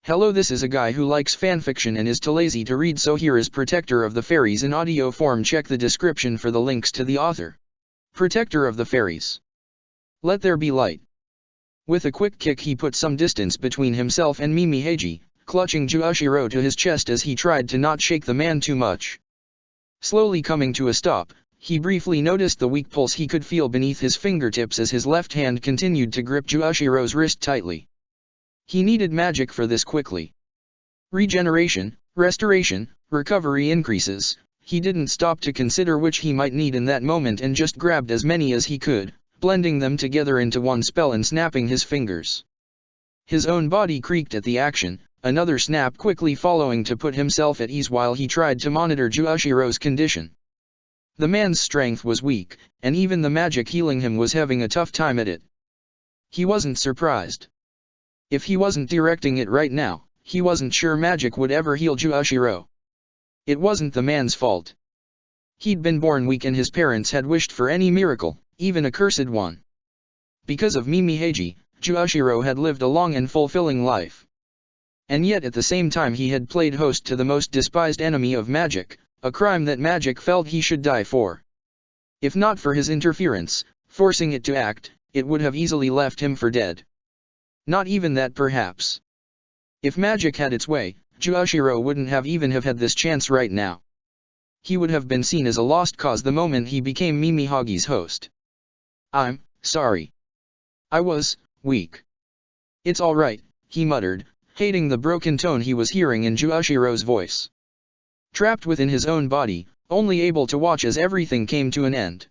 Hello, this is a guy who likes fanfiction and is too lazy to read, so here is Protector of the Fairies in audio form. Check the description for the links to the author. Protector of the Fairies. Let there be light. With a quick kick he put some distance between himself and Mimi Heiji, clutching Juashiro to his chest as he tried to not shake the man too much. Slowly coming to a stop, he briefly noticed the weak pulse he could feel beneath his fingertips as his left hand continued to grip Juashiro's wrist tightly. He needed magic for this quickly. Regeneration, restoration, recovery increases. He didn't stop to consider which he might need in that moment and just grabbed as many as he could, blending them together into one spell and snapping his fingers. His own body creaked at the action, another snap quickly following to put himself at ease while he tried to monitor Juashiro's condition. The man's strength was weak, and even the magic healing him was having a tough time at it. He wasn't surprised. If he wasn't directing it right now, he wasn't sure magic would ever heal Juashiro. It wasn't the man's fault. He'd been born weak and his parents had wished for any miracle, even a cursed one. Because of Mimi Heiji, Juashiro had lived a long and fulfilling life. And yet at the same time he had played host to the most despised enemy of magic, a crime that magic felt he should die for. If not for his interference, forcing it to act, it would have easily left him for dead. Not even that, perhaps. If magic had its way, Juashiro wouldn't have even had this chance right now. He would have been seen as a lost cause the moment he became Mimi Hagi's host. I'm sorry. I was weak. It's alright, he muttered, hating the broken tone he was hearing in Juashiro's voice. Trapped within his own body, only able to watch as everything came to an end.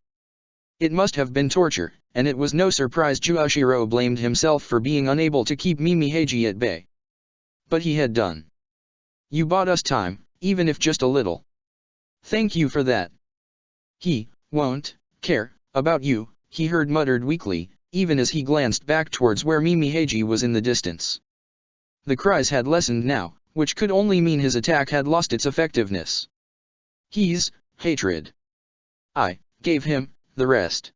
It must have been torture, and it was no surprise Juashiro blamed himself for being unable to keep Mimi Heiji at bay. But he had done. You bought us time, even if just a little. Thank you for that. He won't care about you, he heard muttered weakly, even as he glanced back towards where Mimi Heiji was in the distance. The cries had lessened now, which could only mean his attack had lost its effectiveness. He's hatred. I gave him the rest.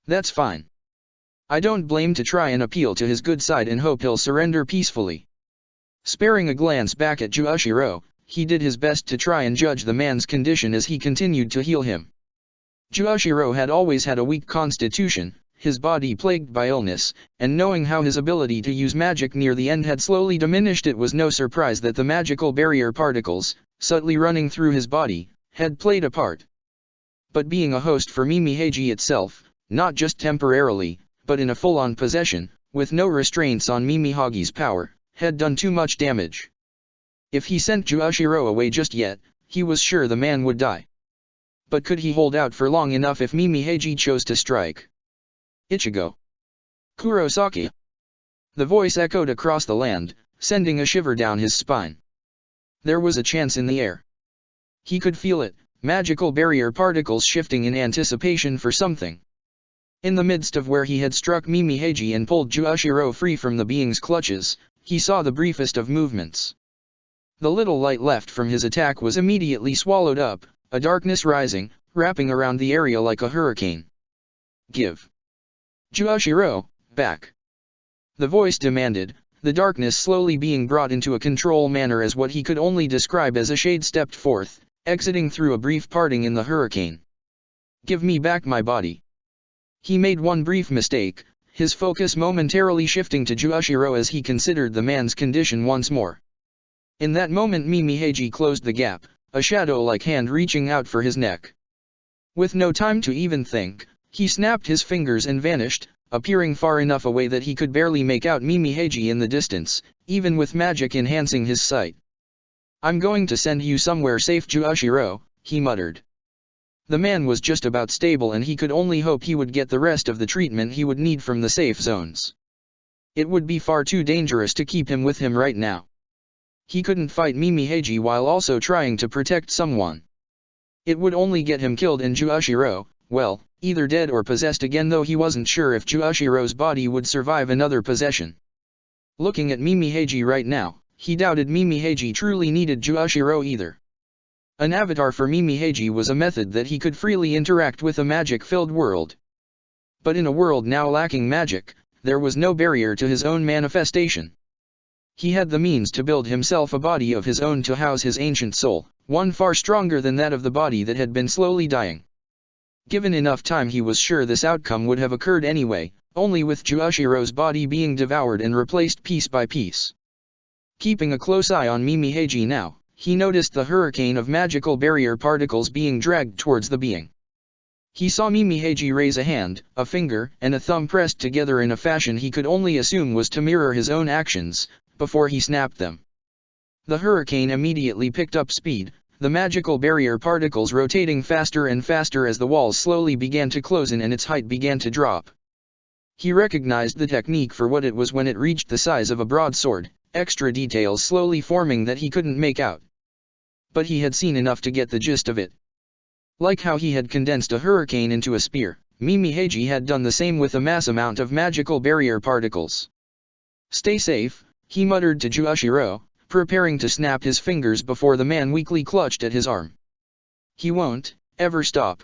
That's fine. I don't blame to try and appeal to his good side and hope he'll surrender peacefully. Sparing a glance back at Juashiro, he did his best to try and judge the man's condition as he continued to heal him. Juashiro had always had a weak constitution, his body plagued by illness, and knowing how his ability to use magic near the end had slowly diminished, it was no surprise that the magical barrier particles, subtly running through his body, had played a part. But being a host for Mimi Heiji itself, not just temporarily, but in a full-on possession, with no restraints on Mimi Hagi's power, had done too much damage. If he sent Juashiro away just yet, he was sure the man would die. But could he hold out for long enough if Mimi Heiji chose to strike? Ichigo. Kurosaki. The voice echoed across the land, sending a shiver down his spine. There was a chance in the air. He could feel it, magical barrier particles shifting in anticipation for something. In the midst of where he had struck Mimi Heiji and pulled Juashiro free from the being's clutches, he saw the briefest of movements. The little light left from his attack was immediately swallowed up, a darkness rising, wrapping around the area like a hurricane. Give Juashiro back. The voice demanded, the darkness slowly being brought into a control manner as what he could only describe as a shade stepped forth, exiting through a brief parting in the hurricane. Give me back my body. He made one brief mistake, his focus momentarily shifting to Juashiro as he considered the man's condition once more. In that moment Mimi Heiji closed the gap, a shadow-like hand reaching out for his neck. With no time to even think, he snapped his fingers and vanished, appearing far enough away that he could barely make out Mimi Heiji in the distance, even with magic enhancing his sight. I'm going to send you somewhere safe, Juashiro, he muttered. The man was just about stable and he could only hope he would get the rest of the treatment he would need from the safe zones. It would be far too dangerous to keep him with him right now. He couldn't fight Mimi Heiji while also trying to protect someone. It would only get him killed and Juashiro, well, either dead or possessed again, though he wasn't sure if Juashiro's body would survive another possession. Looking at Mimi Heiji right now, he doubted Mimi Heiji truly needed Juashiro either. An avatar for Mimi Heiji was a method that he could freely interact with a magic-filled world. But in a world now lacking magic, there was no barrier to his own manifestation. He had the means to build himself a body of his own to house his ancient soul, one far stronger than that of the body that had been slowly dying. Given enough time, he was sure this outcome would have occurred anyway, only with Juoshiro's body being devoured and replaced piece by piece. Keeping a close eye on Mimi-Heiji now, he noticed the hurricane of magical barrier particles being dragged towards the being. He saw Mimi-Heiji raise a hand, a finger, and a thumb pressed together in a fashion he could only assume was to mirror his own actions, before he snapped them. The hurricane immediately picked up speed, the magical barrier particles rotating faster and faster as the walls slowly began to close in and its height began to drop. He recognized the technique for what it was when it reached the size of a broadsword, extra details slowly forming that he couldn't make out. But he had seen enough to get the gist of it. Like how he had condensed a hurricane into a spear, Mimi-Heiji had done the same with a mass amount of magical barrier particles. "Stay safe," he muttered to Juoshiro, preparing to snap his fingers before the man weakly clutched at his arm. "He won't ever stop."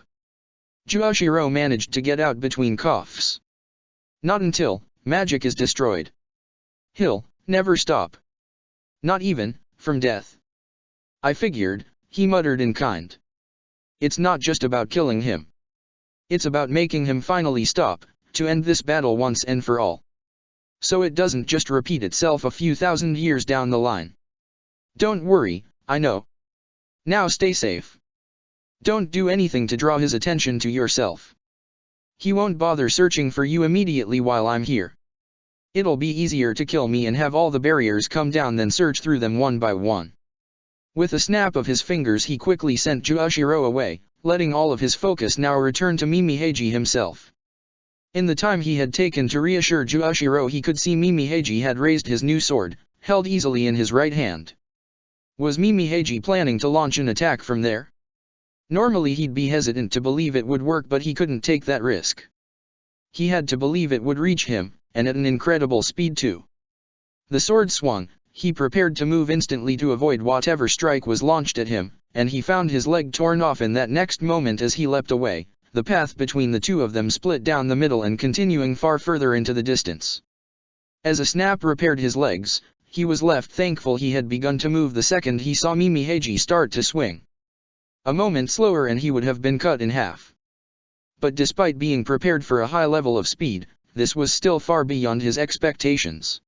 Juoshiro managed to get out between coughs. "Not until magic is destroyed. He'll never stop. Not even from death." "I figured," he muttered in kind. "It's not just about killing him. It's about making him finally stop, to end this battle once and for all. So it doesn't just repeat itself a few thousand years down the line. Don't worry, I know. Now stay safe. Don't do anything to draw his attention to yourself. He won't bother searching for you immediately while I'm here. It'll be easier to kill me and have all the barriers come down than search through them one by one." With a snap of his fingers, he quickly sent Juoshiro away, letting all of his focus now return to Mimi-Heiji himself. In the time he had taken to reassure Juoshiro, he could see Mimi-Heiji had raised his new sword, held easily in his right hand. Was Mimi-Heiji planning to launch an attack from there? Normally he'd be hesitant to believe it would work, but he couldn't take that risk. He had to believe it would reach him, and at an incredible speed too. The sword swung, he prepared to move instantly to avoid whatever strike was launched at him, and he found his leg torn off in that next moment as he leapt away. The path between the two of them split down the middle and continuing far further into the distance. As a snap repaired his legs, he was left thankful he had begun to move the second he saw Mimi-Heiji start to swing. A moment slower and he would have been cut in half. But despite being prepared for a high level of speed, this was still far beyond his expectations.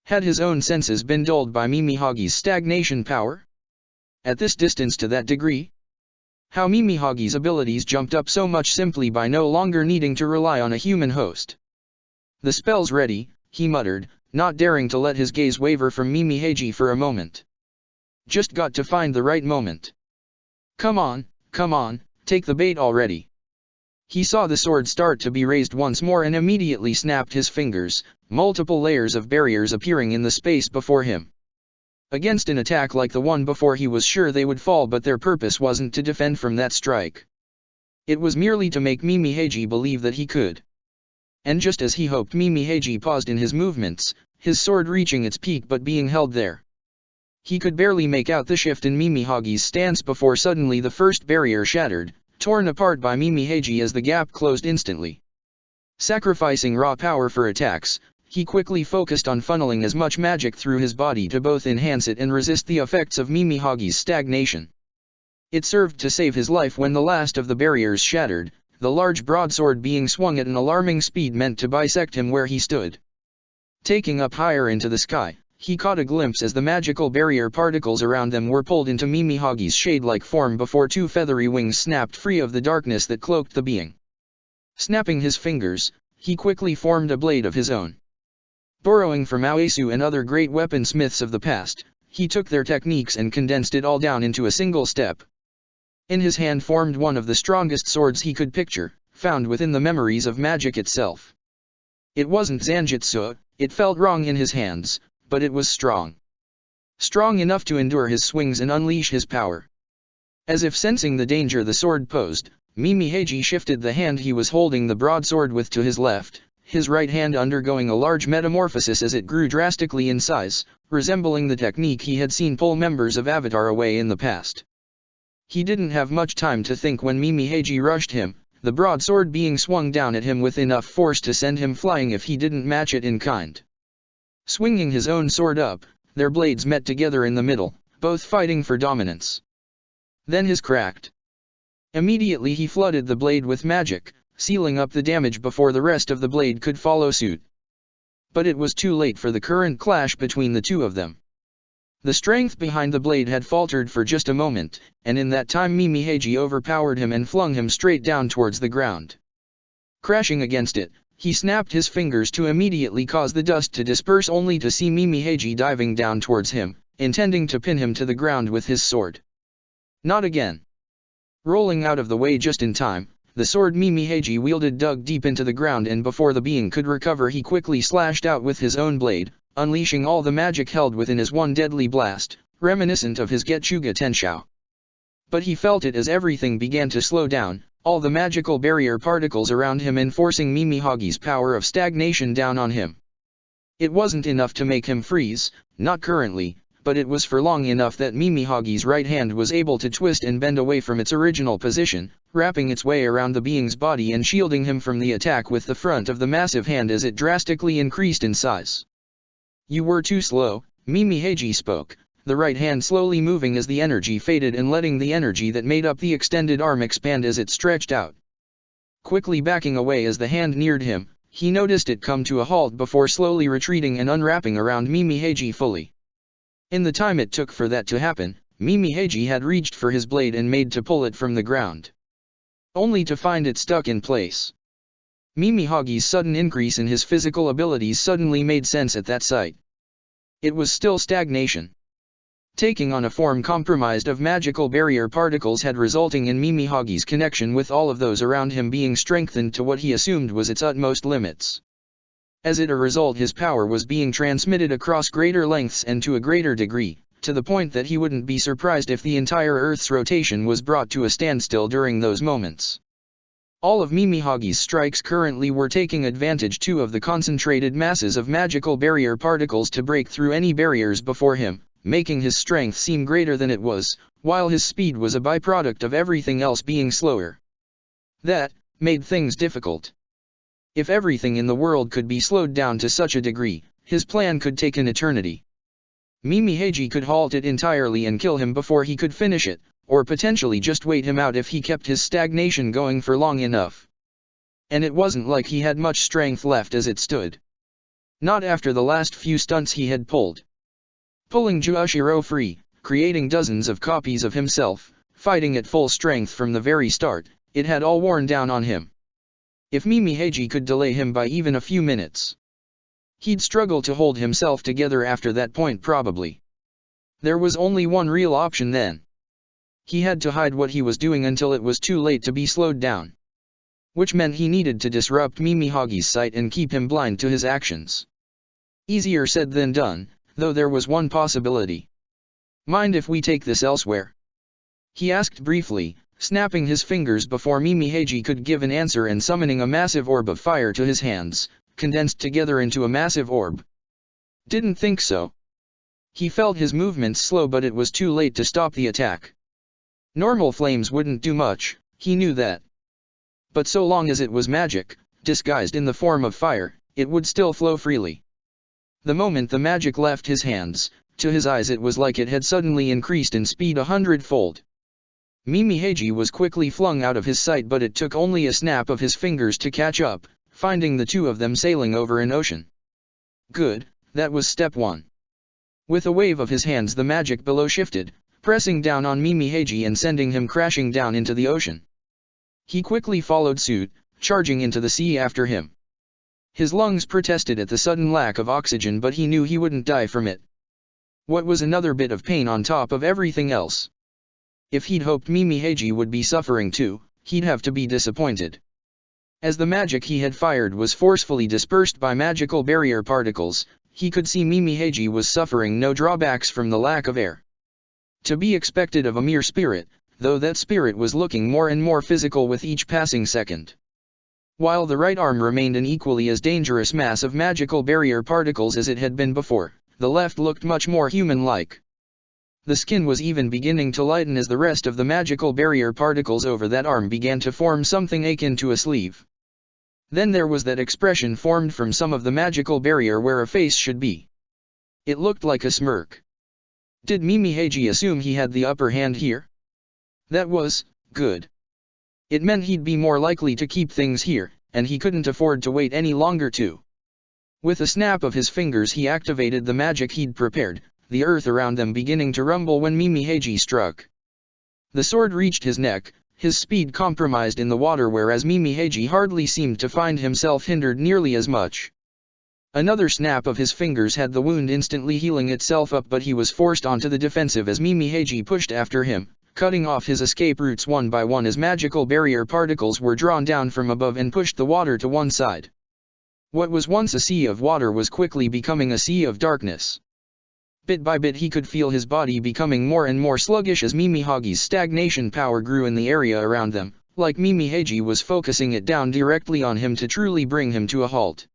Had his own senses been dulled by Mimi-Heiji's stagnation power? At this distance to that degree? How Mimi-Heiji's abilities jumped up so much simply by no longer needing to rely on a human host. "The spell's ready," he muttered, not daring to let his gaze waver from Mimi-Heiji for a moment. "Just got to find the right moment. Come on, take the bait already." He saw the sword start to be raised once more and immediately snapped his fingers, multiple layers of barriers appearing in the space before him. Against an attack like the one before, he was sure they would fall, but their purpose wasn't to defend from that strike. It was merely to make Mimi-Heiji believe that he could. And just as he hoped, Mimi-Heiji paused in his movements, his sword reaching its peak but being held there. He could barely make out the shift in Mimi-Heiji's stance before suddenly the first barrier shattered, torn apart by Mimi-Heiji as the gap closed instantly. Sacrificing raw power for attacks, he quickly focused on funneling as much magic through his body to both enhance it and resist the effects of Mimi-Heiji's stagnation. It served to save his life when the last of the barriers shattered, the large broadsword being swung at an alarming speed meant to bisect him where he stood. Taking up higher into the sky, he caught a glimpse as the magical barrier particles around them were pulled into Mimi-Heiji's shade-like form before two feathery wings snapped free of the darkness that cloaked the being. Snapping his fingers, he quickly formed a blade of his own. Borrowing from Aoyasu and other great weaponsmiths of the past, he took their techniques and condensed it all down into a single step. In his hand formed one of the strongest swords he could picture, found within the memories of magic itself. It wasn't Zanjutsu, it felt wrong in his hands, but it was strong. Strong enough to endure his swings and unleash his power. As if sensing the danger the sword posed, Mimi-Heiji shifted the hand he was holding the broadsword with to his left, his right hand undergoing a large metamorphosis as it grew drastically in size, resembling the technique he had seen pull members of Avatar away in the past. He didn't have much time to think when Mimi-Heiji rushed him, the broadsword being swung down at him with enough force to send him flying if he didn't match it in kind. Swinging his own sword up, their blades met together in the middle, both fighting for dominance. Then his cracked. Immediately he flooded the blade with magic, sealing up the damage before the rest of the blade could follow suit. But it was too late for the current clash between the two of them. The strength behind the blade had faltered for just a moment, and in that time Mimi Heiji overpowered him and flung him straight down towards the ground. Crashing against it, he snapped his fingers to immediately cause the dust to disperse, only to see Mimi Heiji diving down towards him, intending to pin him to the ground with his sword. Not again. Rolling out of the way just in time, the sword Mimi Heiji wielded dug deep into the ground, and before the being could recover he quickly slashed out with his own blade, unleashing all the magic held within his one deadly blast, reminiscent of his Getchuga Tenshou. But he felt it as everything began to slow down, all the magical barrier particles around him enforcing Mimi Hagi's power of stagnation down on him. It wasn't enough to make him freeze, not currently, but it was for long enough that Mimi Hagi's right hand was able to twist and bend away from its original position, wrapping its way around the being's body and shielding him from the attack with the front of the massive hand as it drastically increased in size. "You were too slow," Mimi Heiji spoke, the right hand slowly moving as the energy faded and letting the energy that made up the extended arm expand as it stretched out. Quickly backing away as the hand neared him, he noticed it come to a halt before slowly retreating and unwrapping around Mimi Heiji fully. In the time it took for that to happen, Mimi Heiji had reached for his blade and made to pull it from the ground, only to find it stuck in place. Mimi Hagi's sudden increase in his physical abilities suddenly made sense at that sight. It was still stagnation. Taking on a form compromised of magical barrier particles had resulting in Mimi Hagi's connection with all of those around him being strengthened to what he assumed was its utmost limits. As a result, his power was being transmitted across greater lengths and to a greater degree, to the point that he wouldn't be surprised if the entire Earth's rotation was brought to a standstill during those moments. All of Mimi Hagi's strikes currently were taking advantage too of the concentrated masses of magical barrier particles to break through any barriers before him, making his strength seem greater than it was, while his speed was a byproduct of everything else being slower. That made things difficult. If everything in the world could be slowed down to such a degree, his plan could take an eternity. Mimi Heiji could halt it entirely and kill him before he could finish it, or potentially just wait him out if he kept his stagnation going for long enough. And it wasn't like he had much strength left as it stood. Not after the last few stunts he had pulled. Pulling Juoshiro free, creating dozens of copies of himself, fighting at full strength from the very start, it had all worn down on him. If Mimi Heiji could delay him by even a few minutes, he'd struggle to hold himself together after that point probably. There was only one real option then. He had to hide what he was doing until it was too late to be slowed down. Which meant he needed to disrupt Mimi Hagi's sight and keep him blind to his actions. Easier said than done, though there was one possibility. "Mind if we take this elsewhere?" he asked briefly, snapping his fingers before Mimi Heiji could give an answer and summoning a massive orb of fire to his hands, condensed together into a massive orb. Didn't think so. He felt his movements slow, but it was too late to stop the attack. Normal flames wouldn't do much, he knew that. But so long as it was magic, disguised in the form of fire, it would still flow freely. The moment the magic left his hands, to his eyes it was like it had suddenly increased in speed 100-fold. Mimi Heiji was quickly flung out of his sight, but it took only a snap of his fingers to catch up, finding the two of them sailing over an ocean. Good, that was step one. With a wave of his hands the magic below shifted, pressing down on Mimi Heiji and sending him crashing down into the ocean. He quickly followed suit, charging into the sea after him. His lungs protested at the sudden lack of oxygen, but he knew he wouldn't die from it. What was another bit of pain on top of everything else? If he'd hoped Mimi Heiji would be suffering too, he'd have to be disappointed. As the magic he had fired was forcefully dispersed by magical barrier particles, he could see Mimi Heiji was suffering no drawbacks from the lack of air. To be expected of a mere spirit, though that spirit was looking more and more physical with each passing second. While the right arm remained an equally as dangerous mass of magical barrier particles as it had been before, the left looked much more human-like. The skin was even beginning to lighten as the rest of the magical barrier particles over that arm began to form something akin to a sleeve. Then there was that expression formed from some of the magical barrier where a face should be. It looked like a smirk. Did Mimi Heiji assume he had the upper hand here? That was good. It meant he'd be more likely to keep things here, and he couldn't afford to wait any longer too. With a snap of his fingers he activated the magic he'd prepared, the earth around them beginning to rumble when Mimi Heiji struck. The sword reached his neck, his speed compromised in the water, whereas Mimi Heiji hardly seemed to find himself hindered nearly as much. Another snap of his fingers had the wound instantly healing itself up, but he was forced onto the defensive as Mimi Heiji pushed after him, cutting off his escape routes one by one as magical barrier particles were drawn down from above and pushed the water to one side. What was once a sea of water was quickly becoming a sea of darkness. Bit by bit he could feel his body becoming more and more sluggish as Mimi Hagi's stagnation power grew in the area around them, like Mimi Heiji was focusing it down directly on him to truly bring him to a halt.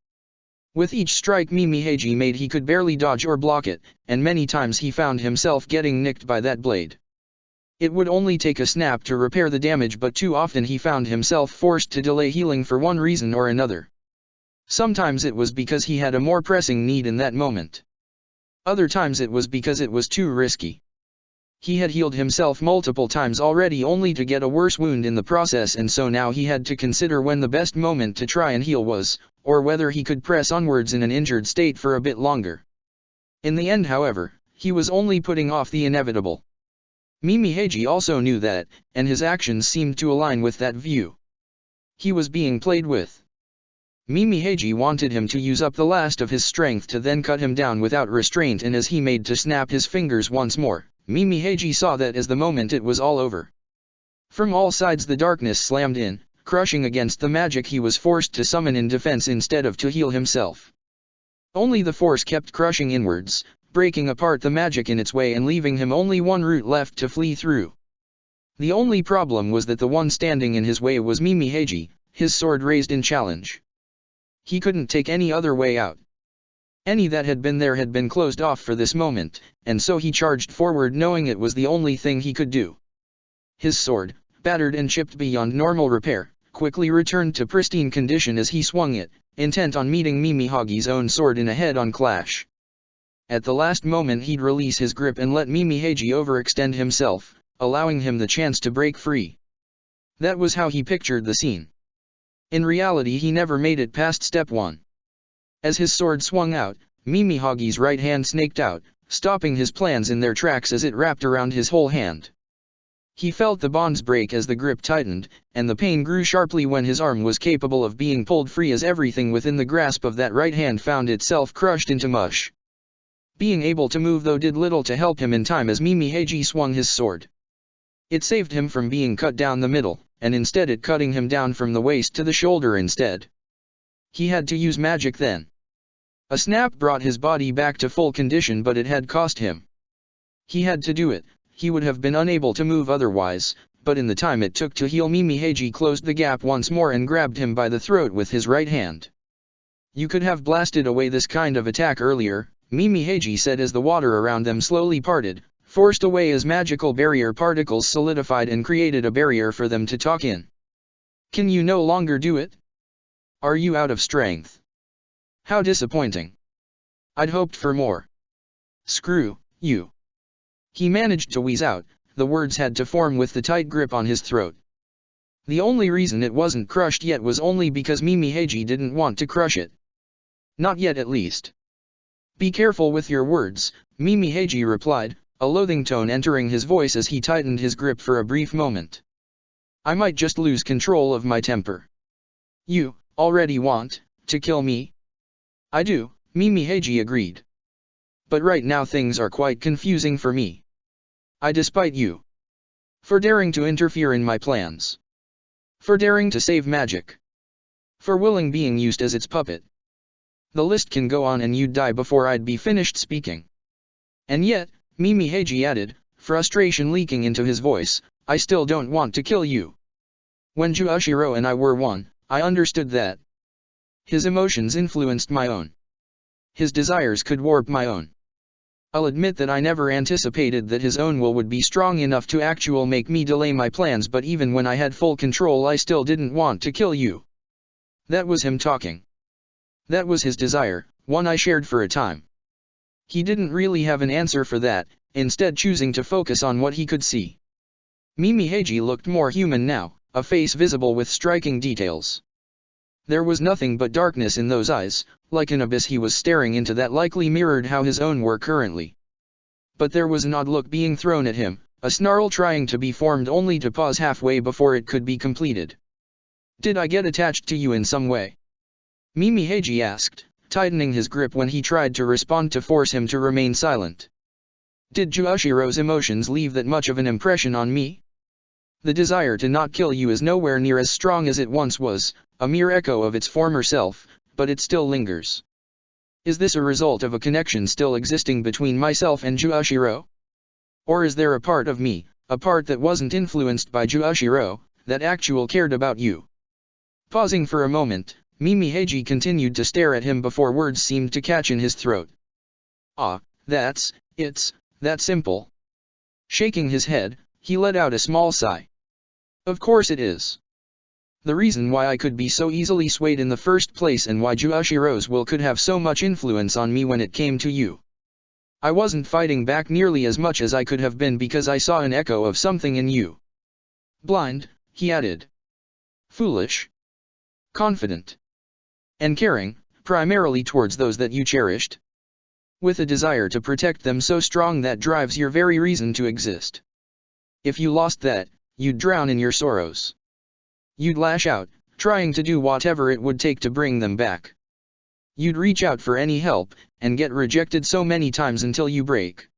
With each strike Mimi Heiji made he could barely dodge or block it, and many times he found himself getting nicked by that blade. It would only take a snap to repair the damage, but too often he found himself forced to delay healing for one reason or another. Sometimes it was because he had a more pressing need in that moment. Other times it was because it was too risky. He had healed himself multiple times already only to get a worse wound in the process, and so now he had to consider when the best moment to try and heal was, or whether he could press onwards in an injured state for a bit longer. In the end, however, he was only putting off the inevitable. Mimi Heiji also knew that, and his actions seemed to align with that view. He was being played with. Mimi Heiji wanted him to use up the last of his strength to then cut him down without restraint, and as he made to snap his fingers once more, Mimi Heiji saw that as the moment it was all over. From all sides the darkness slammed in, crushing against the magic he was forced to summon in defense instead of to heal himself. Only the force kept crushing inwards, breaking apart the magic in its way and leaving him only one route left to flee through. The only problem was that the one standing in his way was Mimi Heiji, his sword raised in challenge. He couldn't take any other way out. Any that had been there had been closed off for this moment, and so he charged forward knowing it was the only thing he could do. His sword, battered and chipped beyond normal repair, quickly returned to pristine condition as he swung it, intent on meeting Mimi Hagi's own sword in a head-on clash. At the last moment he'd release his grip and let Mimi Heiji overextend himself, allowing him the chance to break free. That was how he pictured the scene. In reality he never made it past step 1. As his sword swung out, Mimi Hagi's right hand snaked out, stopping his plans in their tracks as it wrapped around his whole hand. He felt the bonds break as the grip tightened, and the pain grew sharply when his arm was capable of being pulled free as everything within the grasp of that right hand found itself crushed into mush. Being able to move though did little to help him in time as Mimi Heiji swung his sword. It saved him from being cut down the middle, and instead it cutting him down from the waist to the shoulder instead. He had to use magic then. A snap brought his body back to full condition, but it had cost him. He had to do it. He would have been unable to move otherwise, but in the time it took to heal Mimi Heiji closed the gap once more and grabbed him by the throat with his right hand. You could have blasted away this kind of attack earlier, Mimi Heiji said as the water around them slowly parted, forced away as magical barrier particles solidified and created a barrier for them to talk in. Can you no longer do it? Are you out of strength? How disappointing. I'd hoped for more. Screw you. He managed to wheeze out, the words had to form with the tight grip on his throat. The only reason it wasn't crushed yet was only because Mimi Heiji didn't want to crush it. Not yet at least. Be careful with your words, Mimi Heiji replied, a loathing tone entering his voice as he tightened his grip for a brief moment. I might just lose control of my temper. You already want to kill me? I do, Mimi Heiji agreed. But right now things are quite confusing for me. I despite you. For daring to interfere in my plans. For daring to save magic. For willing being used as its puppet. The list can go on and you'd die before I'd be finished speaking. And yet, Mimi Heiji added, frustration leaking into his voice, I still don't want to kill you. When Juushiro and I were one, I understood that. His emotions influenced my own. His desires could warp my own. I'll admit that I never anticipated that his own will would be strong enough to actually make me delay my plans, but even when I had full control I still didn't want to kill you. That was him talking. That was his desire, one I shared for a time. He didn't really have an answer for that, instead choosing to focus on what he could see. Mimi Heiji looked more human now, a face visible with striking details. There was nothing but darkness in those eyes, like an abyss he was staring into that likely mirrored how his own were currently. But there was an odd look being thrown at him, a snarl trying to be formed only to pause halfway before it could be completed. "Did I get attached to you in some way?" Mimi Heiji asked, tightening his grip when he tried to respond to force him to remain silent. "Did Juoshiro's emotions leave that much of an impression on me? The desire to not kill you is nowhere near as strong as it once was, a mere echo of its former self, but it still lingers. Is this a result of a connection still existing between myself and Juoshiro? Or is there a part of me, a part that wasn't influenced by Juoshiro, that actually cared about you?" Pausing for a moment, Mimi Heiji continued to stare at him before words seemed to catch in his throat. "Ah, it's that simple." Shaking his head, he let out a small sigh. "Of course it is. The reason why I could be so easily swayed in the first place and why Juoshiro's will could have so much influence on me when it came to you. I wasn't fighting back nearly as much as I could have been because I saw an echo of something in you. Blind," he added. "Foolish. Confident. And caring, primarily towards those that you cherished. With a desire to protect them so strong that drives your very reason to exist. If you lost that, you'd drown in your sorrows. You'd lash out, trying to do whatever it would take to bring them back. You'd reach out for any help, and get rejected so many times until you break.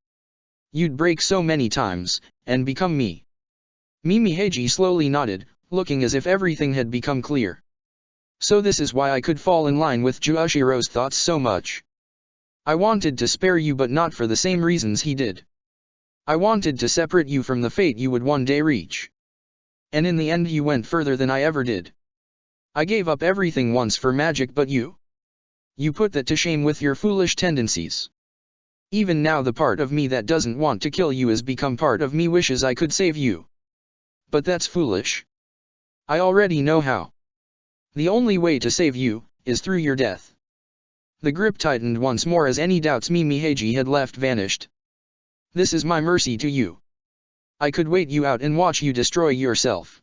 You'd break so many times, and become me." Mimi Heiji slowly nodded, looking as if everything had become clear. "So this is why I could fall in line with Juoshiro's thoughts so much. I wanted to spare you but not for the same reasons he did. I wanted to separate you from the fate you would one day reach. And in the end you went further than I ever did. I gave up everything once for magic, but you put that to shame with your foolish tendencies. Even now the part of me that doesn't want to kill you has become part of me wishes I could save you. But that's foolish. I already know how. The only way to save you is through your death." The grip tightened once more as any doubts Mimi Heiji had left vanished. "This is my mercy to you. I could wait you out and watch you destroy yourself.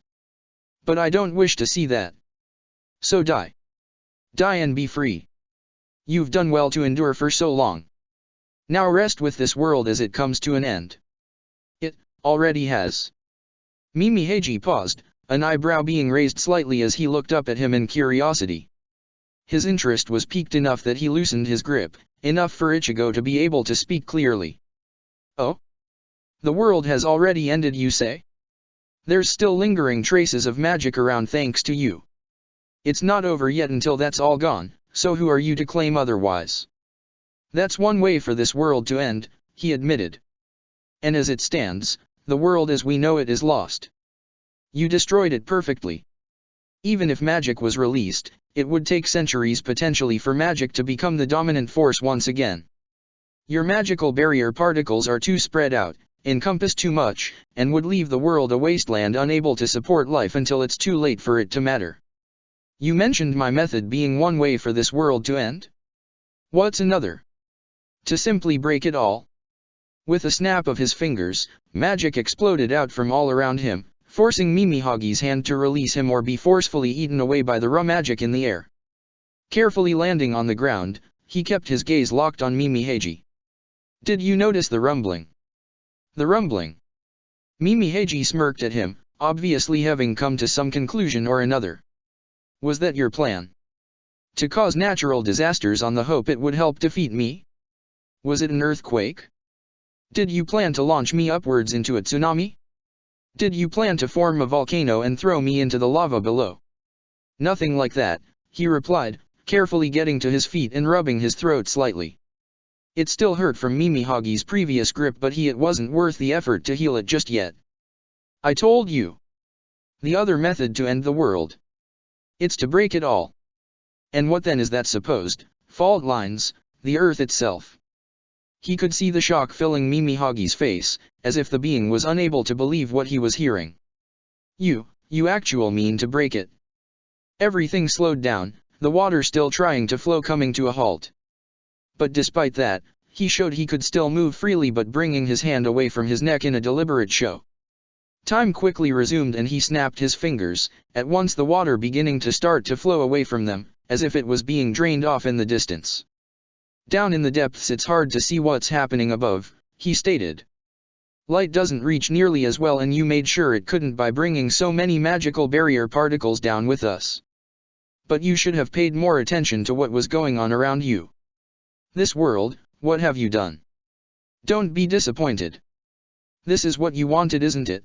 But I don't wish to see that. So die. Die and be free. You've done well to endure for so long. Now rest with this world as it comes to an end. It already has." Mimi Heiji paused, an eyebrow being raised slightly as he looked up at him in curiosity. His interest was piqued enough that he loosened his grip, enough for Ichigo to be able to speak clearly. "Oh? The world has already ended, you say? There's still lingering traces of magic around thanks to you. It's not over yet until that's all gone, so who are you to claim otherwise? That's one way for this world to end," he admitted. "And as it stands, the world as we know it is lost. You destroyed it perfectly. Even if magic was released, it would take centuries potentially for magic to become the dominant force once again. Your magical barrier particles are too spread out, encompass too much, and would leave the world a wasteland unable to support life until it's too late for it to matter. You mentioned my method being one way for this world to end? What's another? To simply break it all?" With a snap of his fingers, magic exploded out from all around him, forcing Mimihagi's hand to release him or be forcefully eaten away by the raw magic in the air. Carefully landing on the ground, he kept his gaze locked on Mimi Heiji. "Did you notice the rumbling?" "The rumbling?" Mimi Heiji smirked at him, obviously having come to some conclusion or another. "Was that your plan? To cause natural disasters on the hope it would help defeat me? Was it an earthquake? Did you plan to launch me upwards into a tsunami? Did you plan to form a volcano and throw me into the lava below?" "Nothing like that," he replied, carefully getting to his feet and rubbing his throat slightly. It still hurt from Mimihagi's previous grip, but it wasn't worth the effort to heal it just yet. "I told you. The other method to end the world. It's to break it all. And what then is that supposed? Fault lines, the earth itself." He could see the shock filling Mimihagi's face, as if the being was unable to believe what he was hearing. You actually mean to break it?" Everything slowed down, the water still trying to flow coming to a halt. But despite that, he showed he could still move freely, but bringing his hand away from his neck in a deliberate show. Time quickly resumed and he snapped his fingers, at once the water beginning to start to flow away from them, as if it was being drained off in the distance. Down in the depths it's hard to see what's happening above, he stated. Light doesn't reach nearly as well, and you made sure it couldn't by bringing so many magical barrier particles down with us. But you should have paid more attention to what was going on around you. This world, what have you done? Don't be disappointed. This is what you wanted, isn't it?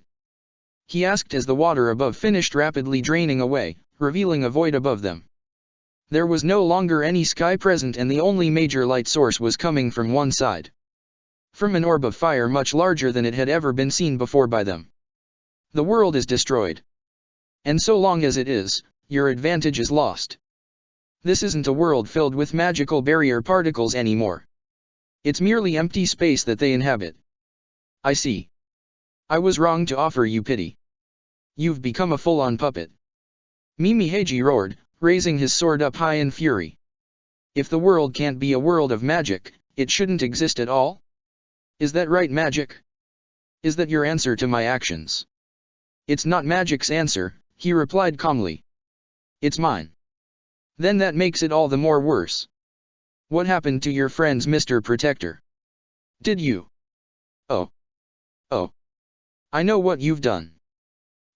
He asked as the water above finished rapidly draining away, revealing a void above them. There was no longer any sky present, and the only major light source was coming from one side. From an orb of fire much larger than it had ever been seen before by them. The world is destroyed. And so long as it is, your advantage is lost. This isn't a world filled with magical barrier particles anymore. It's merely empty space that they inhabit. I see. I was wrong to offer you pity. You've become a full-on puppet. Mimi Heiji roared, raising his sword up high in fury. If the world can't be a world of magic, it shouldn't exist at all? Is that right, magic? Is that your answer to my actions? It's not magic's answer, he replied calmly. It's mine. Then that makes it all the more worse. What happened to your friends, Mr. Protector? Did you? Oh. I know what you've done.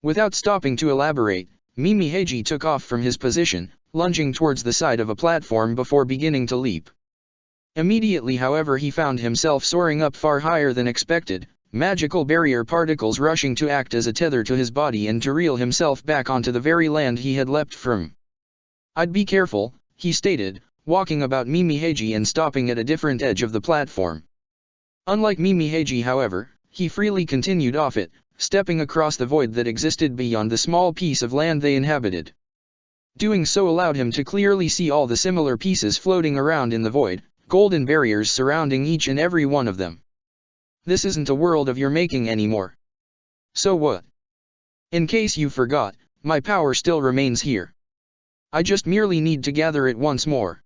Without stopping to elaborate, Mimi Heiji took off from his position, lunging towards the side of a platform before beginning to leap. Immediately, however, he found himself soaring up far higher than expected, magical barrier particles rushing to act as a tether to his body and to reel himself back onto the very land he had leapt from. I'd be careful, he stated, walking about Mimi Heiji and stopping at a different edge of the platform. Unlike Mimi Heiji, however, he freely continued off it, stepping across the void that existed beyond the small piece of land they inhabited. Doing so allowed him to clearly see all the similar pieces floating around in the void, golden barriers surrounding each and every one of them. This isn't a world of your making anymore. So what? In case you forgot, my power still remains here. I just merely need to gather it once more.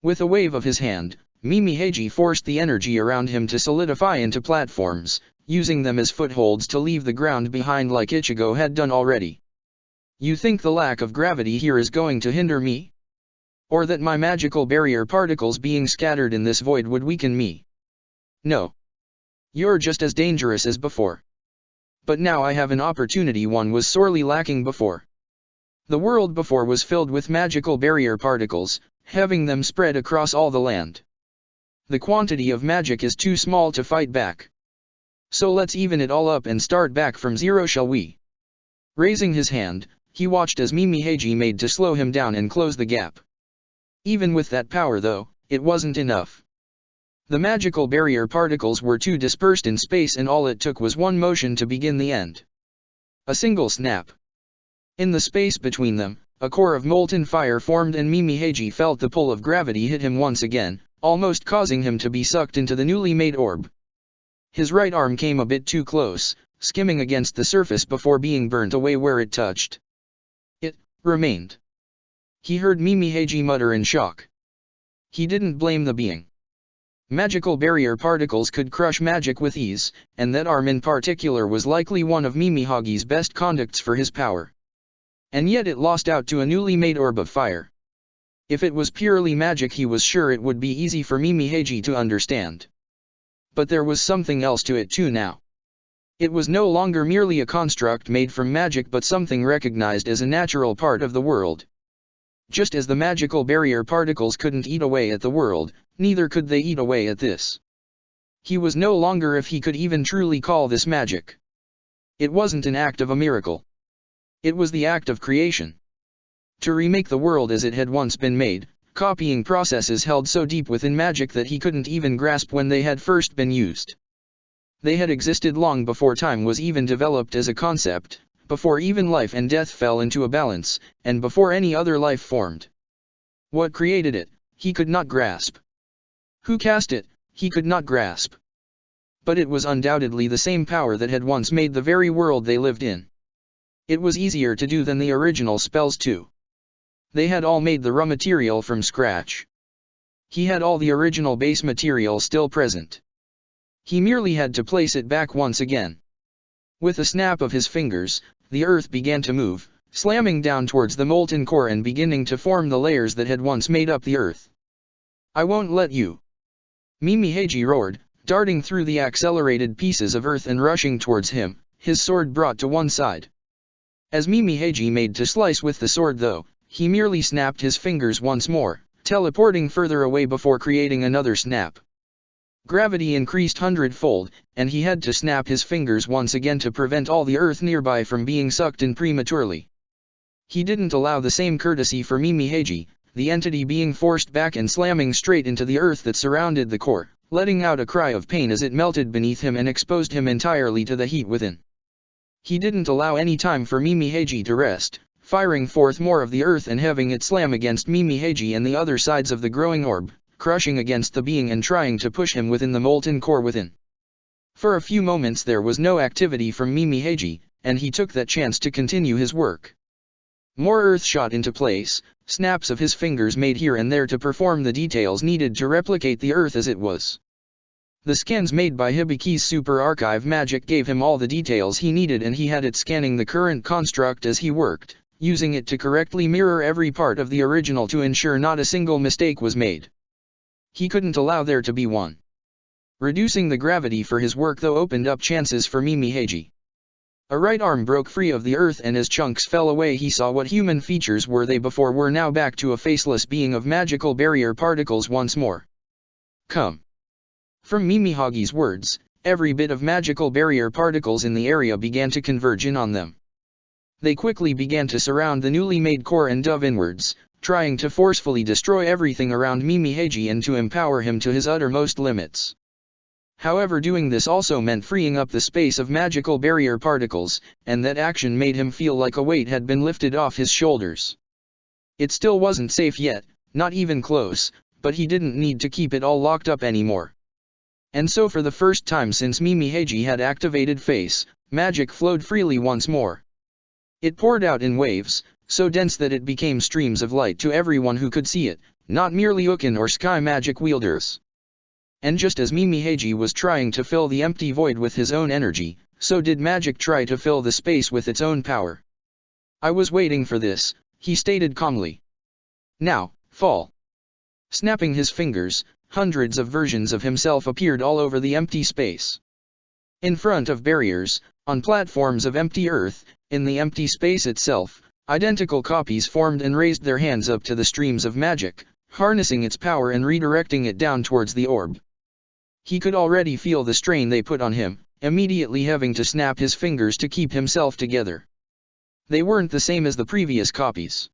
With a wave of his hand, Mimi Heiji forced the energy around him to solidify into platforms, using them as footholds to leave the ground behind like Ichigo had done already. You think the lack of gravity here is going to hinder me? Or that my magical barrier particles being scattered in this void would weaken me? No. You're just as dangerous as before. But now I have an opportunity one was sorely lacking before. The world before was filled with magical barrier particles, having them spread across all the land. The quantity of magic is too small to fight back. So let's even it all up and start back from zero, shall we? Raising his hand, he watched as Mimi Heiji made to slow him down and close the gap. Even with that power though, it wasn't enough. The magical barrier particles were too dispersed in space, and all it took was one motion to begin the end. A single snap. In the space between them, a core of molten fire formed, and Mimi Heiji felt the pull of gravity hit him once again, almost causing him to be sucked into the newly made orb. His right arm came a bit too close, skimming against the surface before being burnt away where it touched. It remained. He heard Mimi Heiji mutter in shock. He didn't blame the being. Magical barrier particles could crush magic with ease, and that arm in particular was likely one of Mimi Hagi's best conducts for his power. And yet it lost out to a newly made orb of fire. If it was purely magic, he was sure it would be easy for Mimi Heiji to understand. But there was something else to it too now. It was no longer merely a construct made from magic, but something recognized as a natural part of the world. Just as the magical barrier particles couldn't eat away at the world, neither could they eat away at this. He was no longer, if he could even truly call this magic. It wasn't an act of a miracle. It was the act of creation. To remake the world as it had once been made, copying processes held so deep within magic that he couldn't even grasp when they had first been used. They had existed long before time was even developed as a concept, before even life and death fell into a balance, and before any other life formed. What created it, he could not grasp. Who cast it, he could not grasp. But it was undoubtedly the same power that had once made the very world they lived in. It was easier to do than the original spells too. They had all made the raw material from scratch. He had all the original base material still present. He merely had to place it back once again. With a snap of his fingers, the earth began to move, slamming down towards the molten core and beginning to form the layers that had once made up the earth. "I won't let you!" Mimi-Heiji roared, darting through the accelerated pieces of earth and rushing towards him, his sword brought to one side. As Mimi-Heiji made to slice with the sword though, he merely snapped his fingers once more, teleporting further away before creating another snap. Gravity increased hundredfold, and he had to snap his fingers once again to prevent all the earth nearby from being sucked in prematurely. He didn't allow the same courtesy for Mimi-Heiji, the entity being forced back and slamming straight into the earth that surrounded the core, letting out a cry of pain as it melted beneath him and exposed him entirely to the heat within. He didn't allow any time for Mimi-Heiji to rest, firing forth more of the earth and having it slam against Mimi-Heiji and the other sides of the growing orb, crushing against the being and trying to push him within the molten core within. For a few moments there was no activity from Mimi-Heiji, and he took that chance to continue his work. More earth shot into place, snaps of his fingers made here and there to perform the details needed to replicate the earth as it was. The scans made by Hibiki's super archive magic gave him all the details he needed and he had it scanning the current construct as he worked, using it to correctly mirror every part of the original to ensure not a single mistake was made. He couldn't allow there to be one. Reducing the gravity for his work though opened up chances for Mimi-Heiji. A right arm broke free of the earth and as chunks fell away he saw what human features were they before were now back to a faceless being of magical barrier particles once more. "Come." From Mimi-Hagi's words, every bit of magical barrier particles in the area began to converge in on them. They quickly began to surround the newly made core and dove inwards, trying to forcefully destroy everything around Mimi-Heiji and to empower him to his uttermost limits. However, doing this also meant freeing up the space of magical barrier particles, and that action made him feel like a weight had been lifted off his shoulders. It still wasn't safe yet, not even close, but he didn't need to keep it all locked up anymore. And so for the first time since Mimi-Heiji had activated face, magic flowed freely once more. It poured out in waves, so dense that it became streams of light to everyone who could see it, not merely Ukin or sky magic wielders. And just as Mimi-Heiji was trying to fill the empty void with his own energy, so did magic try to fill the space with its own power. "I was waiting for this," he stated calmly. "Now, fall." Snapping his fingers, hundreds of versions of himself appeared all over the empty space. In front of barriers, on platforms of empty earth, in the empty space itself, identical copies formed and raised their hands up to the streams of magic, harnessing its power and redirecting it down towards the orb. He could already feel the strain they put on him, immediately having to snap his fingers to keep himself together. They weren't the same as the previous copies.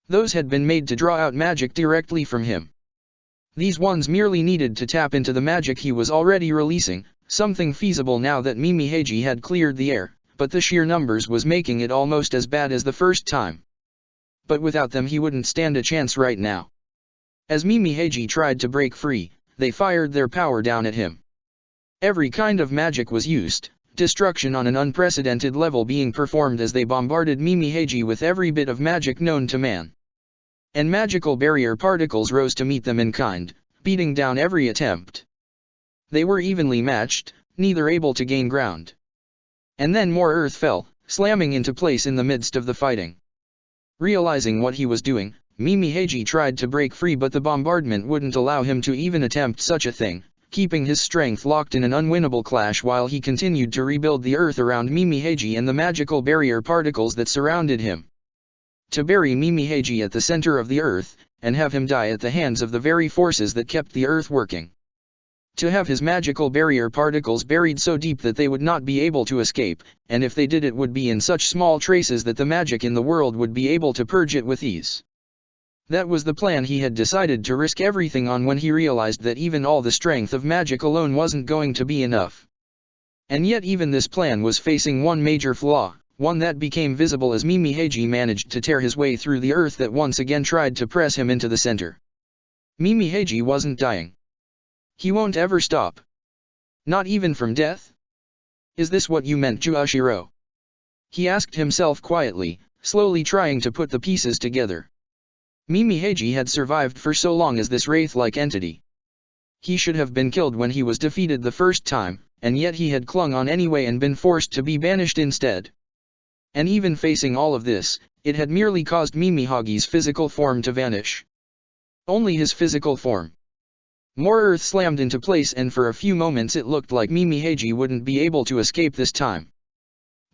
Those had been made to draw out magic directly from him. These ones merely needed to tap into the magic he was already releasing, something feasible now that Mimi-Heiji had cleared the air, but the sheer numbers was making it almost as bad as the first time. But without them he wouldn't stand a chance right now. As Mimi-Heiji tried to break free, they fired their power down at him. Every kind of magic was used, destruction on an unprecedented level being performed as they bombarded Mimi-Heiji with every bit of magic known to man. And magical barrier particles rose to meet them in kind, beating down every attempt. They were evenly matched, neither able to gain ground. And then more earth fell, slamming into place in the midst of the fighting. Realizing what he was doing, Mimi-Heiji tried to break free but the bombardment wouldn't allow him to even attempt such a thing, keeping his strength locked in an unwinnable clash while he continued to rebuild the earth around Mimi-Heiji and the magical barrier particles that surrounded him. To bury Mimi-Heiji at the center of the earth, and have him die at the hands of the very forces that kept the earth working. To have his magical barrier particles buried so deep that they would not be able to escape, and if they did it would be in such small traces that the magic in the world would be able to purge it with ease. That was the plan he had decided to risk everything on when he realized that even all the strength of magic alone wasn't going to be enough. And yet even this plan was facing one major flaw, one that became visible as Mimi-Heiji managed to tear his way through the earth that once again tried to press him into the center. Mimi-Heiji wasn't dying. He won't ever stop. Not even from death? Is this what you meant, Juashiro? He asked himself quietly, slowly trying to put the pieces together. Mimi Heiji had survived for so long as this wraith-like entity. He should have been killed when he was defeated the first time, and yet he had clung on anyway and been forced to be banished instead. And even facing all of this, it had merely caused Mimi Hagi's physical form to vanish. Only his physical form. More earth slammed into place, and for a few moments it looked like Mimi Heiji wouldn't be able to escape this time.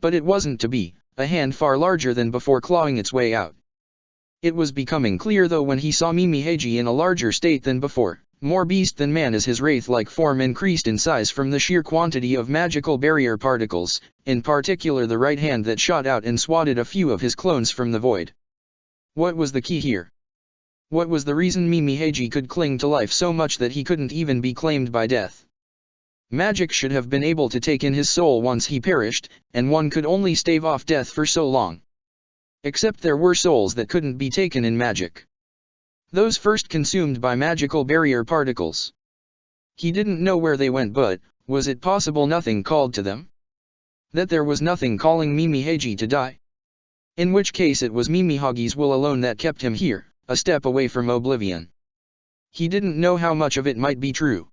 But it wasn't to be, a hand far larger than before clawing its way out. It was becoming clear though when he saw Mimi Heiji in a larger state than before, more beast than man as his wraith-like form increased in size from the sheer quantity of magical barrier particles, in particular the right hand that shot out and swatted a few of his clones from the void. What was the key here? What was the reason Mimi Heiji could cling to life so much that he couldn't even be claimed by death? Magic should have been able to take in his soul once he perished, and one could only stave off death for so long. Except there were souls that couldn't be taken in magic. Those first consumed by magical barrier particles. He didn't know where they went, but was it possible nothing called to them? That there was nothing calling Mimi Heiji to die? In which case it was Mimi Hagi's will alone that kept him here, a step away from oblivion. He didn't know how much of it might be true.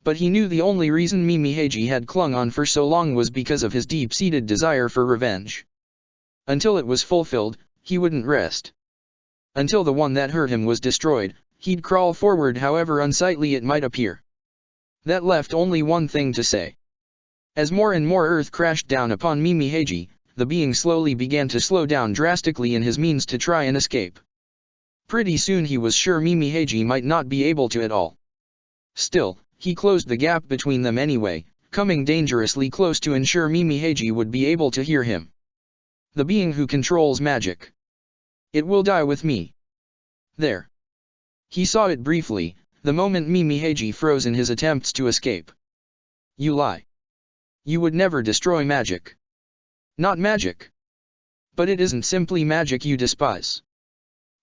But he knew the only reason Mimi Heiji had clung on for so long was because of his deep-seated desire for revenge. Until it was fulfilled, he wouldn't rest. Until the one that hurt him was destroyed, he'd crawl forward however unsightly it might appear. That left only one thing to say. As more and more earth crashed down upon Mimi Heiji, the being slowly began to slow down drastically in his means to try and escape. Pretty soon he was sure Mimi Heiji might not be able to at all. Still, he closed the gap between them anyway, coming dangerously close to ensure Mimi Heiji would be able to hear him. The being who controls magic. It will die with me. There. He saw it briefly, the moment Mimi Heiji froze in his attempts to escape. You lie. You would never destroy magic. Not magic. But it isn't simply magic you despise.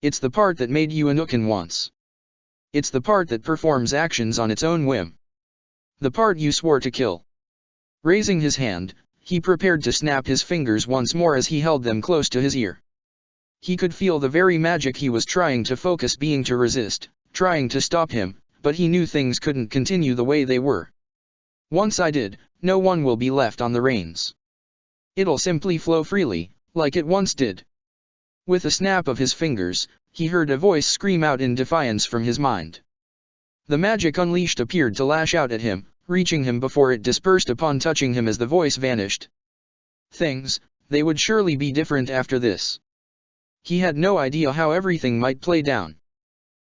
It's the part that made you Anukin once. It's the part that performs actions on its own whim. The part you swore to kill. Raising his hand, he prepared to snap his fingers once more as he held them close to his ear. He could feel the very magic he was trying to focus being to resist, trying to stop him, but he knew things couldn't continue the way they were. Once I did, no one will be left on the reins. It'll simply flow freely, like it once did. With a snap of his fingers, he heard a voice scream out in defiance from his mind. The magic unleashed appeared to lash out at him, reaching him before it dispersed upon touching him as the voice vanished. Things, they would surely be different after this. He had no idea how everything might play down.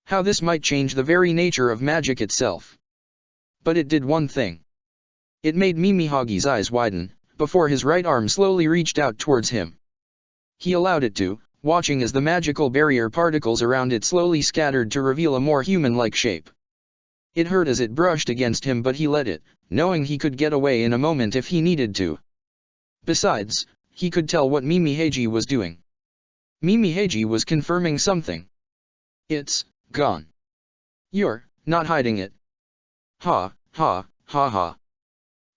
How this might change the very nature of magic itself. But it did one thing. It made Mimi Hagi's eyes widen, before his right arm slowly reached out towards him. He allowed it to, watching as the magical barrier particles around it slowly scattered to reveal a more human-like shape. It hurt as it brushed against him, but he let it, knowing he could get away in a moment if he needed to. Besides, he could tell what Mimi Heiji was doing. Mimi Heiji was confirming something. It's gone. You're not hiding it. Ha, ha, ha ha.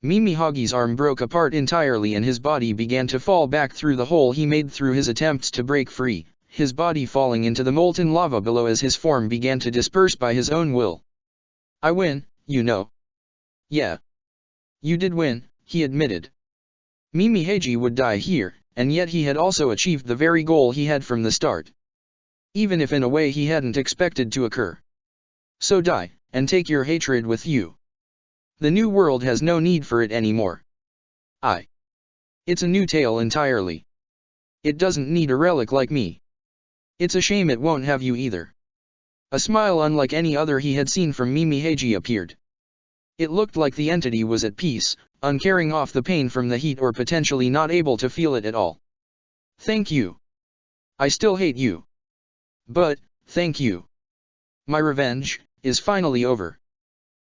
Mimi Hagi's arm broke apart entirely and his body began to fall back through the hole he made through his attempts to break free, his body falling into the molten lava below as his form began to disperse by his own will. I win, you know. Yeah. You did win, he admitted. Mimi Heiji would die here, and yet he had also achieved the very goal he had from the start. Even if in a way he hadn't expected to occur. So die, and take your hatred with you. The new world has no need for it anymore. It's a new tale entirely. It doesn't need a relic like me. It's a shame it won't have you either. A smile unlike any other he had seen from Mimi Heiji appeared. It looked like the entity was at peace, uncaring off the pain from the heat or potentially not able to feel it at all. Thank you. I still hate you. But, thank you. My revenge is finally over.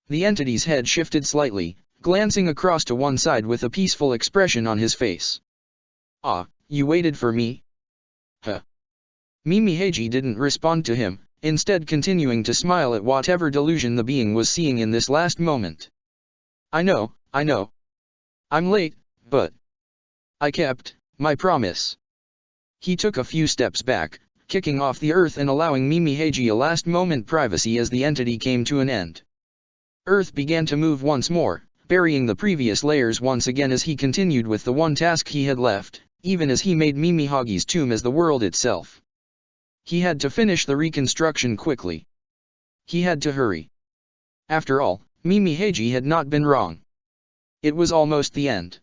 The entity's head shifted slightly, glancing across to one side with a peaceful expression on his face. Ah, you waited for me? Huh. Mimi Heiji didn't respond to him, instead continuing to smile at whatever delusion the being was seeing in this last moment. I know. I'm late, but I kept my promise. He took a few steps back, kicking off the earth and allowing Mimi Heiji a last-moment privacy as the entity came to an end. Earth began to move once more, burying the previous layers once again as he continued with the one task he had left, even as he made Mimi Hagi's tomb as the world itself. He had to finish the reconstruction quickly. He had to hurry. After all, Mimi Heiji had not been wrong. It was almost the end.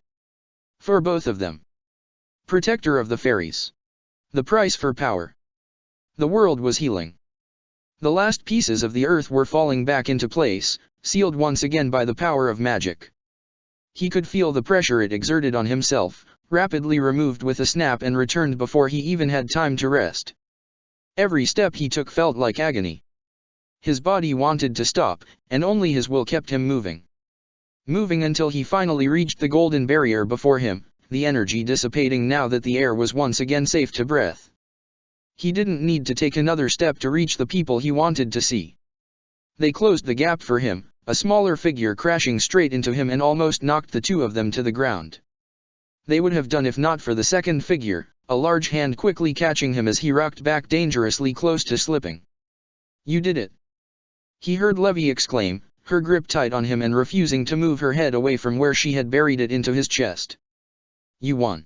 For both of them. Protector of the fairies. The price for power. The world was healing. The last pieces of the earth were falling back into place, sealed once again by the power of magic. He could feel the pressure it exerted on himself, rapidly removed with a snap and returned before he even had time to rest. Every step he took felt like agony. His body wanted to stop, and only his will kept him moving. Moving until he finally reached the golden barrier before him, the energy dissipating now that the air was once again safe to breath. He didn't need to take another step to reach the people he wanted to see. They closed the gap for him, a smaller figure crashing straight into him and almost knocked the two of them to the ground. They would have done if not for the second figure, a large hand quickly catching him as he rocked back dangerously close to slipping. "You did it!" he heard Levy exclaim, her grip tight on him and refusing to move her head away from where she had buried it into his chest. "You won."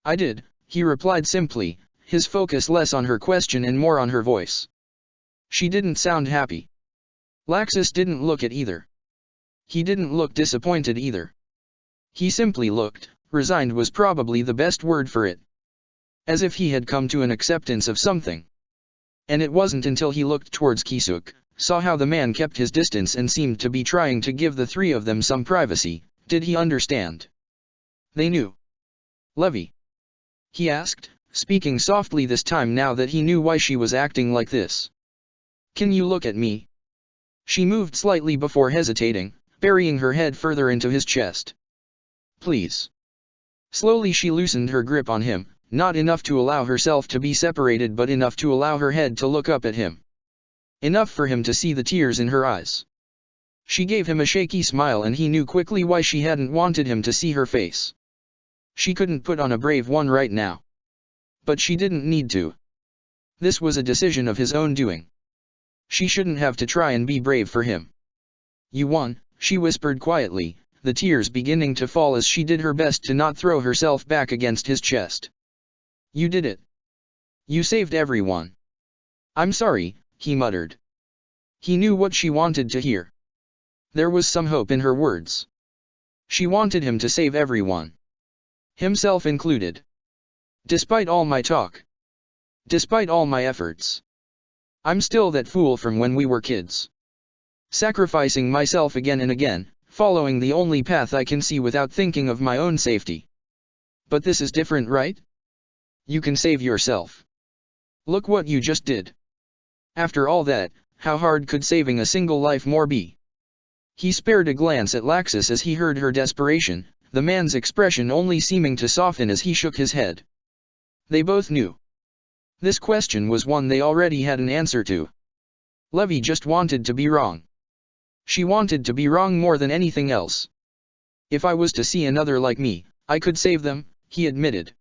"I did," he replied simply, his focus less on her question and more on her voice. She didn't sound happy. Laxus didn't look it either. He didn't look disappointed either. He simply looked, resigned was probably the best word for it. As if he had come to an acceptance of something. And it wasn't until he looked towards Kisuk, saw how the man kept his distance and seemed to be trying to give the three of them some privacy, did he understand. They knew. "Levy?" he asked, speaking softly this time now that he knew why she was acting like this. "Can you look at me?" She moved slightly before hesitating, burying her head further into his chest. "Please." Slowly she loosened her grip on him, not enough to allow herself to be separated but enough to allow her head to look up at him. Enough for him to see the tears in her eyes. She gave him a shaky smile and he knew quickly why she hadn't wanted him to see her face. She couldn't put on a brave one right now. But she didn't need to. This was a decision of his own doing. She shouldn't have to try and be brave for him. "You won," she whispered quietly, the tears beginning to fall as she did her best to not throw herself back against his chest. "You did it. You saved everyone." "I'm sorry," he muttered. He knew what she wanted to hear. There was some hope in her words. She wanted him to save everyone. Himself included. "Despite all my talk. Despite all my efforts. I'm still that fool from when we were kids. Sacrificing myself again and again, following the only path I can see without thinking of my own safety. But this is different, right? You can save yourself. Look what you just did. After all that, how hard could saving a single life more be?" He spared a glance at Laxus as he heard her desperation, the man's expression only seeming to soften as he shook his head. They both knew. This question was one they already had an answer to. Levy just wanted to be wrong. She wanted to be wrong more than anything else. "If I was to see another like me, I could save them," he admitted.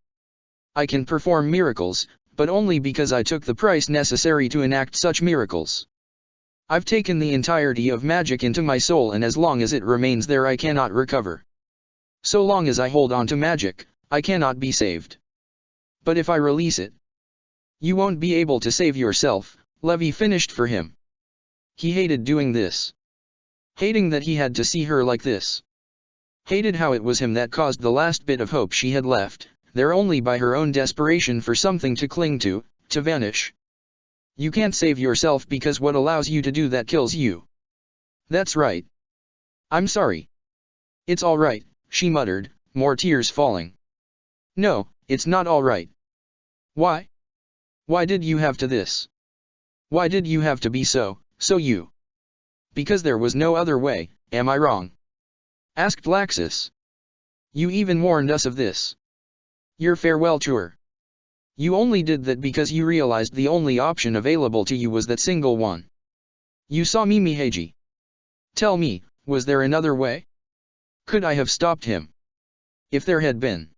"I can perform miracles, but only because I took the price necessary to enact such miracles. I've taken the entirety of magic into my soul and as long as it remains there I cannot recover. So long as I hold on to magic, I cannot be saved. But if I release it, you won't be able to save yourself," Levy finished for him. He hated doing this. Hating that he had to see her like this. Hated how it was him that caused the last bit of hope she had left, there only by her own desperation for something to cling to vanish. You can't save yourself because what allows you to do that kills you. That's right. I'm sorry. It's all right, she muttered, more tears falling. No, it's not all right. Why? Why did you have to this? Why did you have to be so you? Because there was no other way, am I wrong? Asked Laxus. You even warned us of this. Your farewell tour. You only did that because you realized the only option available to you was that single one. You saw Mimi Heiji. Tell me, was there another way? Could I have stopped him? If there had been.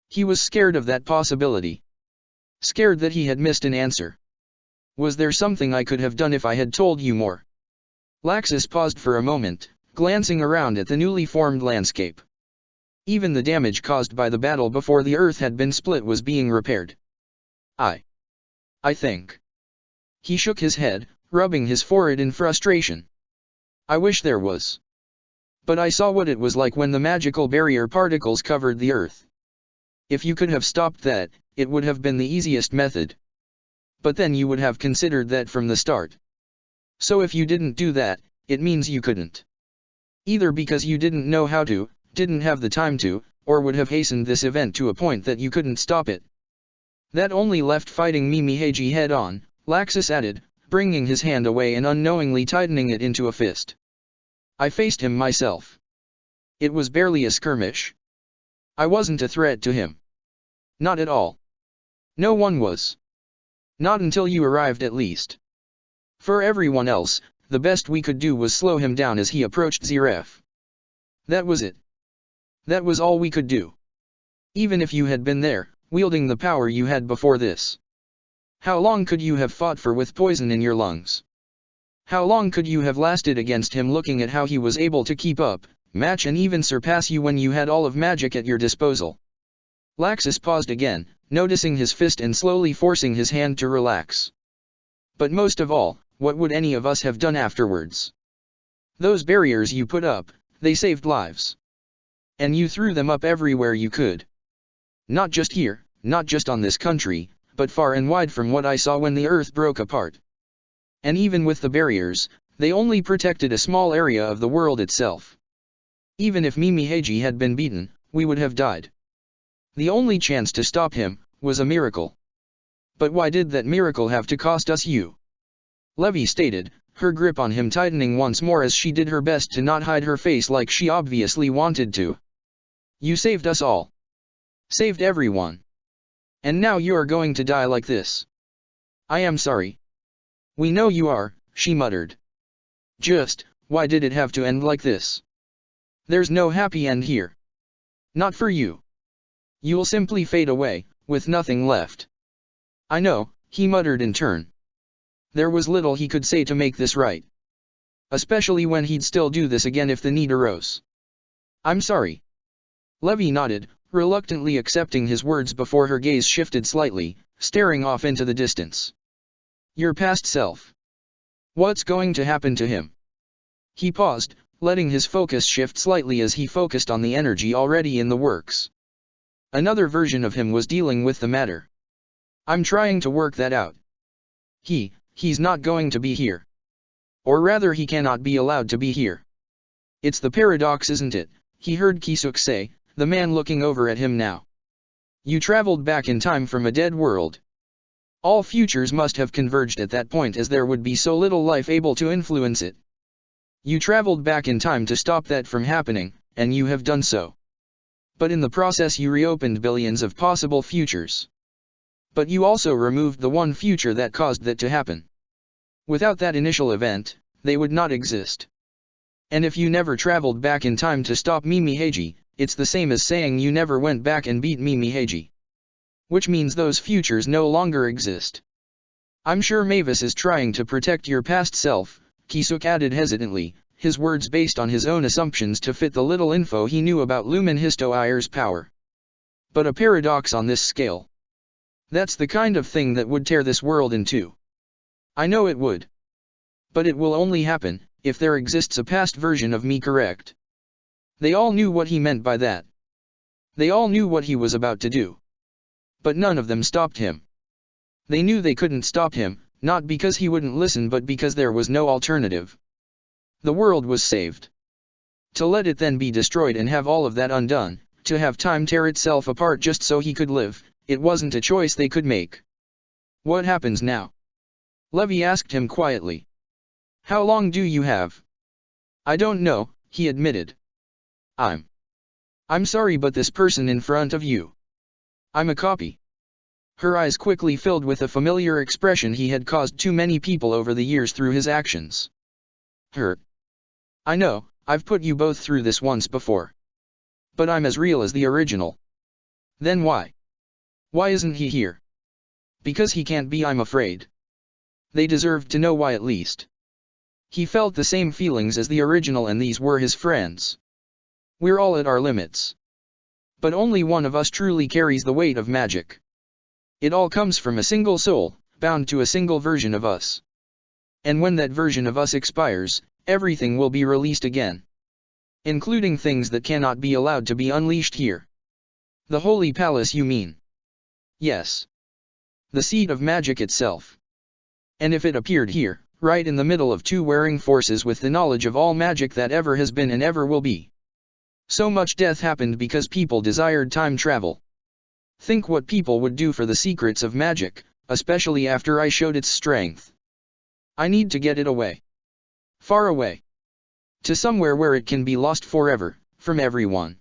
He was scared of that possibility. scared that he had missed an answer. Was there something I could have done if I had told you more? Laxus paused for a moment, glancing around at the newly formed landscape. Even the damage caused by the battle before the earth had been split was being repaired. I think. He shook his head, rubbing his forehead in frustration. I wish there was. But I saw what it was like when the magical barrier particles covered the earth. If you could have stopped that, it would have been the easiest method. But then you would have considered that from the start. So if you didn't do that, it means you couldn't. Either because you didn't know how to, didn't have the time to, or would have hastened this event to a point that you couldn't stop it. That only left fighting Mimi-Heiji head-on, Laxus added, bringing his hand away and unknowingly tightening it into a fist. I faced him myself. It was barely a skirmish. I wasn't a threat to him. Not at all. No one was. Not until you arrived at least. For everyone else, the best we could do was slow him down as he approached Zeref. That was it. That was all we could do. Even if you had been there, wielding the power you had before this. How long could you have fought for with poison in your lungs? How long could you have lasted against him looking at how he was able to keep up, match and even surpass you when you had all of magic at your disposal? Laxus paused again, noticing his fist and slowly forcing his hand to relax. But most of all, what would any of us have done afterwards? Those barriers you put up, they saved lives. And you threw them up everywhere you could. Not just here, not just on this country, but far and wide from what I saw when the earth broke apart. And even with the barriers, they only protected a small area of the world itself. Even if Mimi-Heiji had been beaten, we would have died. The only chance to stop him was a miracle. But why did that miracle have to cost us you? Levy stated, her grip on him tightening once more as she did her best to not hide her face like she obviously wanted to. You saved us all. Saved everyone. And now you are going to die like this. I am sorry. We know you are, she muttered. Just, why did it have to end like this? There's no happy end here. Not for you. You'll simply fade away, with nothing left. I know, he muttered in turn. There was little he could say to make this right. Especially when he'd still do this again if the need arose. I'm sorry. Levy nodded, reluctantly accepting his words before her gaze shifted slightly, staring off into the distance. Your past self. What's going to happen to him? He paused, letting his focus shift slightly as he focused on the energy already in the works. Another version of him was dealing with the matter. I'm trying to work that out. He's not going to be here. Or rather he cannot be allowed to be here. It's the paradox, isn't it? He heard Kisuk say, the man looking over at him now. You traveled back in time from a dead world. All futures must have converged at that point as there would be so little life able to influence it. You traveled back in time to stop that from happening, and you have done so. But in the process you reopened billions of possible futures. But you also removed the one future that caused that to happen. Without that initial event, they would not exist. And if you never traveled back in time to stop Mimi-Heiji, it's the same as saying you never went back and beat Mimi-Heiji. Which means those futures no longer exist. I'm sure Mavis is trying to protect your past self, Kisuk added hesitantly, his words based on his own assumptions to fit the little info he knew about Lumen Histoire's power. But a paradox on this scale. That's the kind of thing that would tear this world in two. I know it would. But it will only happen, if there exists a past version of me, correct? They all knew what he meant by that. They all knew what he was about to do. But none of them stopped him. They knew they couldn't stop him, not because he wouldn't listen but because there was no alternative. The world was saved. To let it then be destroyed and have all of that undone, to have time tear itself apart just so he could live, it wasn't a choice they could make. What happens now? Levy asked him quietly. How long do you have? I don't know, he admitted. I'm sorry, but this person in front of you. I'm a copy. Her eyes quickly filled with a familiar expression he had caused too many people over the years through his actions. Hurt. I know, I've put you both through this once before. But I'm as real as the original. Then why? Why isn't he here? Because he can't be, I'm afraid. They deserved to know why at least. He felt the same feelings as the original, and these were his friends. We're all at our limits. But only one of us truly carries the weight of magic. It all comes from a single soul, bound to a single version of us. And when that version of us expires, everything will be released again. Including things that cannot be allowed to be unleashed here. The Holy Palace, you mean? Yes. The seat of magic itself. And if it appeared here, right in the middle of two warring forces with the knowledge of all magic that ever has been and ever will be. So much death happened because people desired time travel. Think what people would do for the secrets of magic, especially after I showed its strength. I need to get it away. Far away. To somewhere where it can be lost forever, from everyone.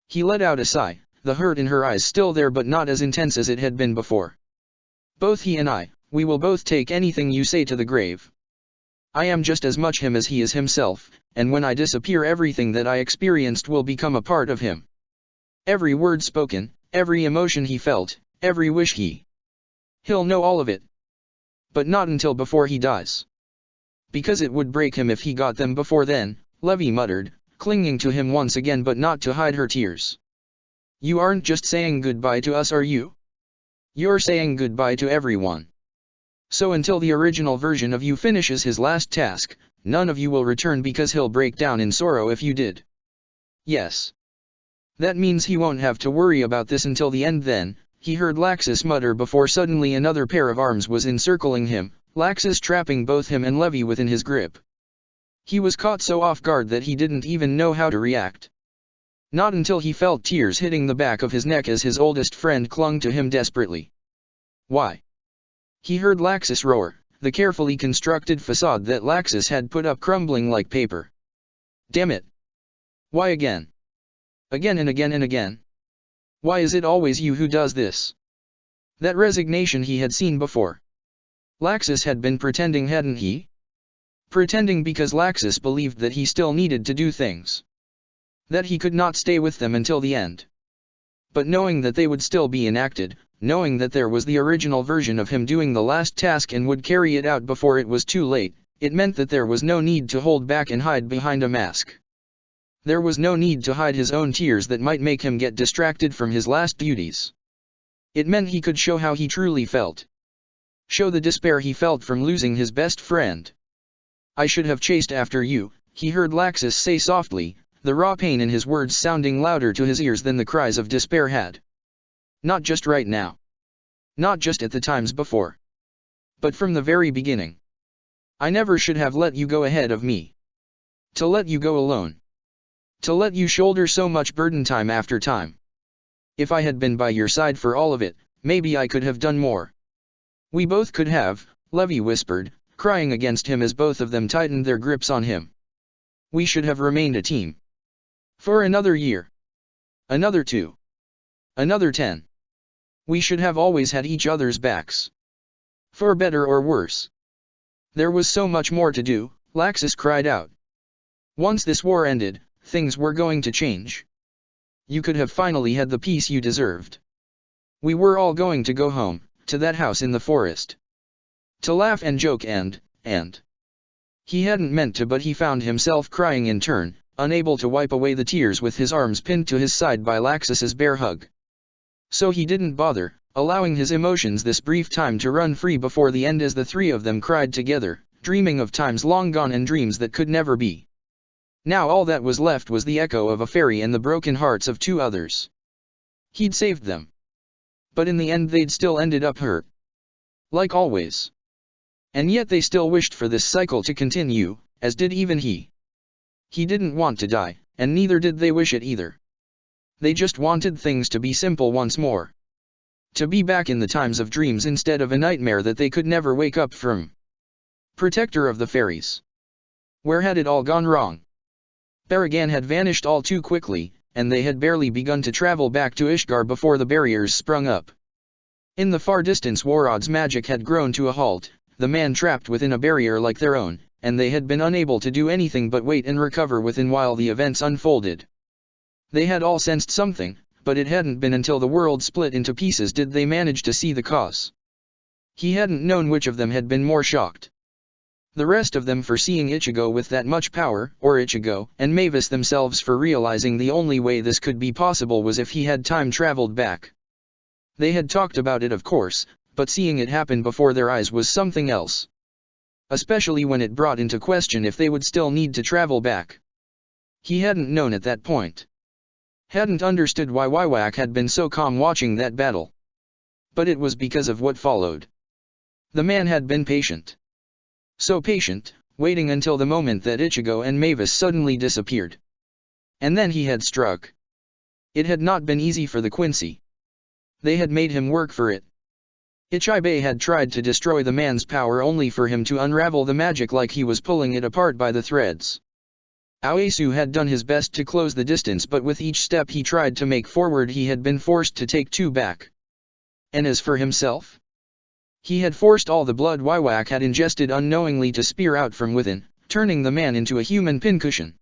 He let out a sigh, the hurt in her eyes still there but not as intense as it had been before. Both he and I, we will both take anything you say to the grave. I am just as much him as he is himself, and when I disappear everything that I experienced will become a part of him. Every word spoken, every emotion he felt, every wish he'll know all of it. But not until before he dies. Because it would break him if he got them before then, Levy muttered, clinging to him once again but not to hide her tears. You aren't just saying goodbye to us, are you? You're saying goodbye to everyone. So until the original version of you finishes his last task, none of you will return because he'll break down in sorrow if you did. Yes. That means he won't have to worry about this until the end then, he heard Laxus mutter before suddenly another pair of arms was encircling him, Laxus trapping both him and Levy within his grip. He was caught so off guard that he didn't even know how to react. Not until he felt tears hitting the back of his neck as his oldest friend clung to him desperately. Why? He heard Laxus roar, the carefully constructed facade that Laxus had put up crumbling like paper. Damn it! Why again? Again and again and again? Why is it always you who does this? That resignation he had seen before. Laxus had been pretending, hadn't he? Pretending because Laxus believed that he still needed to do things. That he could not stay with them until the end. But knowing that they would still be enacted, knowing that there was the original version of him doing the last task and would carry it out before it was too late, it meant that there was no need to hold back and hide behind a mask. There was no need to hide his own tears that might make him get distracted from his last duties. It meant he could show how he truly felt. Show the despair he felt from losing his best friend. I should have chased after you, he heard Laxus say softly, the raw pain in his words sounding louder to his ears than the cries of despair had. Not just right now. Not just at the times before. But from the very beginning. I never should have let you go ahead of me. To let you go alone. To let you shoulder so much burden time after time. If I had been by your side for all of it, maybe I could have done more. We both could have, Levy whispered, crying against him as both of them tightened their grips on him. We should have remained a team. For another year. Another 2. Another 10. We should have always had each other's backs. For better or worse. There was so much more to do, Laxus cried out. Once this war ended, things were going to change. You could have finally had the peace you deserved. We were all going to go home, to that house in the forest. To laugh and joke and. He hadn't meant to, but he found himself crying in turn, unable to wipe away the tears with his arms pinned to his side by Laxus's bear hug. So he didn't bother, allowing his emotions this brief time to run free before the end as the three of them cried together, dreaming of times long gone and dreams that could never be. Now all that was left was the echo of a fairy and the broken hearts of 2 others. He'd saved them. But in the end they'd still ended up hurt. Like always. And yet they still wished for this cycle to continue, as did even he. He didn't want to die, and neither did they wish it either. They just wanted things to be simple once more. To be back in the times of dreams instead of a nightmare that they could never wake up from. Protector of the fairies. Where had it all gone wrong? Baragan had vanished all too quickly, and they had barely begun to travel back to Ishgar before the barriers sprung up. In the far distance Warod's magic had grown to a halt, the man trapped within a barrier like their own, and they had been unable to do anything but wait and recover within while the events unfolded. They had all sensed something, but it hadn't been until the world split into pieces did they manage to see the cause. He hadn't known which of them had been more shocked. The rest of them for seeing Ichigo with that much power, or Ichigo and Mavis themselves for realizing the only way this could be possible was if he had time traveled back. They had talked about it of course, but seeing it happen before their eyes was something else. Especially when it brought into question if they would still need to travel back. He hadn't known at that point. Hadn't understood why Waiwak had been so calm watching that battle. But it was because of what followed. The man had been patient. So patient, waiting until the moment that Ichigo and Mavis suddenly disappeared. And then he had struck. It had not been easy for the Quincy. They had made him work for it. Ichibe had tried to destroy the man's power only for him to unravel the magic like he was pulling it apart by the threads. Aoyasu had done his best to close the distance, but with each step he tried to make forward he had been forced to take two back. And as for himself? He had forced all the blood Waiwak had ingested unknowingly to spear out from within, turning the man into a human pincushion.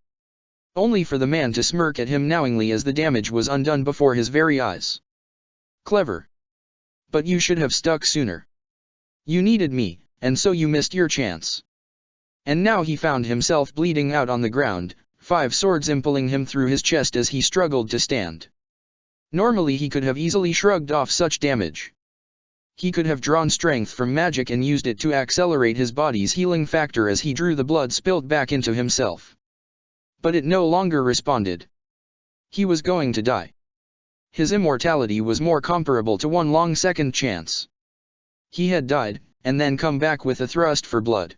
Only for the man to smirk at him knowingly as the damage was undone before his very eyes. Clever. But you should have stuck sooner. You needed me, and so you missed your chance. And now he found himself bleeding out on the ground, 5 swords impaling him through his chest as he struggled to stand. Normally he could have easily shrugged off such damage. He could have drawn strength from magic and used it to accelerate his body's healing factor as he drew the blood spilt back into himself. But it no longer responded. He was going to die. His immortality was more comparable to one long second chance. He had died, and then come back with a thrust for blood.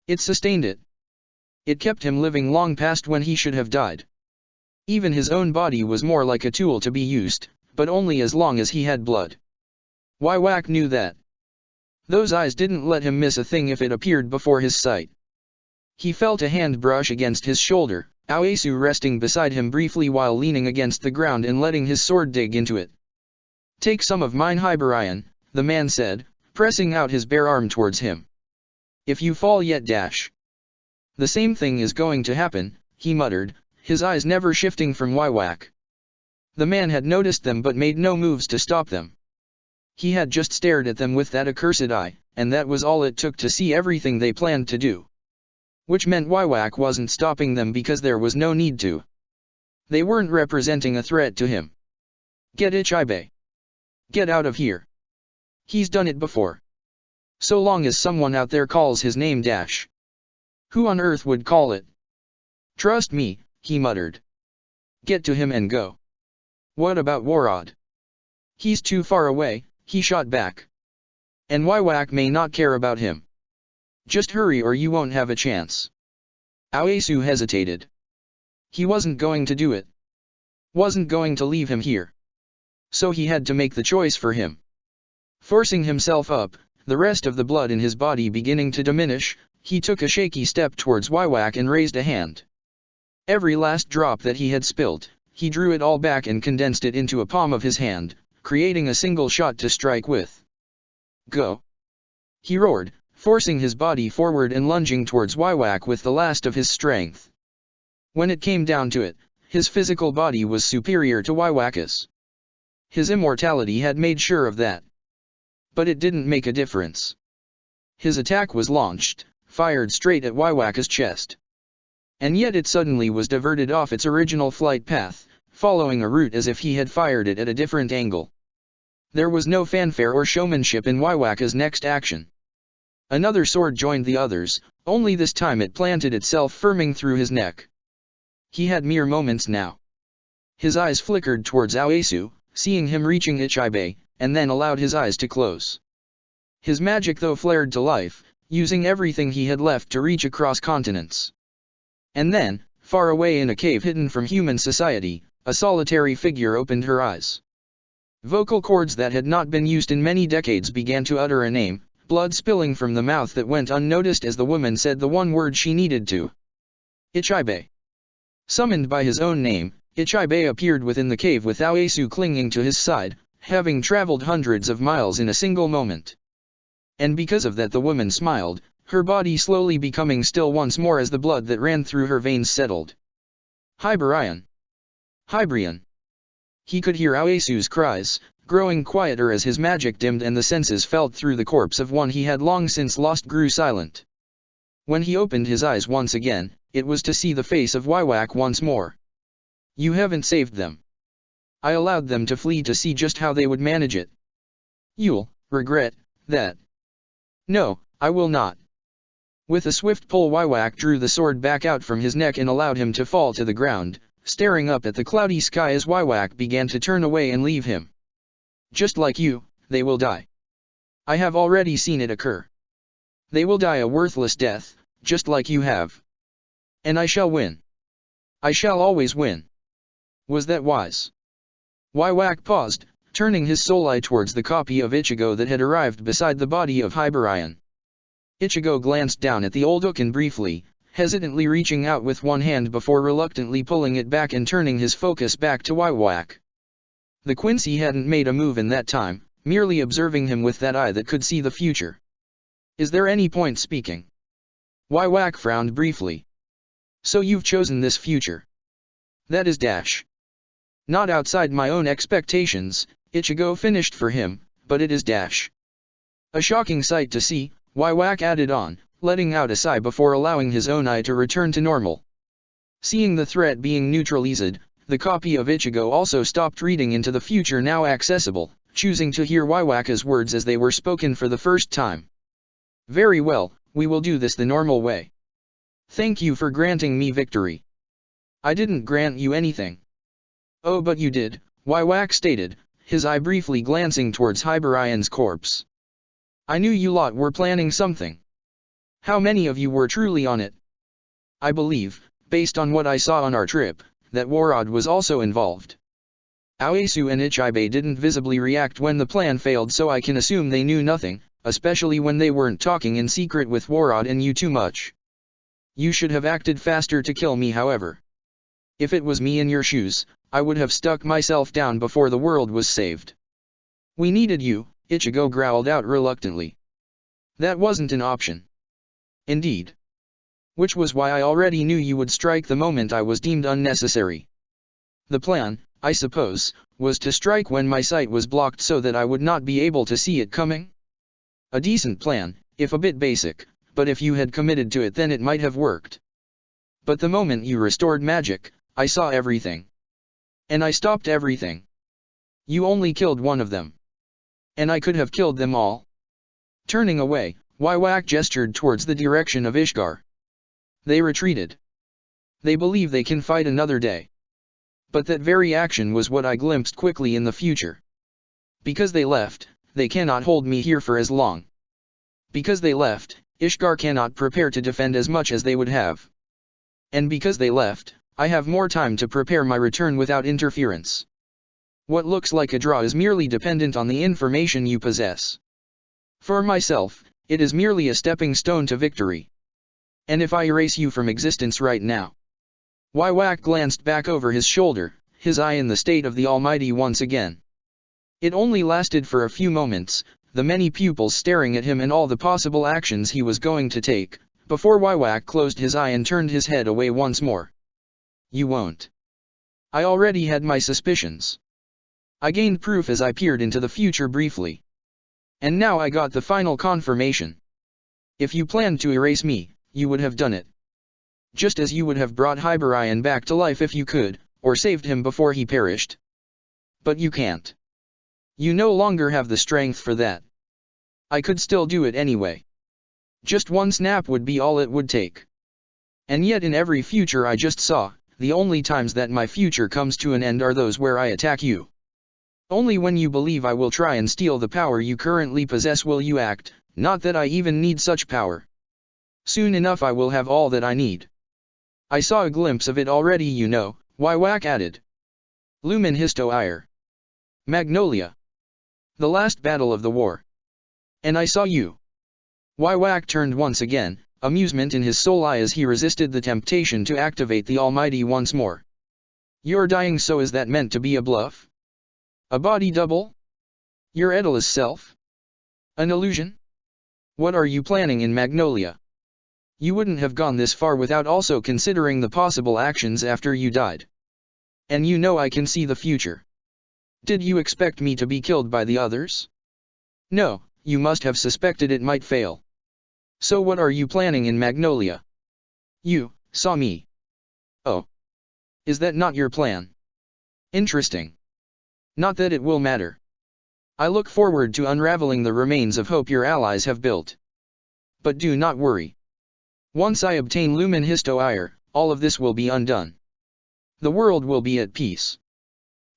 It sustained it. It kept him living long past when he should have died. Even his own body was more like a tool to be used, but only as long as he had blood. Waiwak knew that. Those eyes didn't let him miss a thing if it appeared before his sight. He felt a hand brush against his shoulder, Aoyasu resting beside him briefly while leaning against the ground and letting his sword dig into it. "Take some of mine, Hibarian," the man said, pressing out his bare arm towards him. "If you fall yet dash." "The same thing is going to happen," he muttered, his eyes never shifting from Waiwak. The man had noticed them but made no moves to stop them. He had just stared at them with that accursed eye, and that was all it took to see everything they planned to do. Which meant Waiwak wasn't stopping them because there was no need to. They weren't representing a threat to him. "Get Ichibe. Get out of here. He's done it before. So long as someone out there calls his name dash. Who on earth would call it?" "Trust me," he muttered. "Get to him and go." "What about Warod?" "He's too far away," he shot back. "And Waiwak may not care about him. Just hurry or you won't have a chance." Aoyasu hesitated. He wasn't going to do it. Wasn't going to leave him here. So he had to make the choice for him. Forcing himself up, the rest of the blood in his body beginning to diminish, he took a shaky step towards Waiwak and raised a hand. Every last drop that he had spilt, he drew it all back and condensed it into a palm of his hand, creating a single shot to strike with. "Go!" he roared, forcing his body forward and lunging towards Waiwak with the last of his strength. When it came down to it, his physical body was superior to Waiwak's. His immortality had made sure of that. But it didn't make a difference. His attack was launched, fired straight at Waiwak's chest. And yet it suddenly was diverted off its original flight path, following a route as if he had fired it at a different angle. There was no fanfare or showmanship in Waiwak's next action. Another sword joined the others, only this time it planted itself firming through his neck. He had mere moments now. His eyes flickered towards Aoyasu, seeing him reaching Ichibe, and then allowed his eyes to close. His magic though flared to life, using everything he had left to reach across continents. And then, far away in a cave hidden from human society, a solitary figure opened her eyes. Vocal cords that had not been used in many decades began to utter a name, blood spilling from the mouth that went unnoticed as the woman said the one word she needed to. "Ichibe." Summoned by his own name, Ichibe appeared within the cave with Aoyasu clinging to his side, having traveled hundreds of miles in a single moment. And because of that the woman smiled, her body slowly becoming still once more as the blood that ran through her veins settled. "Hibarian! Hybarian!" He could hear Aoyasu's cries, growing quieter as his magic dimmed and the senses felt through the corpse of one he had long since lost grew silent. When he opened his eyes once again, it was to see the face of Wywak once more. You haven't saved them. I allowed them to flee to see just how they would manage it. You'll regret that. No, I will not. With a swift pull, Wywak drew the sword back out from his neck and allowed him to fall to the ground, staring up at the cloudy sky as Wywak began to turn away and leave him. Just like you, they will die. I have already seen it occur. They will die a worthless death, just like you have. And I shall win. I shall always win. Was that wise? Wywak paused, turning his soul eye towards the copy of Ichigo that had arrived beside the body of Hibarian. Ichigo glanced down at the old Ukin briefly, hesitantly reaching out with one hand before reluctantly pulling it back and turning his focus back to Wywak. The Quincy hadn't made a move in that time, merely observing him with that eye that could see the future. Is there any point speaking? Wywak frowned briefly. So you've chosen this future. That is dash. Not outside my own expectations, Ichigo finished for him, but it is dash. A shocking sight to see, Wywak added on, letting out a sigh before allowing his own eye to return to normal. Seeing the threat being neutralized, the copy of Ichigo also stopped reading into the future now accessible, choosing to hear Wywak's words as they were spoken for the first time. Very well, we will do this the normal way. Thank you for granting me victory. I didn't grant you anything. Oh, but you did, Wywak stated, his eye briefly glancing towards Hibarian's corpse. I knew you lot were planning something. How many of you were truly on it? I believe, based on what I saw on our trip, that Warad was also involved. Aoyasu and Ichibe didn't visibly react when the plan failed, so I can assume they knew nothing, especially when they weren't talking in secret with Warad and you too much. You should have acted faster to kill me, however. If it was me in your shoes, I would have stuck myself down before the world was saved. We needed you, Ichigo growled out reluctantly. That wasn't an option. Indeed. Which was why I already knew you would strike the moment I was deemed unnecessary. The plan, I suppose, was to strike when my sight was blocked so that I would not be able to see it coming? A decent plan, if a bit basic, but if you had committed to it then it might have worked. But the moment you restored magic, I saw everything. And I stopped everything. You only killed one of them. And I could have killed them all. Turning away, Wywak gestured towards the direction of Ishgar. They retreated. They believe they can fight another day. But that very action was what I glimpsed quickly in the future. Because they left, they cannot hold me here for as long. Because they left, Ishgar cannot prepare to defend as much as they would have. And because they left, I have more time to prepare my return without interference. What looks like a draw is merely dependent on the information you possess. For myself, it is merely a stepping stone to victory. And if I erase you from existence right now? Wywak glanced back over his shoulder, his eye in the state of the Almighty once again. It only lasted for a few moments, the many pupils staring at him and all the possible actions he was going to take, before Wywak closed his eye and turned his head away once more. You won't. I already had my suspicions. I gained proof as I peered into the future briefly. And now I got the final confirmation. If you planned to erase me, you would have done it. Just as you would have brought Hibarian back to life if you could, or saved him before he perished. But you can't. You no longer have the strength for that. I could still do it anyway. Just one snap would be all it would take. And yet in every future I just saw, the only times that my future comes to an end are those where I attack you. Only when you believe I will try and steal the power you currently possess will you act, not that I even need such power. Soon enough I will have all that I need. I saw a glimpse of it already, you know, Wywak added. Lumen Histo Ire. Magnolia. The last battle of the war. And I saw you. Wywak turned once again, amusement in his soul eye as he resisted the temptation to activate the Almighty once more. You're dying, so is that meant to be a bluff? A body double? Your Edala's self? An illusion? What are you planning in Magnolia? You wouldn't have gone this far without also considering the possible actions after you died. And you know I can see the future. Did you expect me to be killed by the others? No, you must have suspected it might fail. So what are you planning in Magnolia? You saw me. Oh. Is that not your plan? Interesting. Not that it will matter. I look forward to unraveling the remains of hope your allies have built. But do not worry. Once I obtain Lumen Histo Ire, all of this will be undone. The world will be at peace.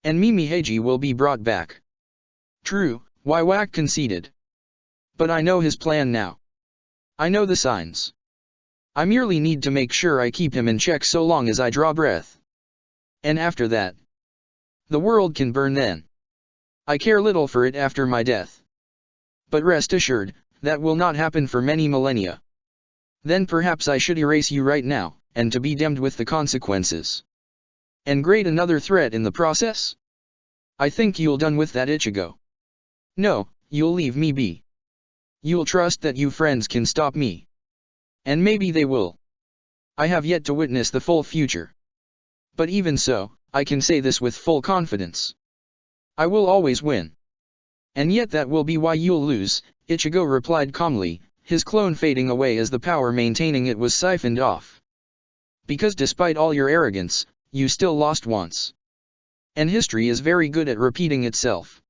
And Mimi Heiji will be brought back. True, Waiwak conceded. But I know his plan now. I know the signs. I merely need to make sure I keep him in check so long as I draw breath. And after that, the world can burn then. I care little for it after my death. But rest assured, that will not happen for many millennia. Then perhaps I should erase you right now, and to be damned with the consequences. And grade another threat in the process? I think you'll done with that Ichigo. No, you'll leave me be. You'll trust that you friends can stop me. And maybe they will. I have yet to witness the full future. But even so, I can say this with full confidence. I will always win. And yet that will be why you'll lose, Ichigo replied calmly, his clone fading away as the power maintaining it was siphoned off. Because despite all your arrogance, you still lost once. And history is very good at repeating itself.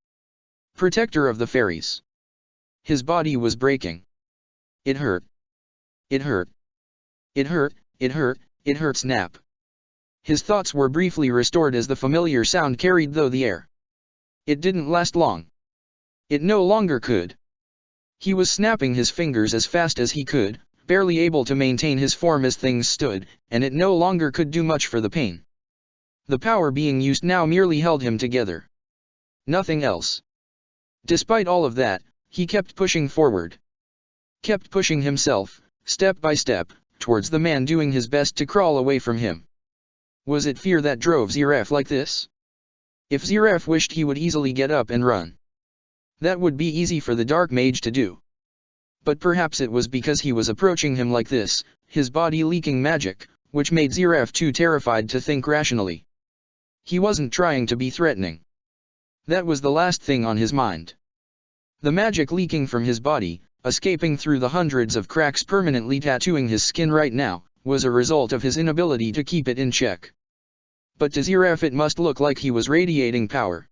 Protector of the fairies. His body was breaking. It hurt. It hurt. It hurt, it hurt, it hurt snap. His thoughts were briefly restored as the familiar sound carried through the air. It didn't last long. It no longer could. He was snapping his fingers as fast as he could, barely able to maintain his form as things stood, and it no longer could do much for the pain. The power being used now merely held him together. Nothing else. Despite all of that, he kept pushing forward. Kept pushing himself, step by step, towards the man doing his best to crawl away from him. Was it fear that drove Ziraf like this? If Ziraf wished he would easily get up and run. That would be easy for the Dark Mage to do. But perhaps it was because he was approaching him like this, his body leaking magic, which made Ziraf too terrified to think rationally. He wasn't trying to be threatening. That was the last thing on his mind. The magic leaking from his body, escaping through the hundreds of cracks permanently tattooing his skin right now, was a result of his inability to keep it in check. But to Ziraf it must look like he was radiating power.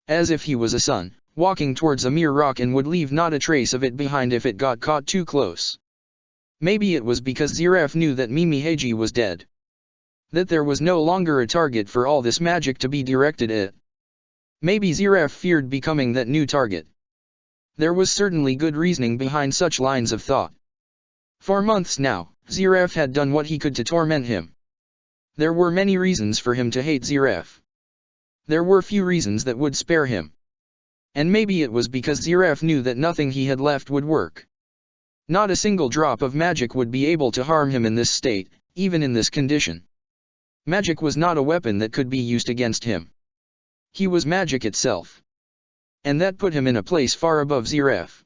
As if he was a sun, walking towards a mere rock and would leave not a trace of it behind if it got caught too close. Maybe it was because Ziraf knew that Mimi Heiji was dead. That there was no longer a target for all this magic to be directed at. Maybe Ziraf feared becoming that new target. There was certainly good reasoning behind such lines of thought. For months now, Ziraf had done what he could to torment him. There were many reasons for him to hate Ziraf. There were few reasons that would spare him. And maybe it was because Ziraf knew that nothing he had left would work. Not a single drop of magic would be able to harm him in this state, even in this condition. Magic was not a weapon that could be used against him. He was magic itself. And that put him in a place far above Ziraf.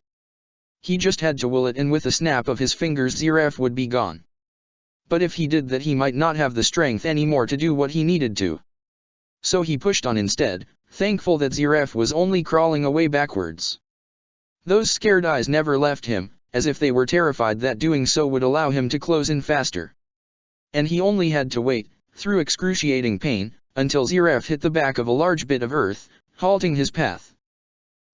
He just had to will it, and with a snap of his fingers Ziraf would be gone. But if he did that, he might not have the strength anymore to do what he needed to. So he pushed on instead, thankful that Ziraf was only crawling away backwards. Those scared eyes never left him, as if they were terrified that doing so would allow him to close in faster. And he only had to wait, through excruciating pain, until Ziraf hit the back of a large bit of earth, halting his path.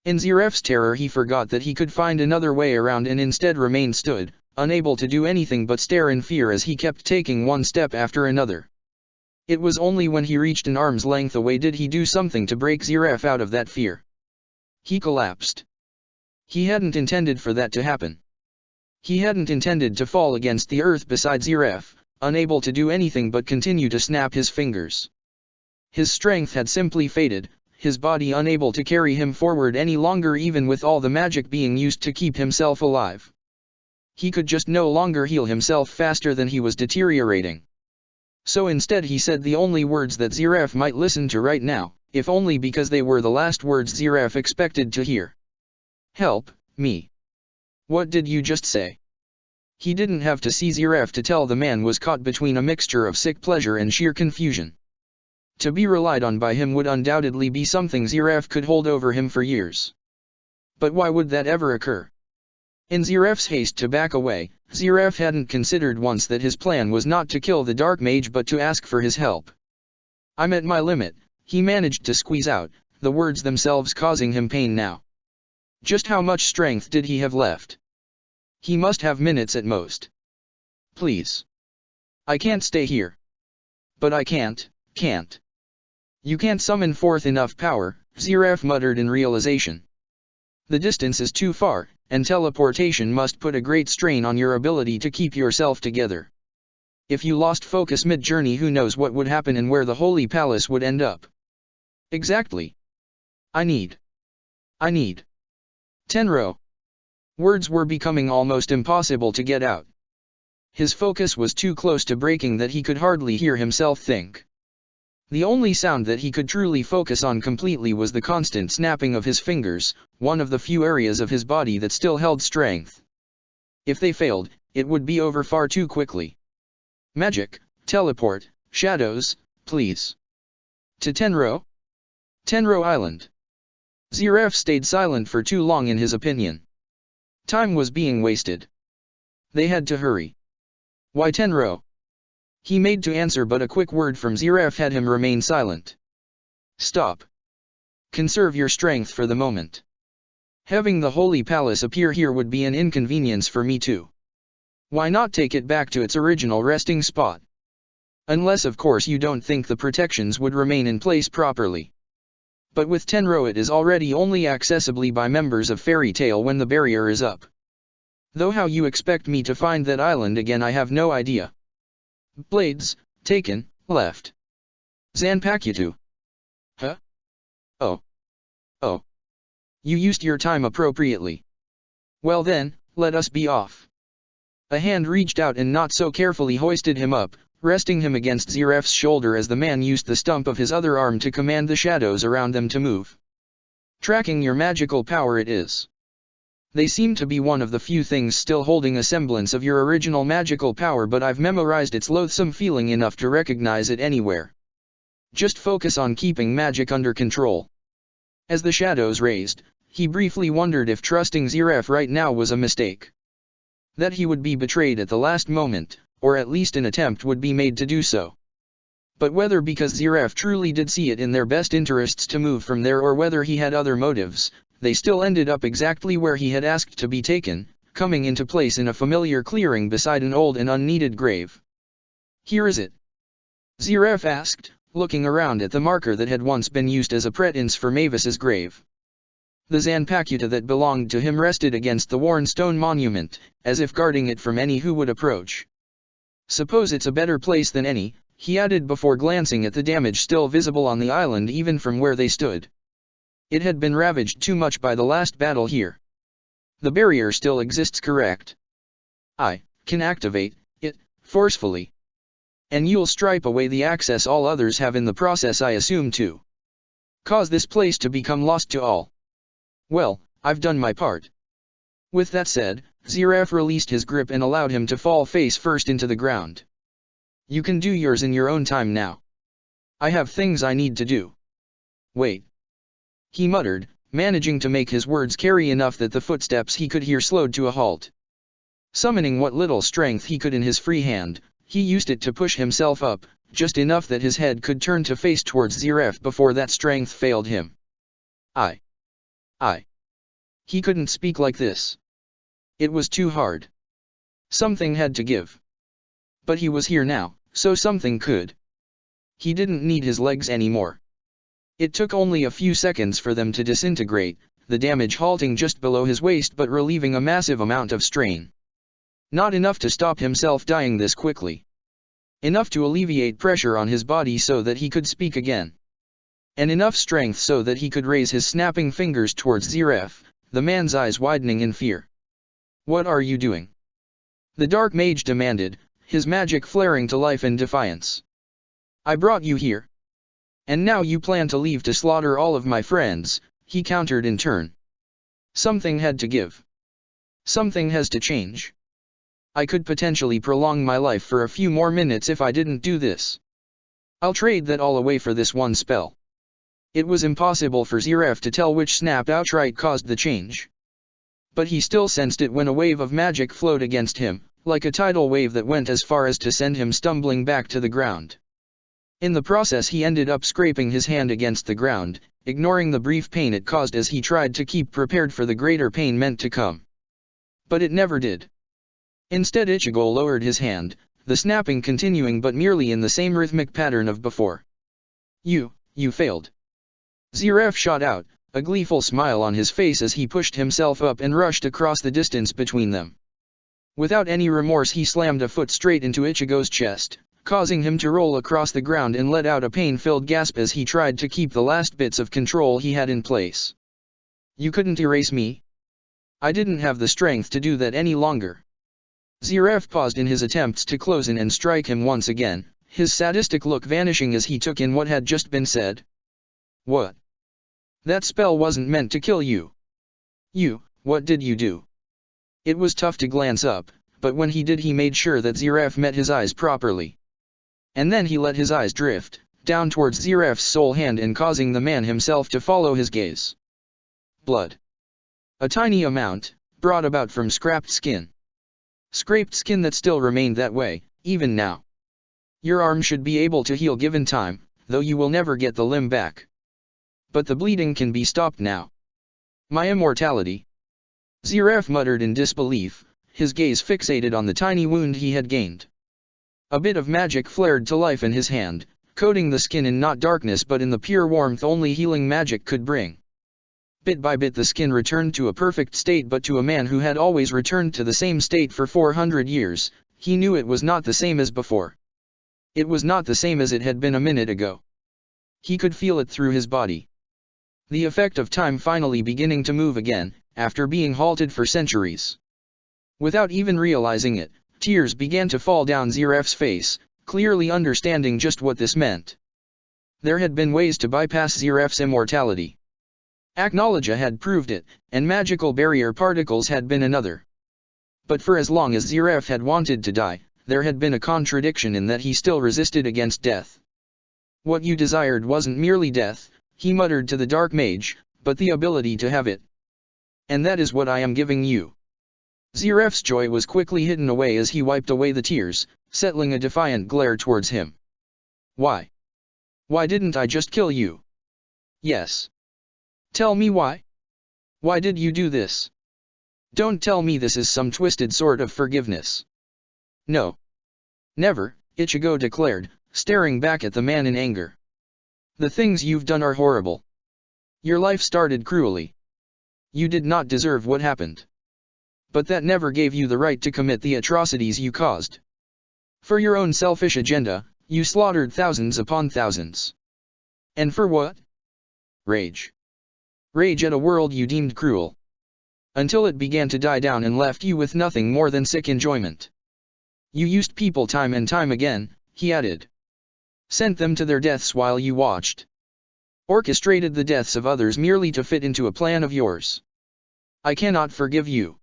In Ziraf's terror he forgot that he could find another way around and instead remained stood, unable to do anything but stare in fear as he kept taking one step after another. It was only when he reached an arm's length away did he do something to break Ziraf out of that fear. He collapsed. He hadn't intended for that to happen. He hadn't intended to fall against the earth beside Ziraf, unable to do anything but continue to snap his fingers. His strength had simply faded, his body unable to carry him forward any longer even with all the magic being used to keep himself alive. He could just no longer heal himself faster than he was deteriorating. So instead he said the only words that Ziraf might listen to right now, if only because they were the last words Ziraf expected to hear. "Help me." "What did you just say?" He didn't have to see Ziraf to tell the man was caught between a mixture of sick pleasure and sheer confusion. To be relied on by him would undoubtedly be something Ziraf could hold over him for years. But why would that ever occur? In Ziraf's haste to back away, Ziraf hadn't considered once that his plan was not to kill the Dark Mage but to ask for his help. "I'm at my limit," he managed to squeeze out, the words themselves causing him pain now. Just how much strength did he have left? He must have minutes at most. "Please. I can't stay here." "But I can't. You can't summon forth enough power," Ziraf muttered in realization. "The distance is too far, and teleportation must put a great strain on your ability to keep yourself together. If you lost focus mid-journey, who knows what would happen and where the Holy Palace would end up." "Exactly. I need. Tenro." Words were becoming almost impossible to get out. His focus was too close to breaking that he could hardly hear himself think. The only sound that he could truly focus on completely was the constant snapping of his fingers, one of the few areas of his body that still held strength. If they failed, it would be over far too quickly. "Magic, teleport, shadows, please. To Tenro? Tenro Island." Ziraf stayed silent for too long in his opinion. Time was being wasted. They had to hurry. "Why Tenro?" He made to answer, but a quick word from Ziraf had him remain silent. "Stop. Conserve your strength for the moment. Having the Holy Palace appear here would be an inconvenience for me too. Why not take it back to its original resting spot? Unless of course you don't think the protections would remain in place properly. But with Tenro it is already only accessibly by members of Fairy Tail when the barrier is up. Though how you expect me to find that island again I have no idea." "Blades, taken, left. Zanpakutu." "Huh? Oh. You used your time appropriately. Well then, let us be off." A hand reached out and not so carefully hoisted him up, resting him against Ziraf's shoulder as the man used the stump of his other arm to command the shadows around them to move. "Tracking your magical power it is. They seem to be one of the few things still holding a semblance of your original magical power, but I've memorized its loathsome feeling enough to recognize it anywhere. Just focus on keeping magic under control." As the shadows raised, he briefly wondered if trusting Ziraf right now was a mistake. That he would be betrayed at the last moment, or at least an attempt would be made to do so. But whether because Ziraf truly did see it in their best interests to move from there or whether he had other motives, they still ended up exactly where he had asked to be taken, coming into place in a familiar clearing beside an old and unneeded grave. "Here is it?" Ziraf asked, looking around at the marker that had once been used as a pretense for Mavis's grave. The Zanpakuta that belonged to him rested against the worn stone monument, as if guarding it from any who would approach. "Suppose it's a better place than any," he added before glancing at the damage still visible on the island even from where they stood. It had been ravaged too much by the last battle here. "The barrier still exists, correct? I can activate it forcefully. And you'll stripe away the access all others have in the process, I assume, to cause this place to become lost to all. Well, I've done my part." With that said, Ziraf released his grip and allowed him to fall face first into the ground. "You can do yours in your own time now. I have things I need to do." "Wait," he muttered, managing to make his words carry enough that the footsteps he could hear slowed to a halt. Summoning what little strength he could in his free hand, he used it to push himself up, just enough that his head could turn to face towards Ziraf before that strength failed him. I. He couldn't speak like this. It was too hard. Something had to give. But he was here now, so something could. He didn't need his legs anymore. It took only a few seconds for them to disintegrate, the damage halting just below his waist but relieving a massive amount of strain. Not enough to stop himself dying this quickly. Enough to alleviate pressure on his body so that he could speak again. And enough strength so that he could raise his snapping fingers towards Ziraf, the man's eyes widening in fear. "What are you doing?" the Dark Mage demanded, his magic flaring to life and defiance. "I brought you here. And now you plan to leave to slaughter all of my friends," he countered in turn. "Something had to give. Something has to change. I could potentially prolong my life for a few more minutes if I didn't do this. I'll trade that all away for this one spell. It was impossible for Zeref to tell which snap outright caused the change. But he still sensed it when a wave of magic flowed against him, like a tidal wave that went as far as to send him stumbling back to the ground. In the process he ended up scraping his hand against the ground, ignoring the brief pain it caused as he tried to keep prepared for the greater pain meant to come. But it never did. Instead Ichigo lowered his hand, the snapping continuing but merely in the same rhythmic pattern of before. You failed. Zeref shot out, a gleeful smile on his face as he pushed himself up and rushed across the distance between them. Without any remorse he slammed a foot straight into Ichigo's chest, causing him to roll across the ground and let out a pain-filled gasp as he tried to keep the last bits of control he had in place. You couldn't erase me? I didn't have the strength to do that any longer. Zeref paused in his attempts to close in and strike him once again, his sadistic look vanishing as he took in what had just been said. What? That spell wasn't meant to kill you. What did you do? It was tough to glance up, but when he did he made sure that Zeref met his eyes properly. And then he let his eyes drift down towards Zeref's sole hand and causing the man himself to follow his gaze. Blood. A tiny amount, brought about from scrapped skin. Scraped skin that still remained that way, even now. Your arm should be able to heal given time, though you will never get the limb back. But the bleeding can be stopped now. My immortality. Zeref muttered in disbelief, his gaze fixated on the tiny wound he had gained. A bit of magic flared to life in his hand, coating the skin in not darkness but in the pure warmth only healing magic could bring. Bit by bit the skin returned to a perfect state, but to a man who had always returned to the same state for 400 years, he knew it was not the same as before. It was not the same as it had been a minute ago. He could feel it through his body. The effect of time finally beginning to move again, after being halted for centuries. Without even realizing it, tears began to fall down Zeref's face, clearly understanding just what this meant. There had been ways to bypass Zeref's immortality. Acknowledge had proved it, and magical barrier particles had been another. But for as long as Zeref had wanted to die, there had been a contradiction in that he still resisted against death. What you desired wasn't merely death, he muttered to the Dark Mage, but the ability to have it. And that is what I am giving you. Zeref's joy was quickly hidden away as he wiped away the tears, settling a defiant glare towards him. Why? Why didn't I just kill you? Yes. Tell me why? Why did you do this? Don't tell me this is some twisted sort of forgiveness. No. Never, Ichigo declared, staring back at the man in anger. The things you've done are horrible. Your life started cruelly. You did not deserve what happened. But that never gave you the right to commit the atrocities you caused. For your own selfish agenda, you slaughtered thousands upon thousands. And for what? Rage. Rage at a world you deemed cruel. Until it began to die down and left you with nothing more than sick enjoyment. You used people time and time again, he added. Sent them to their deaths while you watched. Orchestrated the deaths of others merely to fit into a plan of yours. I cannot forgive you.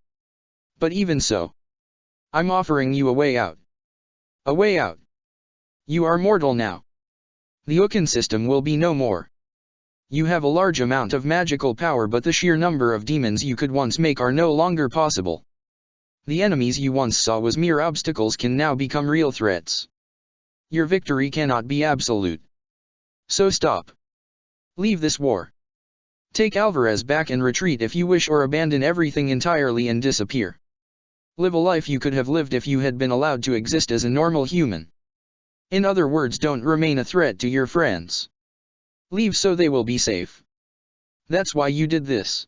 But even so, I'm offering you a way out. A way out. You are mortal now. The Uken system will be no more. You have a large amount of magical power, but the sheer number of demons you could once make are no longer possible. The enemies you once saw as mere obstacles can now become real threats. Your victory cannot be absolute. So stop. Leave this war. Take Alvarez back and retreat if you wish, or abandon everything entirely and disappear. Live a life you could have lived if you had been allowed to exist as a normal human. In other words, don't remain a threat to your friends. Leave so they will be safe. That's why you did this.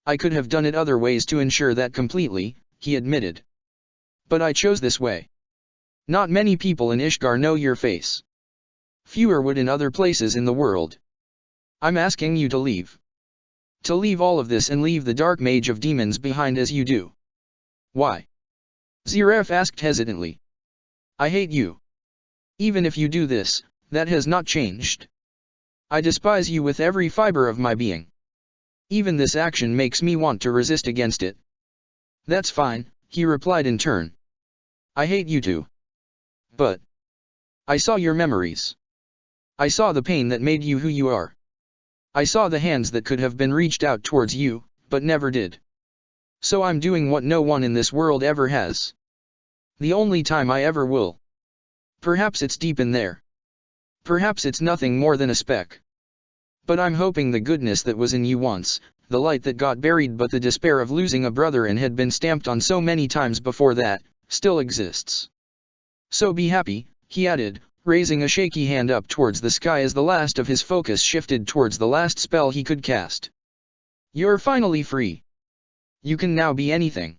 I could have done it other ways to ensure that completely, he admitted. But I chose this way. Not many people in Ishgar know your face. Fewer would in other places in the world. I'm asking you to leave. To leave all of this and leave the Dark Mage of Demons behind as you do. Why? Zeref asked hesitantly. I hate you. Even if you do this, that has not changed. I despise you with every fiber of my being. Even this action makes me want to resist against it. That's fine, he replied in turn. I hate you too. But I saw your memories. I saw the pain that made you who you are. I saw the hands that could have been reached out towards you, but never did. So I'm doing what no one in this world ever has. The only time I ever will. Perhaps it's deep in there. Perhaps it's nothing more than a speck. But I'm hoping the goodness that was in you once, the light that got buried but the despair of losing a brother and had been stamped on so many times before that, still exists. So be happy, he added, raising a shaky hand up towards the sky as the last of his focus shifted towards the last spell he could cast. You're finally free. You can now be anything.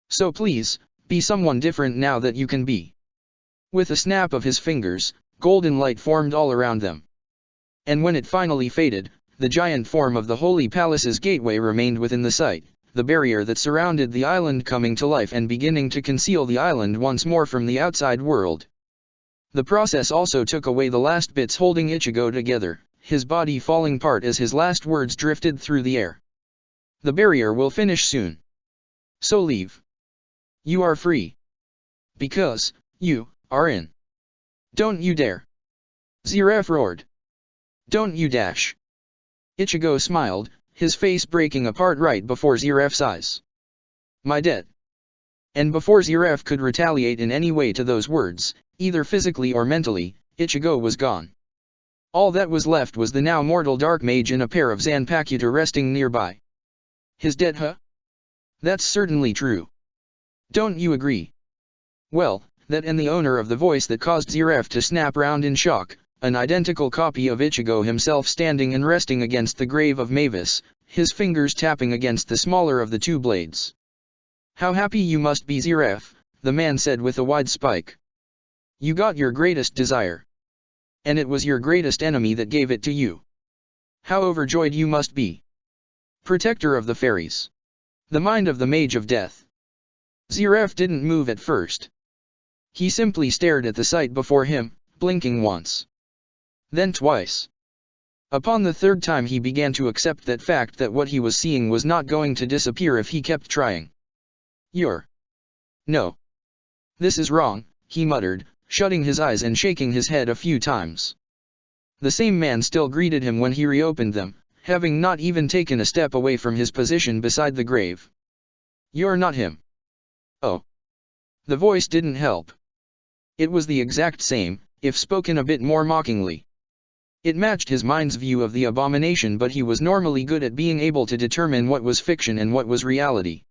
So please, be someone different now that you can be. With a snap of his fingers, golden light formed all around them. And when it finally faded, the giant form of the Holy Palace's gateway remained within the sight, the barrier that surrounded the island coming to life and beginning to conceal the island once more from the outside world. The process also took away the last bits holding Ichigo together, his body falling apart as his last words drifted through the air. The barrier will finish soon. So leave. You are free. Because, you, are in. Don't you dare. Zeref roared. Don't you dash. Ichigo smiled, his face breaking apart right before Zeref's eyes. My debt. And before Zeref could retaliate in any way to those words, either physically or mentally, Ichigo was gone. All that was left was the now mortal dark mage in a pair of Zanpakuto resting nearby. His debt, huh? That's certainly true. Don't you agree? Well, that and the owner of the voice that caused Zeref to snap round in shock, an identical copy of Ichigo himself standing and resting against the grave of Mavis, his fingers tapping against the smaller of the two blades. How happy you must be, Zeref, the man said with a wide spike. You got your greatest desire. And it was your greatest enemy that gave it to you. How overjoyed you must be. Protector of the fairies. The mind of the Mage of Death. Zeref didn't move at first. He simply stared at the sight before him, blinking once. Then twice. Upon the third time he began to accept that fact that what he was seeing was not going to disappear if he kept trying. You're... No. This is wrong, he muttered, shutting his eyes and shaking his head a few times. The same man still greeted him when he reopened them, having not even taken a step away from his position beside the grave. You're not him. Oh. The voice didn't help. It was the exact same, if spoken a bit more mockingly. It matched his mind's view of the abomination, but he was normally good at being able to determine what was fiction and what was reality.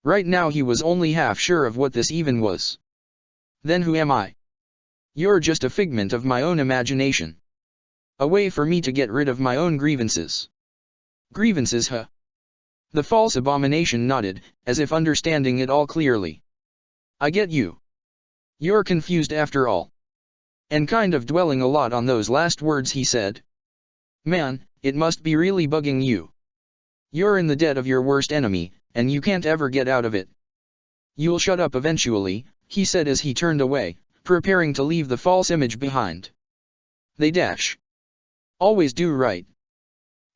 Right now he was only half sure of what this even was. Then who am I? You're just a figment of my own imagination. A way for me to get rid of my own grievances. Grievances, huh? The false abomination nodded, as if understanding it all clearly. I get you. You're confused after all. And kind of dwelling a lot on those last words he said. Man, it must be really bugging you. You're in the debt of your worst enemy, and you can't ever get out of it. You'll shut up eventually, he said as he turned away, preparing to leave the false image behind. They dash. Always do right.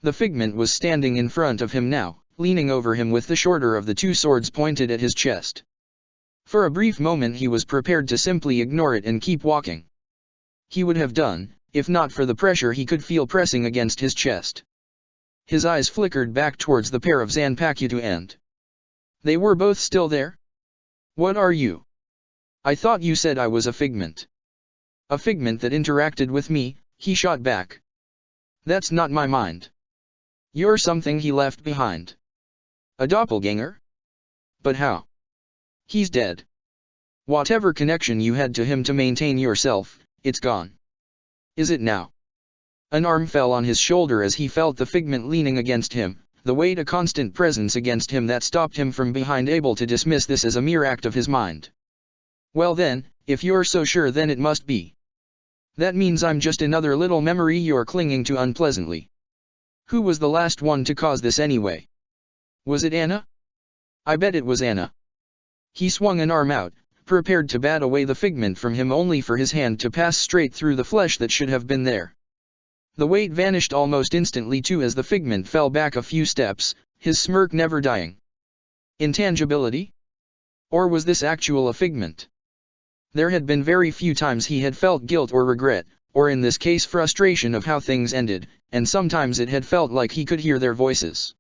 The figment was standing in front of him now, leaning over him with the shorter of the two swords pointed at his chest. For a brief moment he was prepared to simply ignore it and keep walking. He would have done, if not for the pressure he could feel pressing against his chest. His eyes flickered back towards the pair of Zanpakuto and... They were both still there? What are you? I thought you said I was a figment. A figment that interacted with me, he shot back. That's not my mind. You're something he left behind. A doppelganger? But how? He's dead. Whatever connection you had to him to maintain yourself, it's gone. Is it now? An arm fell on his shoulder as he felt the figment leaning against him, the weight a constant presence against him that stopped him from behind able to dismiss this as a mere act of his mind. Well then, if you're so sure then it must be. That means I'm just another little memory you're clinging to unpleasantly. Who was the last one to cause this anyway? Was it Anna? I bet it was Anna. He swung an arm out, prepared to bat away the figment from him only for his hand to pass straight through the flesh that should have been there. The weight vanished almost instantly too as the figment fell back a few steps, his smirk never dying. Intangibility? Or was this actual a figment? There had been very few times he had felt guilt or regret, or in this case frustration of how things ended, and sometimes it had felt like he could hear their voices.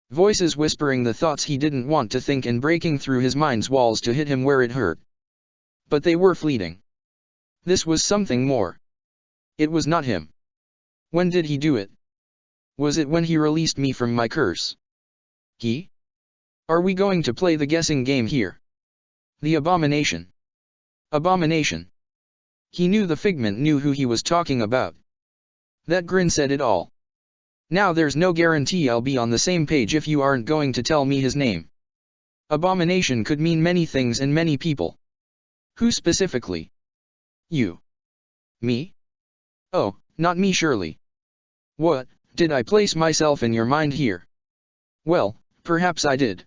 Voices whispering the thoughts he didn't want to think and breaking through his mind's walls to hit him where it hurt. But they were fleeting. This was something more. It was not him. When did he do it? Was it when he released me from my curse? He? Are we going to play the guessing game here? The abomination. Abomination. He knew the figment knew who he was talking about. That grin said it all. Now there's no guarantee I'll be on the same page if you aren't going to tell me his name. Abomination could mean many things and many people. Who specifically? You. Me? Oh, not me surely. What, did I place myself in your mind here? Well, perhaps I did.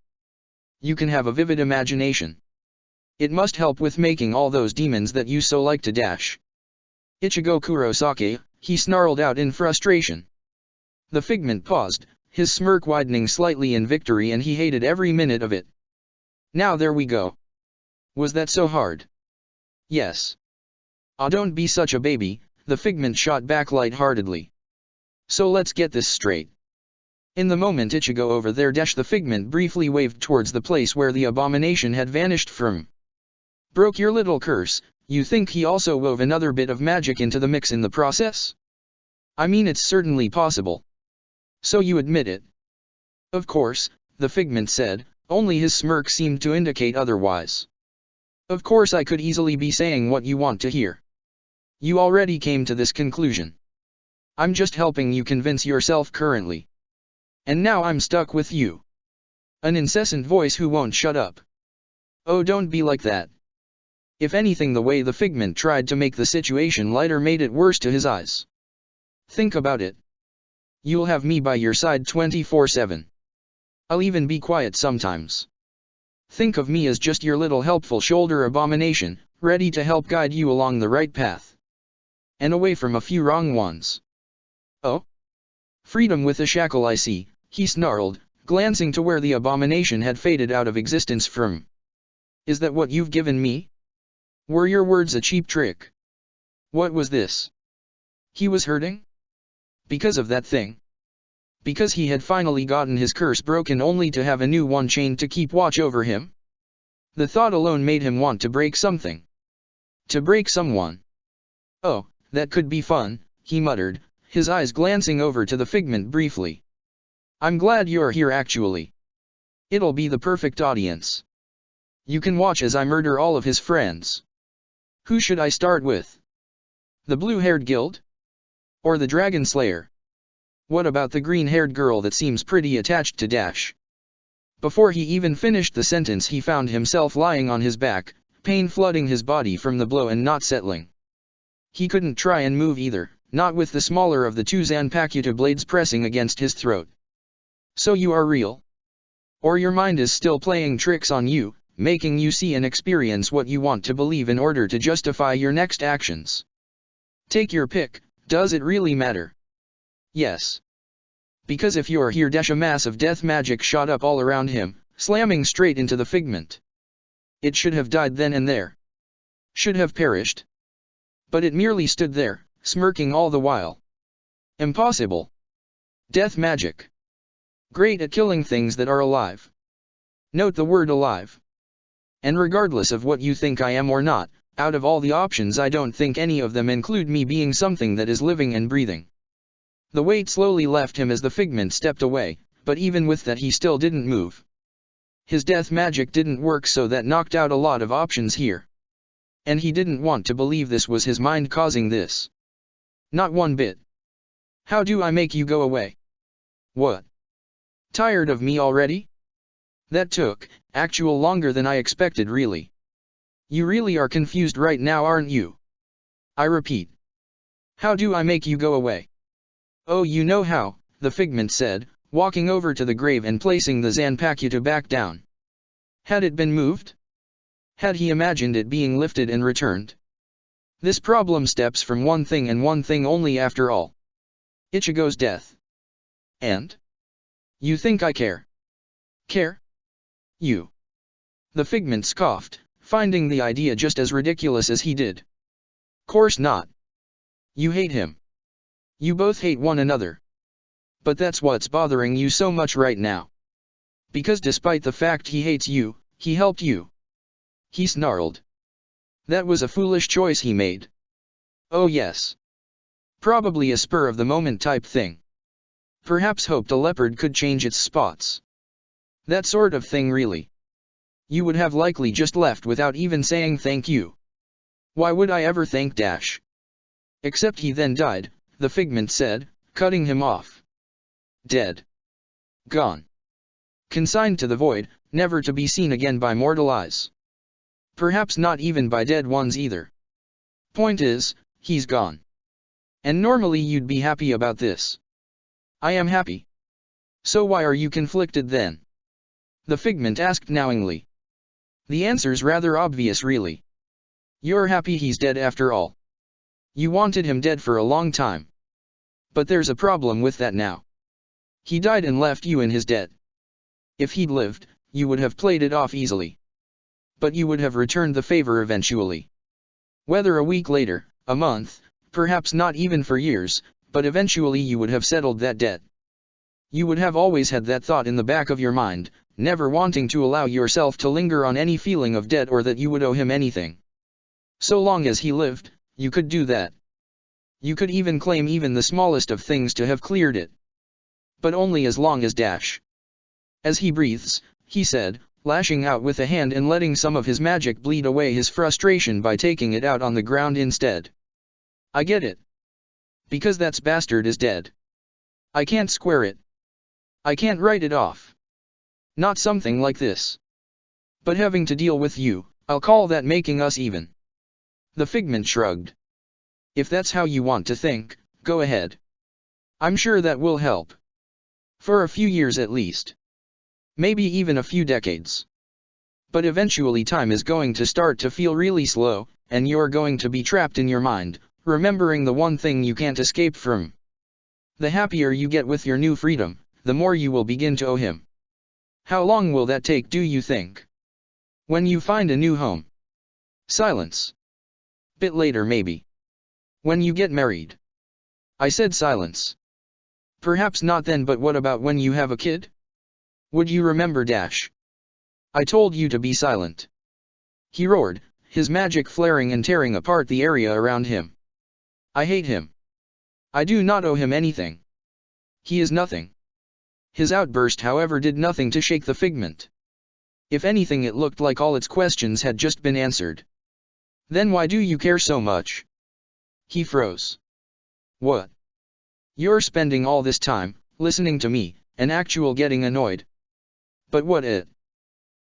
You can have a vivid imagination. It must help with making all those demons that you so like to dash. Ichigo Kurosake, he snarled out in frustration. The figment paused, his smirk widening slightly in victory, and he hated every minute of it. Now there we go. Was that so hard? Yes. Ah, don't be such a baby, the figment shot back lightheartedly. So let's get this straight. In the moment Ichigo over there dashed, the figment briefly waved towards the place where the abomination had vanished from. Broke your little curse, you think he also wove another bit of magic into the mix in the process? I mean, it's certainly possible. So you admit it? Of course, the figment said, only his smirk seemed to indicate otherwise. Of course I could easily be saying what you want to hear. You already came to this conclusion. I'm just helping you convince yourself currently. And now I'm stuck with you. An incessant voice who won't shut up. Oh, don't be like that. If anything, the way the figment tried to make the situation lighter made it worse to his eyes. Think about it. You'll have me by your side 24/7. I'll even be quiet sometimes. Think of me as just your little helpful shoulder abomination, ready to help guide you along the right path. And away from a few wrong ones. Oh? Freedom with a shackle, I see, he snarled, glancing to where the abomination had faded out of existence from. Is that what you've given me? Were your words a cheap trick? What was this? He was hurting? Because of that thing? Because he had finally gotten his curse broken only to have a new one chained to keep watch over him? The thought alone made him want to break something. To break someone. Oh, that could be fun, he muttered, his eyes glancing over to the figment briefly. I'm glad you're here actually. It'll be the perfect audience. You can watch as I murder all of his friends. Who should I start with? The blue-haired guild? Or the dragon slayer? What about the green-haired girl that seems pretty attached to Dash? Before he even finished the sentence, he found himself lying on his back, pain flooding his body from the blow and not settling. He couldn't try and move either, not with the smaller of the two Zanpakuto blades pressing against his throat. So you are real? Or your mind is still playing tricks on you, making you see and experience what you want to believe in order to justify your next actions? Take your pick, does it really matter? Yes. Because if you're here, a mass of death magic shot up all around him, slamming straight into the figment. It should have died then and there. Should have perished. But it merely stood there, smirking all the while. Impossible. Death magic. Great at killing things that are alive. Note the word alive. And regardless of what you think I am or not, out of all the options I don't think any of them include me being something that is living and breathing. The weight slowly left him as the figment stepped away, but even with that he still didn't move. His death magic didn't work, so that knocked out a lot of options here. And he didn't want to believe this was his mind causing this. Not one bit. How do I make you go away? What? Tired of me already? That took, actual longer than I expected really. You really are confused right now, aren't you? I repeat. How do I make you go away? Oh, you know how, the figment said, walking over to the grave and placing the Zanpakuto back down. Had it been moved? Had he imagined it being lifted and returned? This problem steps from one thing and one thing only after all. Ichigo's death. And? You think I care? Care? You. The figment scoffed, finding the idea just as ridiculous as he did. Course not. You hate him. You both hate one another. But that's what's bothering you so much right now. Because despite the fact he hates you, he helped you. He snarled. That was a foolish choice he made. Oh yes. Probably a spur-of-the-moment type thing. Perhaps hoped a leopard could change its spots. That sort of thing really. You would have likely just left without even saying thank you. Why would I ever thank Dash? Except he then died, the figment said, cutting him off. Dead. Gone. Consigned to the void, never to be seen again by mortal eyes. Perhaps not even by dead ones either. Point is, he's gone. And normally you'd be happy about this. I am happy. So why are you conflicted then? The figment asked knowingly. The answer's rather obvious really. You're happy he's dead after all. You wanted him dead for a long time. But there's a problem with that now. He died and left you in his debt. If he'd lived, you would have played it off easily. But you would have returned the favor eventually. Whether a week later, a month, perhaps not even for years, but eventually you would have settled that debt. You would have always had that thought in the back of your mind, never wanting to allow yourself to linger on any feeling of debt or that you would owe him anything. So long as he lived, you could do that. You could even claim even the smallest of things to have cleared it. But only as long as Dash. As he breathes, he said, lashing out with a hand and letting some of his magic bleed away his frustration by taking it out on the ground instead. I get it. Because that bastard is dead. I can't square it. I can't write it off. Not something like this. But having to deal with you, I'll call that making us even. The figment shrugged. If that's how you want to think, go ahead. I'm sure that will help. For a few years at least. Maybe even a few decades. But eventually time is going to start to feel really slow, and you're going to be trapped in your mind, remembering the one thing you can't escape from. The happier you get with your new freedom, the more you will begin to owe him. How long will that take, do you think? When you find a new home? Silence. Bit later maybe. When you get married? I said silence. Perhaps not then, but what about when you have a kid? Would you remember Dash? I told you to be silent. He roared, his magic flaring and tearing apart the area around him. I hate him. I do not owe him anything. He is nothing. His outburst, however, did nothing to shake the figment. If anything, it looked like all its questions had just been answered. Then why do you care so much? He froze. What? You're spending all this time, listening to me, and actual getting annoyed. But what it?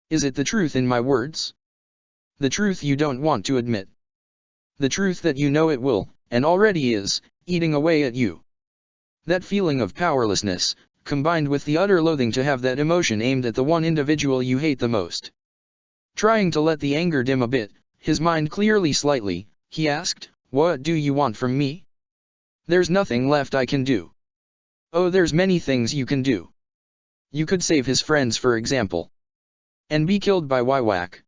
Is it the truth in my words? The truth you don't want to admit. The truth that you know it will, and already is, eating away at you. That feeling of powerlessness, combined with the utter loathing to have that emotion aimed at the one individual you hate the most. Trying to let the anger dim a bit, his mind clearly slightly, he asked, what do you want from me? There's nothing left I can do. Oh, there's many things you can do. You could save his friends, for example. And be killed by Wywak.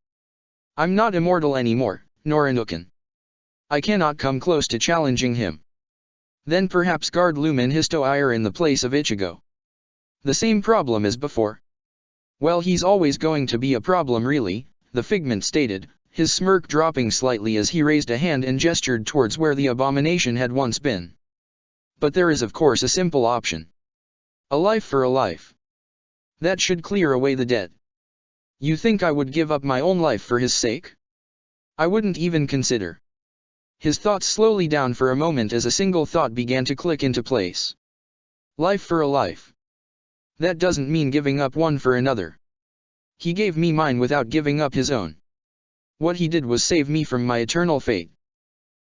I'm not immortal anymore, nor Inukin. I cannot come close to challenging him. Then perhaps guard Lumen Histoire in the place of Ichigo. The same problem as before. Well, he's always going to be a problem really, the figment stated, his smirk dropping slightly as he raised a hand and gestured towards where the abomination had once been. But there is of course a simple option. A life for a life. That should clear away the debt. You think I would give up my own life for his sake? I wouldn't even consider. His thoughts slowly down for a moment as a single thought began to click into place. Life for a life. That doesn't mean giving up one for another. He gave me mine without giving up his own. What he did was save me from my eternal fate.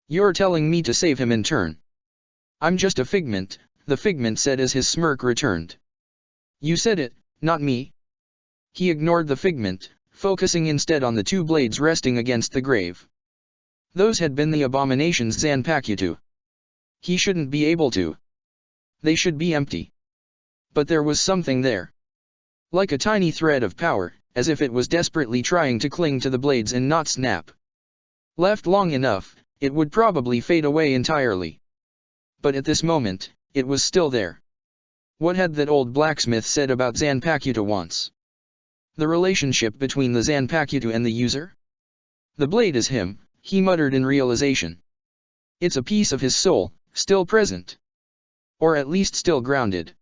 You're telling me to save him in turn. I'm just a figment, the figment said as his smirk returned. You said it, not me. He ignored the figment, focusing instead on the two blades resting against the grave. Those had been the abomination's Zanpakuto. He shouldn't be able to. They should be empty. But there was something there. Like a tiny thread of power, as if it was desperately trying to cling to the blades and not snap. Left long enough, it would probably fade away entirely. But at this moment, it was still there. What had that old blacksmith said about Zanpakuto once? The relationship between the Zanpakuto and the user? The blade is him, he muttered in realization. It's a piece of his soul, still present. Or at least still grounded.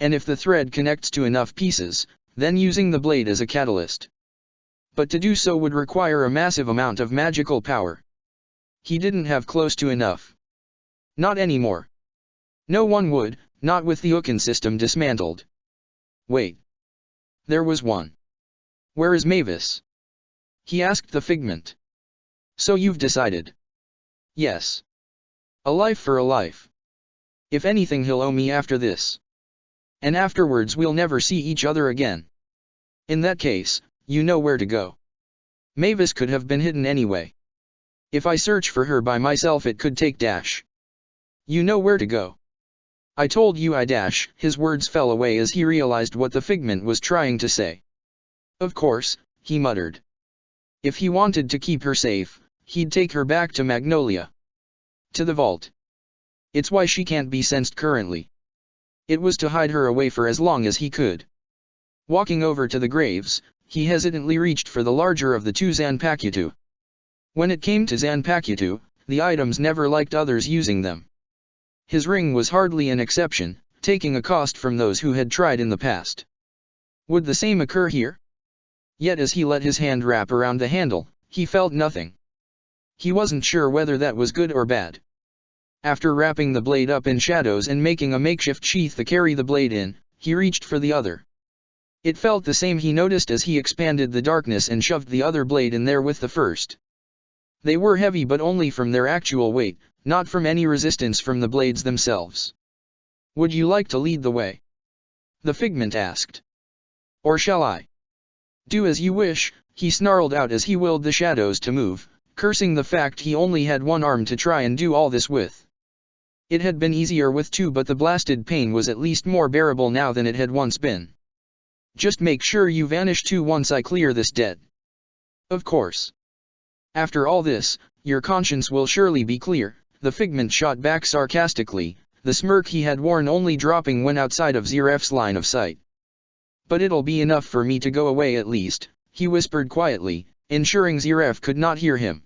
And if the thread connects to enough pieces, then using the blade as a catalyst. But to do so would require a massive amount of magical power. He didn't have close to enough. Not anymore. No one would, not with the Ukin system dismantled. Wait. There was one. Where is Mavis? He asked the figment. So you've decided? Yes. A life for a life. If anything, he'll owe me after this. And afterwards we'll never see each other again. In that case, you know where to go. Mavis could have been hidden anyway. If I search for her by myself it could take dash. You know where to go. I told you I dash. His words fell away as he realized what the figment was trying to say. Of course, he muttered. If he wanted to keep her safe, he'd take her back to Magnolia. To the vault. It's why she can't be sensed currently. It was to hide her away for as long as he could. Walking over to the graves, he hesitantly reached for the larger of the two Zanpakuto. When it came to Zanpakuto, the items never liked others using them. His ring was hardly an exception, taking a cost from those who had tried in the past. Would the same occur here? Yet as he let his hand wrap around the handle, he felt nothing. He wasn't sure whether that was good or bad. After wrapping the blade up in shadows and making a makeshift sheath to carry the blade in, he reached for the other. It felt the same he noticed as he expanded the darkness and shoved the other blade in there with the first. They were heavy but only from their actual weight, not from any resistance from the blades themselves. Would you like to lead the way? The figment asked. Or shall I? Do as you wish, he snarled out as he willed the shadows to move, cursing the fact he only had one arm to try and do all this with. It had been easier with two, but the blasted pain was at least more bearable now than it had once been. Just make sure you vanish too once I clear this debt. Of course. After all this, your conscience will surely be clear, the figment shot back sarcastically, the smirk he had worn only dropping when outside of Ziref's line of sight. But it'll be enough for me to go away at least, he whispered quietly, ensuring Ziref could not hear him.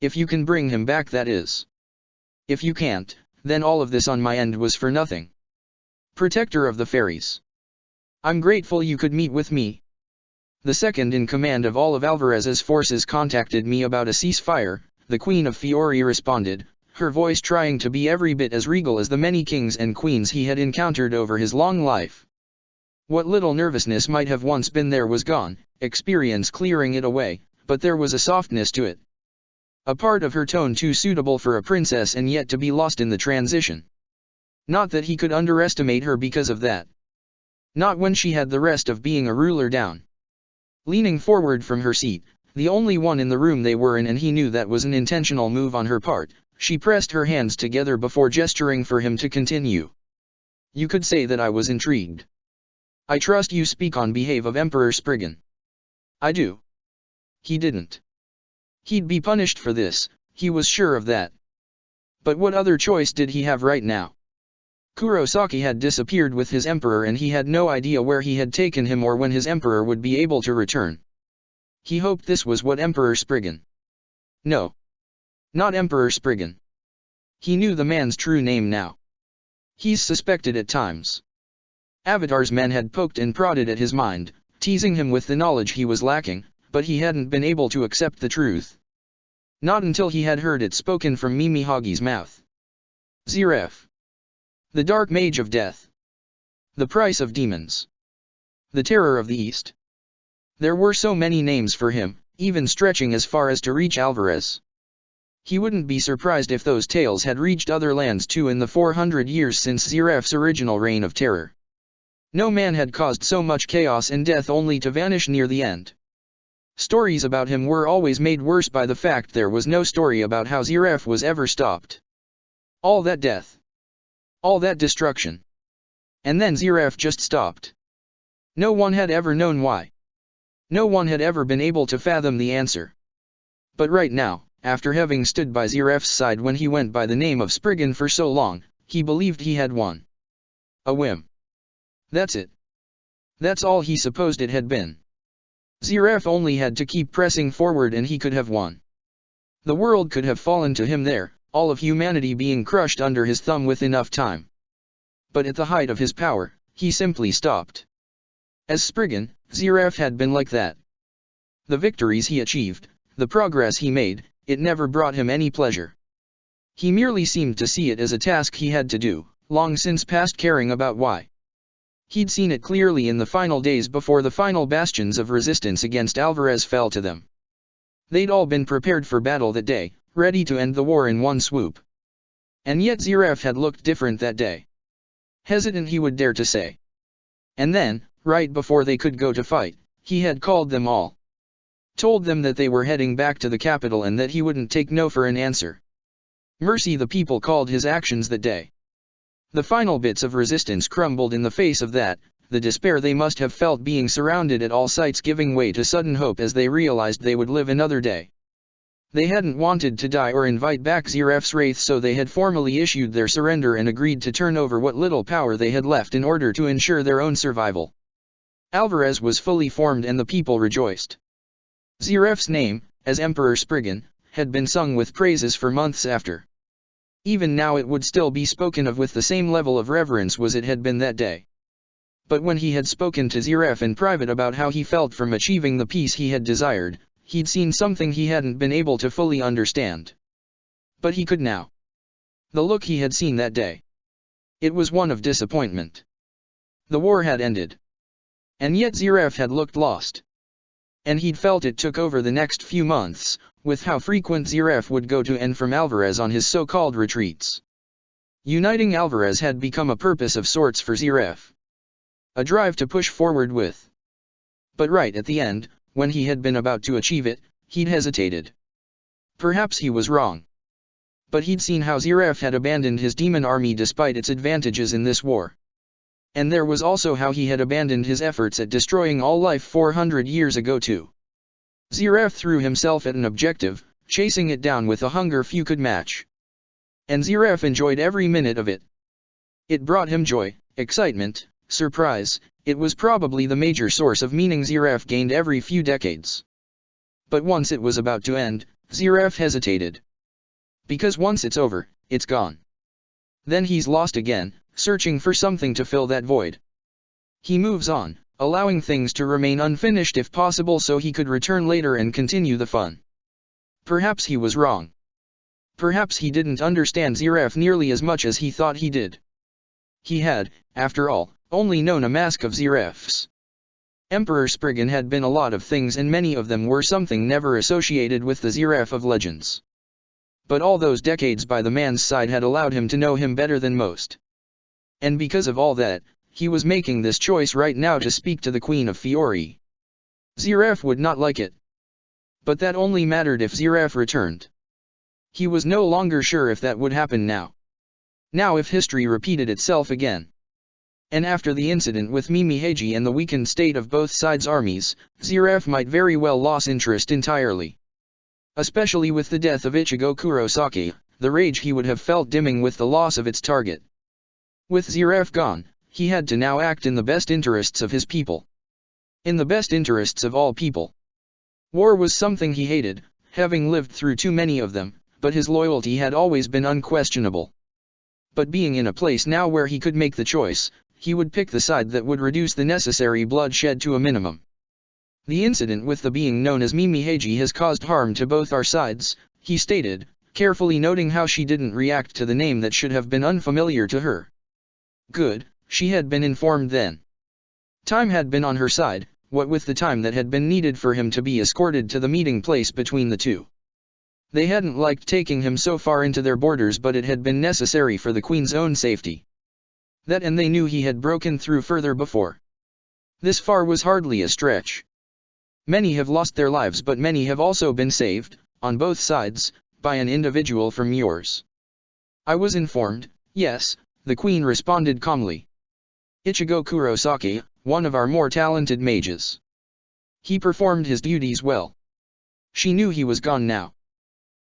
If you can bring him back, that is. If you can't, then all of this on my end was for nothing. Protector of the Fairies. I'm grateful you could meet with me. The second in command of all of Alvarez's forces contacted me about a ceasefire, the Queen of Fiori responded, her voice trying to be every bit as regal as the many kings and queens he had encountered over his long life. What little nervousness might have once been there was gone, experience clearing it away, but there was a softness to it. A part of her tone too suitable for a princess and yet to be lost in the transition. Not that he could underestimate her because of that. Not when she had the rest of being a ruler down. Leaning forward from her seat, the only one in the room they were in, and he knew that was an intentional move on her part, she pressed her hands together before gesturing for him to continue. You could say that I was intrigued. I trust you speak on behalf of Emperor Spriggan. I do. He didn't. He'd be punished for this, he was sure of that. But what other choice did he have right now? Kurosaki had disappeared with his emperor and he had no idea where he had taken him or when his emperor would be able to return. He hoped this was what Emperor Spriggan. No. Not Emperor Spriggan. He knew the man's true name now. He's suspected at times. Avatar's men had poked and prodded at his mind, teasing him with the knowledge he was lacking, but he hadn't been able to accept the truth. Not until he had heard it spoken from Mimihagi's mouth. Ziref. The Dark Mage of Death. The Price of Demons. The Terror of the East. There were so many names for him, even stretching as far as to reach Alvarez. He wouldn't be surprised if those tales had reached other lands too in the 400 years since Ziref's original reign of terror. No man had caused so much chaos and death only to vanish near the end. Stories about him were always made worse by the fact there was no story about how Ziref was ever stopped. All that death. All that destruction. And then Ziref just stopped. No one had ever known why. No one had ever been able to fathom the answer. But right now, after having stood by Ziref's side when he went by the name of Spriggan for so long, he believed he had won. A whim. That's it. That's all he supposed it had been. Ziref only had to keep pressing forward and he could have won. The world could have fallen to him there, all of humanity being crushed under his thumb with enough time. But at the height of his power, he simply stopped. As Spriggan, Ziref had been like that. The victories he achieved, the progress he made, it never brought him any pleasure. He merely seemed to see it as a task he had to do, long since past caring about why. He'd seen it clearly in the final days before the final bastions of resistance against Alvarez fell to them. They'd all been prepared for battle that day, ready to end the war in one swoop. And yet Ziref had looked different that day. Hesitant he would dare to say. And then, right before they could go to fight, he had called them all. Told them that they were heading back to the capital and that he wouldn't take no for an answer. Mercy, the people called his actions that day. The final bits of resistance crumbled in the face of that, the despair they must have felt being surrounded at all sides giving way to sudden hope as they realized they would live another day. They hadn't wanted to die or invite back Ziref's wraith, so they had formally issued their surrender and agreed to turn over what little power they had left in order to ensure their own survival. Alvarez was fully formed and the people rejoiced. Ziref's name, as Emperor Spriggan, had been sung with praises for months after. Even now it would still be spoken of with the same level of reverence as it had been that day. But when he had spoken to Ziref in private about how he felt from achieving the peace he had desired, he'd seen something he hadn't been able to fully understand. But he could now. The look he had seen that day. It was one of disappointment. The war had ended. And yet Ziref had looked lost. And he'd felt it took over the next few months, with how frequent Ziref would go to and from Alvarez on his so-called retreats. Uniting Alvarez had become a purpose of sorts for Ziref. A drive to push forward with. But right at the end, when he had been about to achieve it, he'd hesitated. Perhaps he was wrong. But he'd seen how Ziref had abandoned his demon army despite its advantages in this war. And there was also how he had abandoned his efforts at destroying all life 400 years ago too. Ziref threw himself at an objective, chasing it down with a hunger few could match. And Ziref enjoyed every minute of it. It brought him joy, excitement, surprise. It was probably the major source of meaning Ziref gained every few decades. But once it was about to end, Ziref hesitated. Because once it's over, it's gone. Then he's lost again, searching for something to fill that void. He moves on, allowing things to remain unfinished if possible so he could return later and continue the fun. Perhaps he was wrong. Perhaps he didn't understand Ziref nearly as much as he thought he did. He had, after all, only known a mask of Ziref's. Emperor Spriggan had been a lot of things and many of them were something never associated with the Ziref of legends. But all those decades by the man's side had allowed him to know him better than most. And because of all that, he was making this choice right now to speak to the Queen of Fiori. Ziref would not like it. But that only mattered if Ziref returned. He was no longer sure if that would happen now. Now if history repeated itself again. And after the incident with Mimi Heiji and the weakened state of both sides' armies, Ziref might very well lose interest entirely. Especially with the death of Ichigo Kurosaki, the rage he would have felt dimming with the loss of its target. With Ziref gone, he had to now act in the best interests of his people. In the best interests of all people. War was something he hated, having lived through too many of them, but his loyalty had always been unquestionable. But being in a place now where he could make the choice, he would pick the side that would reduce the necessary bloodshed to a minimum. The incident with the being known as Mimi Heiji has caused harm to both our sides, he stated, carefully noting how she didn't react to the name that should have been unfamiliar to her. Good, she had been informed then. Time had been on her side, what with the time that had been needed for him to be escorted to the meeting place between the two. They hadn't liked taking him so far into their borders, but it had been necessary for the Queen's own safety. That, and they knew he had broken through further before. This far was hardly a stretch. Many have lost their lives, but many have also been saved, on both sides, by an individual from yours. I was informed, yes, the Queen responded calmly. Ichigo Kurosaki, one of our more talented mages. He performed his duties well. She knew he was gone now.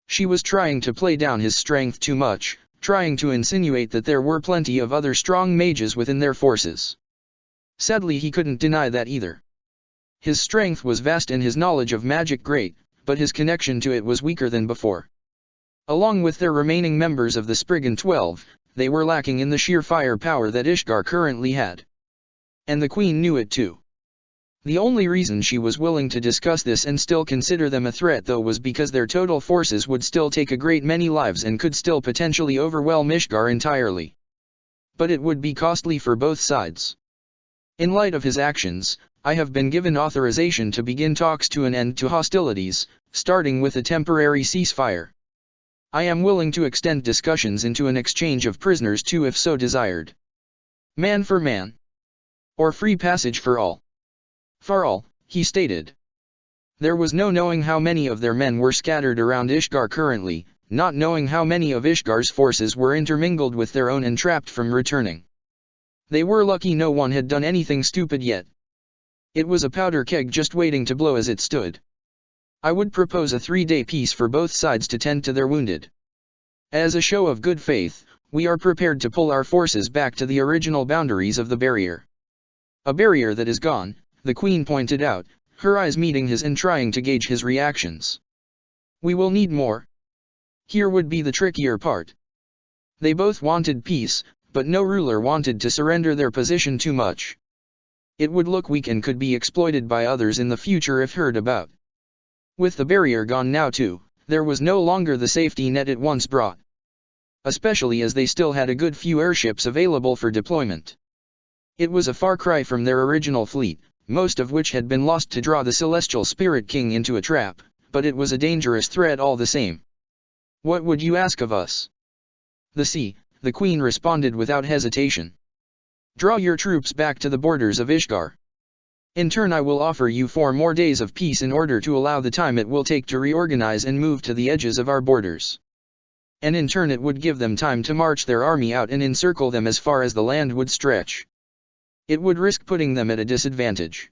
She was trying to play down his strength too much, trying to insinuate that there were plenty of other strong mages within their forces. Sadly, he couldn't deny that either. His strength was vast and his knowledge of magic great, but his connection to it was weaker than before. Along with their remaining members of the Spriggan 12, they were lacking in the sheer firepower that Ishgar currently had. And the Queen knew it too. The only reason she was willing to discuss this and still consider them a threat though was because their total forces would still take a great many lives and could still potentially overwhelm Ishgar entirely. But it would be costly for both sides. In light of his actions, I have been given authorization to begin talks to an end to hostilities, starting with a temporary ceasefire. I am willing to extend discussions into an exchange of prisoners too if so desired. Man for man. Or free passage for all. For all, he stated. There was no knowing how many of their men were scattered around Ishgar currently, not knowing how many of Ishgar's forces were intermingled with their own and trapped from returning. They were lucky no one had done anything stupid yet. It was a powder keg just waiting to blow as it stood. I would propose a 3-day peace for both sides to tend to their wounded. As a show of good faith, we are prepared to pull our forces back to the original boundaries of the barrier. A barrier that is gone, the Queen pointed out, her eyes meeting his and trying to gauge his reactions. We will need more. Here would be the trickier part. They both wanted peace, but no ruler wanted to surrender their position too much. It would look weak and could be exploited by others in the future if heard about. With the barrier gone now too, there was no longer the safety net it once brought. Especially as they still had a good few airships available for deployment. It was a far cry from their original fleet, most of which had been lost to draw the Celestial Spirit King into a trap, but it was a dangerous threat all the same. What would you ask of us? The sea, the Queen responded without hesitation. Draw your troops back to the borders of Ishgar. In turn I will offer you 4 more days of peace in order to allow the time it will take to reorganize and move to the edges of our borders. And in turn it would give them time to march their army out and encircle them as far as the land would stretch. It would risk putting them at a disadvantage.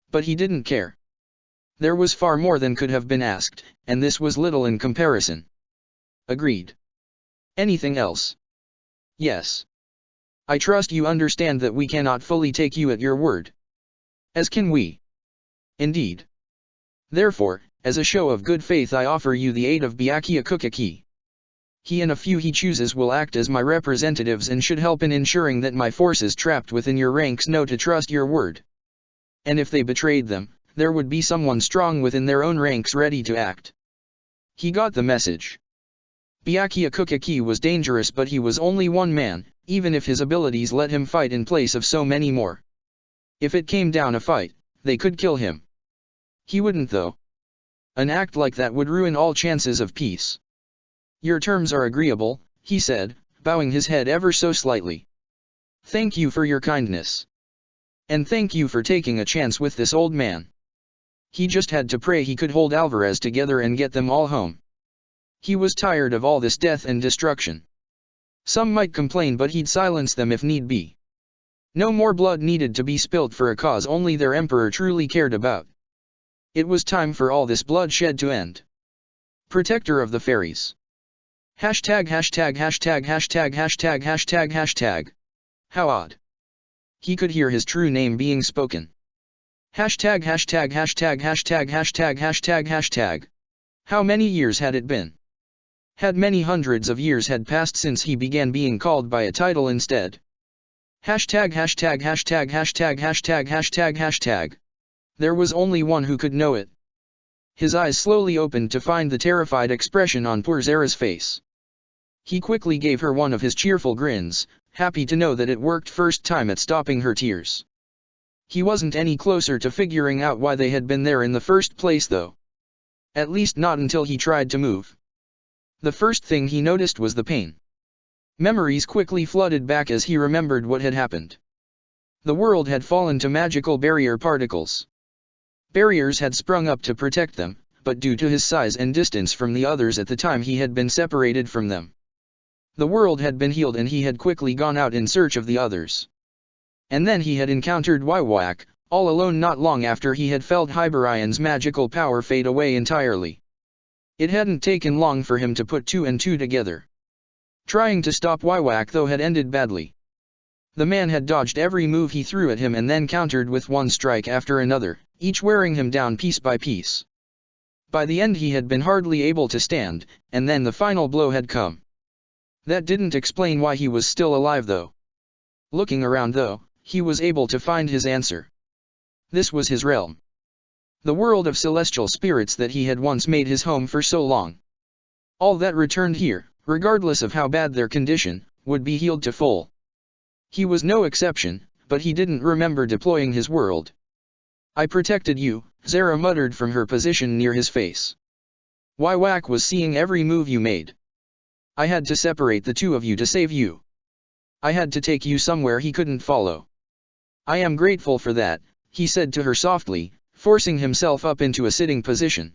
But he didn't care. There was far more than could have been asked, and this was little in comparison. Agreed. Anything else? Yes. I trust you understand that we cannot fully take you at your word. As can we. Indeed. Therefore, as a show of good faith I offer you the aid of Byakuya Kukaki. He and a few he chooses will act as my representatives and should help in ensuring that my forces trapped within your ranks know to trust your word. And if they betrayed them, there would be someone strong within their own ranks ready to act. He got the message. Byakuya Kukaki was dangerous but he was only one man, even if his abilities let him fight in place of so many more. If it came down a fight, they could kill him. He wouldn't though. An act like that would ruin all chances of peace. Your terms are agreeable, he said, bowing his head ever so slightly. Thank you for your kindness. And thank you for taking a chance with this old man. He just had to pray he could hold Alvarez together and get them all home. He was tired of all this death and destruction. Some might complain but he'd silence them if need be. No more blood needed to be spilt for a cause only their emperor truly cared about. It was time for all this bloodshed to end. Protector of the Fairies. Hashtag hashtag hashtag hashtag hashtag hashtag hashtag. How odd. He could hear his true name being spoken. Hashtag hashtag hashtag hashtag hashtag hashtag hashtag. How many years had it been? Had many hundreds of years had passed since he began being called by a title instead. Hashtag hashtag hashtag hashtag hashtag hashtag hashtag. There was only one who could know it. His eyes slowly opened to find the terrified expression on poor Zara's face. He quickly gave her one of his cheerful grins, happy to know that it worked first time at stopping her tears. He wasn't any closer to figuring out why they had been there in the first place though. At least not until he tried to move. The first thing he noticed was the pain. Memories quickly flooded back as he remembered what had happened. The world had fallen to magical barrier particles. Barriers had sprung up to protect them, but due to his size and distance from the others at the time he had been separated from them. The world had been healed and he had quickly gone out in search of the others. And then he had encountered Wywak, all alone not long after he had felt Hyberion's magical power fade away entirely. It hadn't taken long for him to put two and two together. Trying to stop Wywak though had ended badly. The man had dodged every move he threw at him and then countered with one strike after another, each wearing him down piece by piece. By the end he had been hardly able to stand, and then the final blow had come. That didn't explain why he was still alive though. Looking around though, he was able to find his answer. This was his realm. The world of celestial spirits that he had once made his home for so long. All that returned here, regardless of how bad their condition, would be healed to full. He was no exception, but he didn't remember deploying his world. I protected you, Zara muttered from her position near his face. Wywak was seeing every move you made. I had to separate the two of you to save you. I had to take you somewhere he couldn't follow. I am grateful for that, he said to her softly, forcing himself up into a sitting position.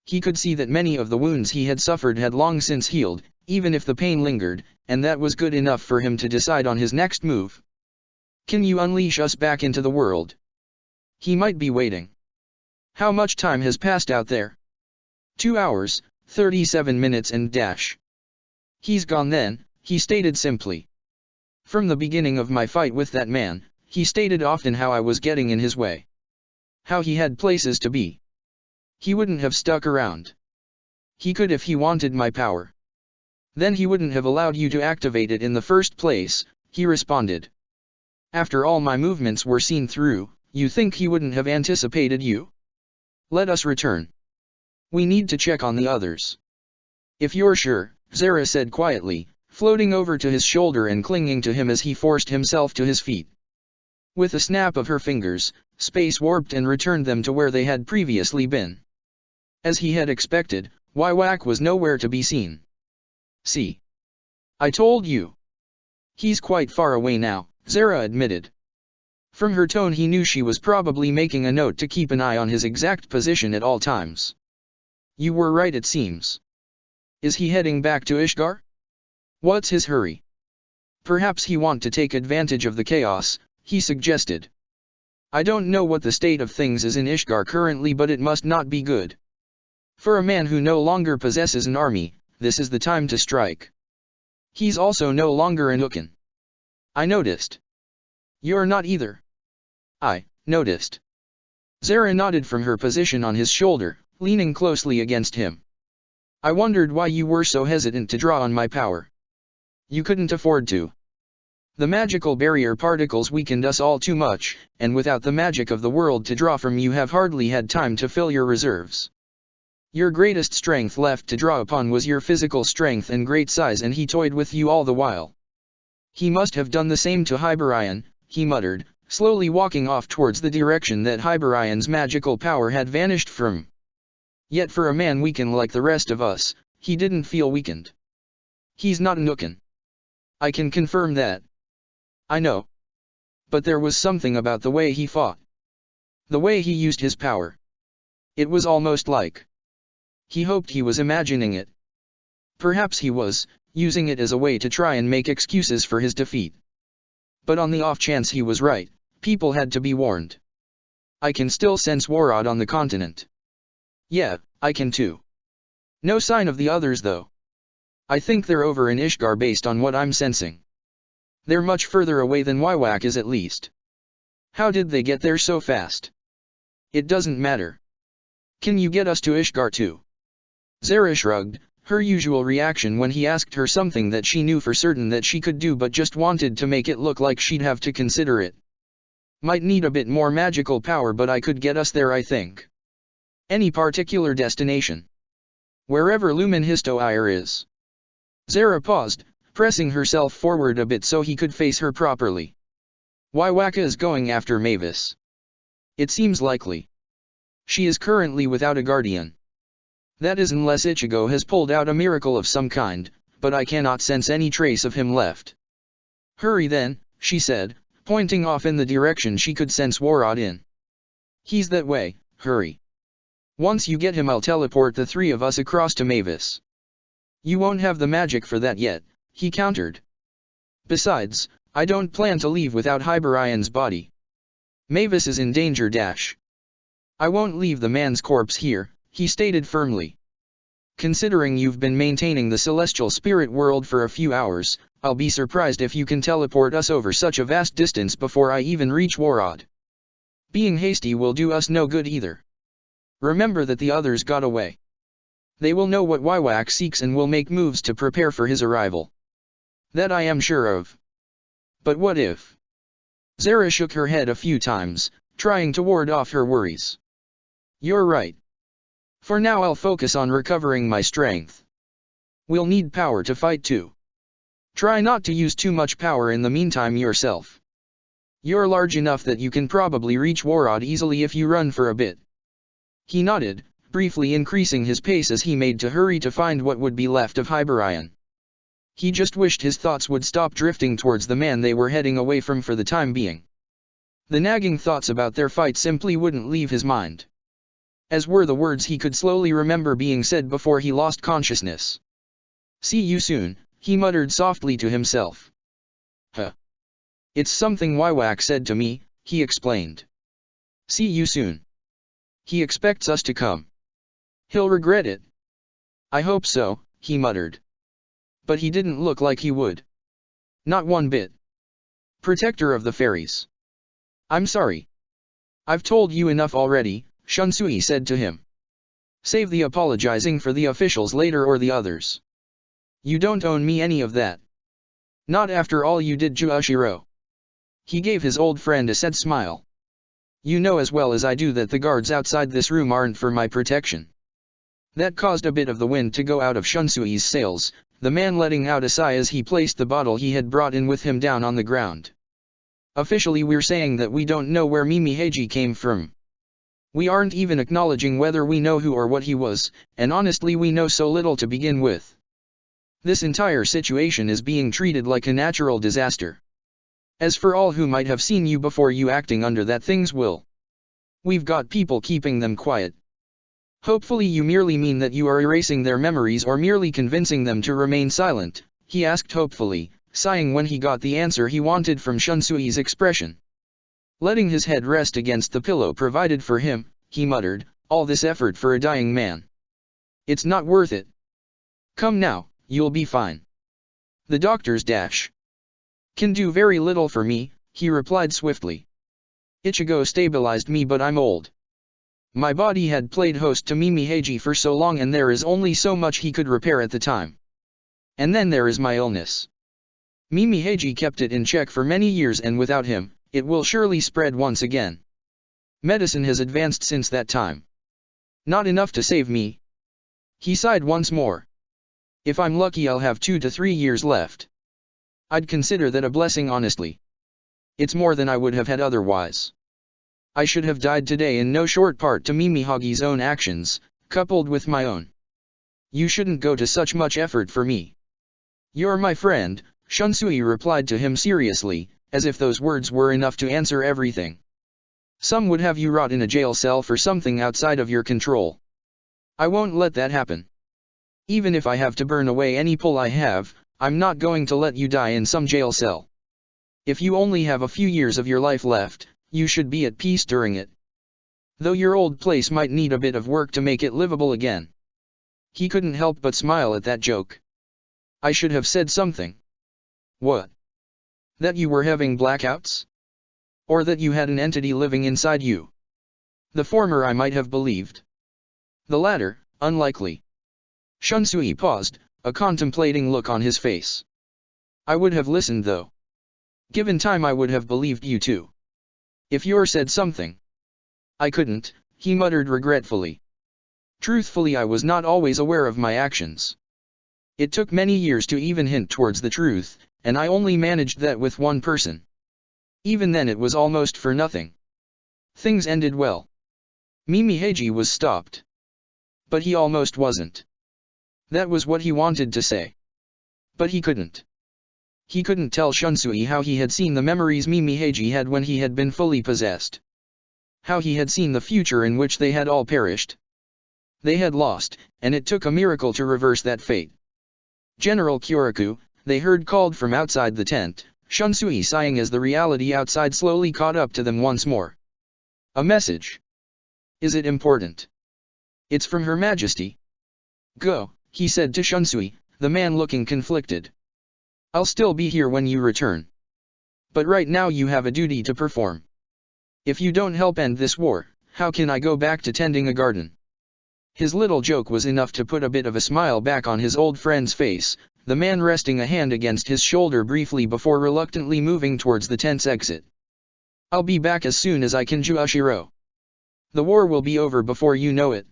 He could see that many of the wounds he had suffered had long since healed, even if the pain lingered, and that was good enough for him to decide on his next move. Can you unleash us back into the world? He might be waiting. How much time has passed out there? 2 hours, 37 minutes and dash. He's gone then, he stated simply. From the beginning of my fight with that man, he stated often how I was getting in his way. How he had places to be. He wouldn't have stuck around. He could if he wanted my power. Then he wouldn't have allowed you to activate it in the first place, he responded. After all my movements were seen through, you think he wouldn't have anticipated you? Let us return. We need to check on the others. If you're sure, Zara said quietly, floating over to his shoulder and clinging to him as he forced himself to his feet. With a snap of her fingers, space warped and returned them to where they had previously been. As he had expected, Wywak was nowhere to be seen. See? I told you. He's quite far away now, Zara admitted. From her tone he knew she was probably making a note to keep an eye on his exact position at all times. You were right it seems. Is he heading back to Ishgar? What's his hurry? Perhaps he want to take advantage of the chaos, he suggested. I don't know what the state of things is in Ishgar currently, but it must not be good. For a man who no longer possesses an army, this is the time to strike. He's also no longer an Ukin. I noticed. You're not either. I noticed. Zara nodded from her position on his shoulder, leaning closely against him. I wondered why you were so hesitant to draw on my power. You couldn't afford to. The magical barrier particles weakened us all too much, and without the magic of the world to draw from you have hardly had time to fill your reserves. Your greatest strength left to draw upon was your physical strength and great size, and he toyed with you all the while. He must have done the same to Hyborian, he muttered, slowly walking off towards the direction that Hyborian's magical power had vanished from. Yet for a man weakened like the rest of us, he didn't feel weakened. He's not an Ukin. I can confirm that. I know. But there was something about the way he fought. The way he used his power. It was almost like. He hoped he was imagining it. Perhaps he was, using it as a way to try and make excuses for his defeat. But on the off chance he was right, people had to be warned. I can still sense Warad on the continent. Yeah, I can too. No sign of the others though. I think they're over in Ishgar based on what I'm sensing. They're much further away than Wywak is at least. How did they get there so fast? It doesn't matter. Can you get us to Ishgar too? Zara shrugged, her usual reaction when he asked her something that she knew for certain that she could do but just wanted to make it look like she'd have to consider it. Might need a bit more magical power, but I could get us there, I think. Any particular destination? Wherever Lumen Histoire is. Zara paused, pressing herself forward a bit so he could face her properly. Wywaka is going after Mavis. It seems likely. She is currently without a guardian. That is unless Ichigo has pulled out a miracle of some kind, but I cannot sense any trace of him left. Hurry then, she said, pointing off in the direction she could sense Warad in. He's that way, hurry. Once you get him I'll teleport the three of us across to Mavis. You won't have the magic for that yet, he countered. Besides, I don't plan to leave without Hyborian's body. Mavis is in danger. I won't leave the man's corpse here, he stated firmly. Considering you've been maintaining the celestial spirit world for a few hours, I'll be surprised if you can teleport us over such a vast distance before I even reach Warod. Being hasty will do us no good either. Remember that the others got away. They will know what Wywak seeks and will make moves to prepare for his arrival. That I am sure of. But what if? Zara shook her head a few times, trying to ward off her worries. You're right. For now I'll focus on recovering my strength. We'll need power to fight too. Try not to use too much power in the meantime yourself. You're large enough that you can probably reach Warod easily if you run for a bit. He nodded, briefly increasing his pace as he made to hurry to find what would be left of Hyberion. He just wished his thoughts would stop drifting towards the man they were heading away from for the time being. The nagging thoughts about their fight simply wouldn't leave his mind. As were the words he could slowly remember being said before he lost consciousness. See you soon, he muttered softly to himself. Huh. It's something Wywak said to me, he explained. See you soon. He expects us to come. He'll regret it. I hope so, he muttered. But he didn't look like he would. Not one bit. Protector of the fairies. I'm sorry. I've told you enough already, Shunsui said to him. Save the apologizing for the officials later or the others. You don't owe me any of that. Not after all you did, Juoshiro. He gave his old friend a sad smile. You know as well as I do that the guards outside this room aren't for my protection. That caused a bit of the wind to go out of Shunsui's sails, the man letting out a sigh as he placed the bottle he had brought in with him down on the ground. Officially we're saying that we don't know where Mimi Heiji came from. We aren't even acknowledging whether we know who or what he was, and honestly we know so little to begin with. This entire situation is being treated like a natural disaster. As for all who might have seen you before you acting under that thing's will, we've got people keeping them quiet. Hopefully you merely mean that you are erasing their memories or merely convincing them to remain silent, he asked hopefully, sighing when he got the answer he wanted from Shunsui's expression. Letting his head rest against the pillow provided for him, he muttered, all this effort for a dying man. It's not worth it. Come now, you'll be fine. The doctors can do very little for me, he replied swiftly. Ichigo stabilized me but I'm old. My body had played host to Mimi Heiji for so long and there is only so much he could repair at the time. And then there is my illness. Mimi Heiji kept it in check for many years and without him, it will surely spread once again. Medicine has advanced since that time. Not enough to save me. He sighed once more. If I'm lucky I'll have 2 to 3 years left. I'd consider that a blessing honestly. It's more than I would have had otherwise. I should have died today in no short part to Mimi Hagi's own actions, coupled with my own. You shouldn't go to such much effort for me. You're my friend, Shunsui replied to him seriously, as if those words were enough to answer everything. Some would have you rot in a jail cell for something outside of your control. I won't let that happen. Even if I have to burn away any pull I have, I'm not going to let you die in some jail cell. If you only have a few years of your life left, you should be at peace during it. Though your old place might need a bit of work to make it livable again. He couldn't help but smile at that joke. I should have said something. What? That you were having blackouts? Or that you had an entity living inside you? The former I might have believed. The latter, unlikely. Shunsui paused, a contemplating look on his face. I would have listened though. Given time I would have believed you too. If you said something. I couldn't, he muttered regretfully. Truthfully I was not always aware of my actions. It took many years to even hint towards the truth, and I only managed that with one person. Even then it was almost for nothing. Things ended well. Mimi Heiji was stopped. But he almost wasn't. That was what he wanted to say. But he couldn't. He couldn't tell Shunsui how he had seen the memories Mimi Heiji had when he had been fully possessed. How he had seen the future in which they had all perished. They had lost, and it took a miracle to reverse that fate. General Kyoraku, they heard called from outside the tent, Shunsui sighing as the reality outside slowly caught up to them once more. A message. Is it important? It's from Her Majesty. Go, he said to Shunsui, the man looking conflicted. I'll still be here when you return. But right now you have a duty to perform. If you don't help end this war, how can I go back to tending a garden? His little joke was enough to put a bit of a smile back on his old friend's face, the man resting a hand against his shoulder briefly before reluctantly moving towards the tent's exit. I'll be back as soon as I can, Juashiro. The war will be over before you know it.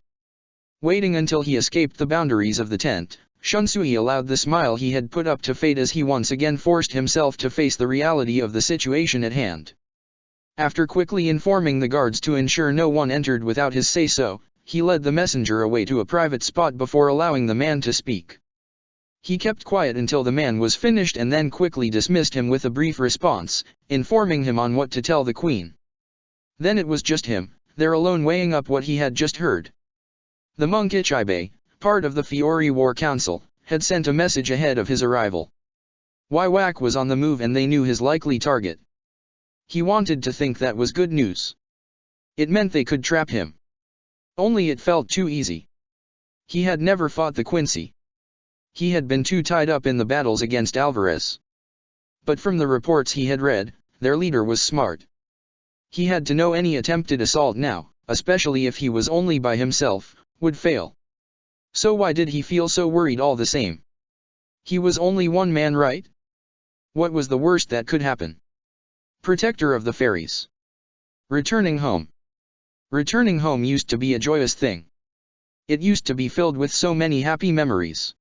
Waiting until he escaped the boundaries of the tent, Shunsui allowed the smile he had put up to fade as he once again forced himself to face the reality of the situation at hand. After quickly informing the guards to ensure no one entered without his say-so, he led the messenger away to a private spot before allowing the man to speak. He kept quiet until the man was finished and then quickly dismissed him with a brief response, informing him on what to tell the queen. Then it was just him, there alone weighing up what he had just heard. The monk Ichibe, part of the Fiori War Council, had sent a message ahead of his arrival. Waiwak was on the move and they knew his likely target. He wanted to think that was good news. It meant they could trap him. Only it felt too easy. He had never fought the Quincy. He had been too tied up in the battles against Alvarez. But from the reports he had read, their leader was smart. He had to know any attempted assault now, especially if he was only by himself, would fail. So why did he feel so worried all the same? He was only one man, right? What was the worst that could happen? Protector of the fairies. Returning home. Returning home used to be a joyous thing. It used to be filled with so many happy memories.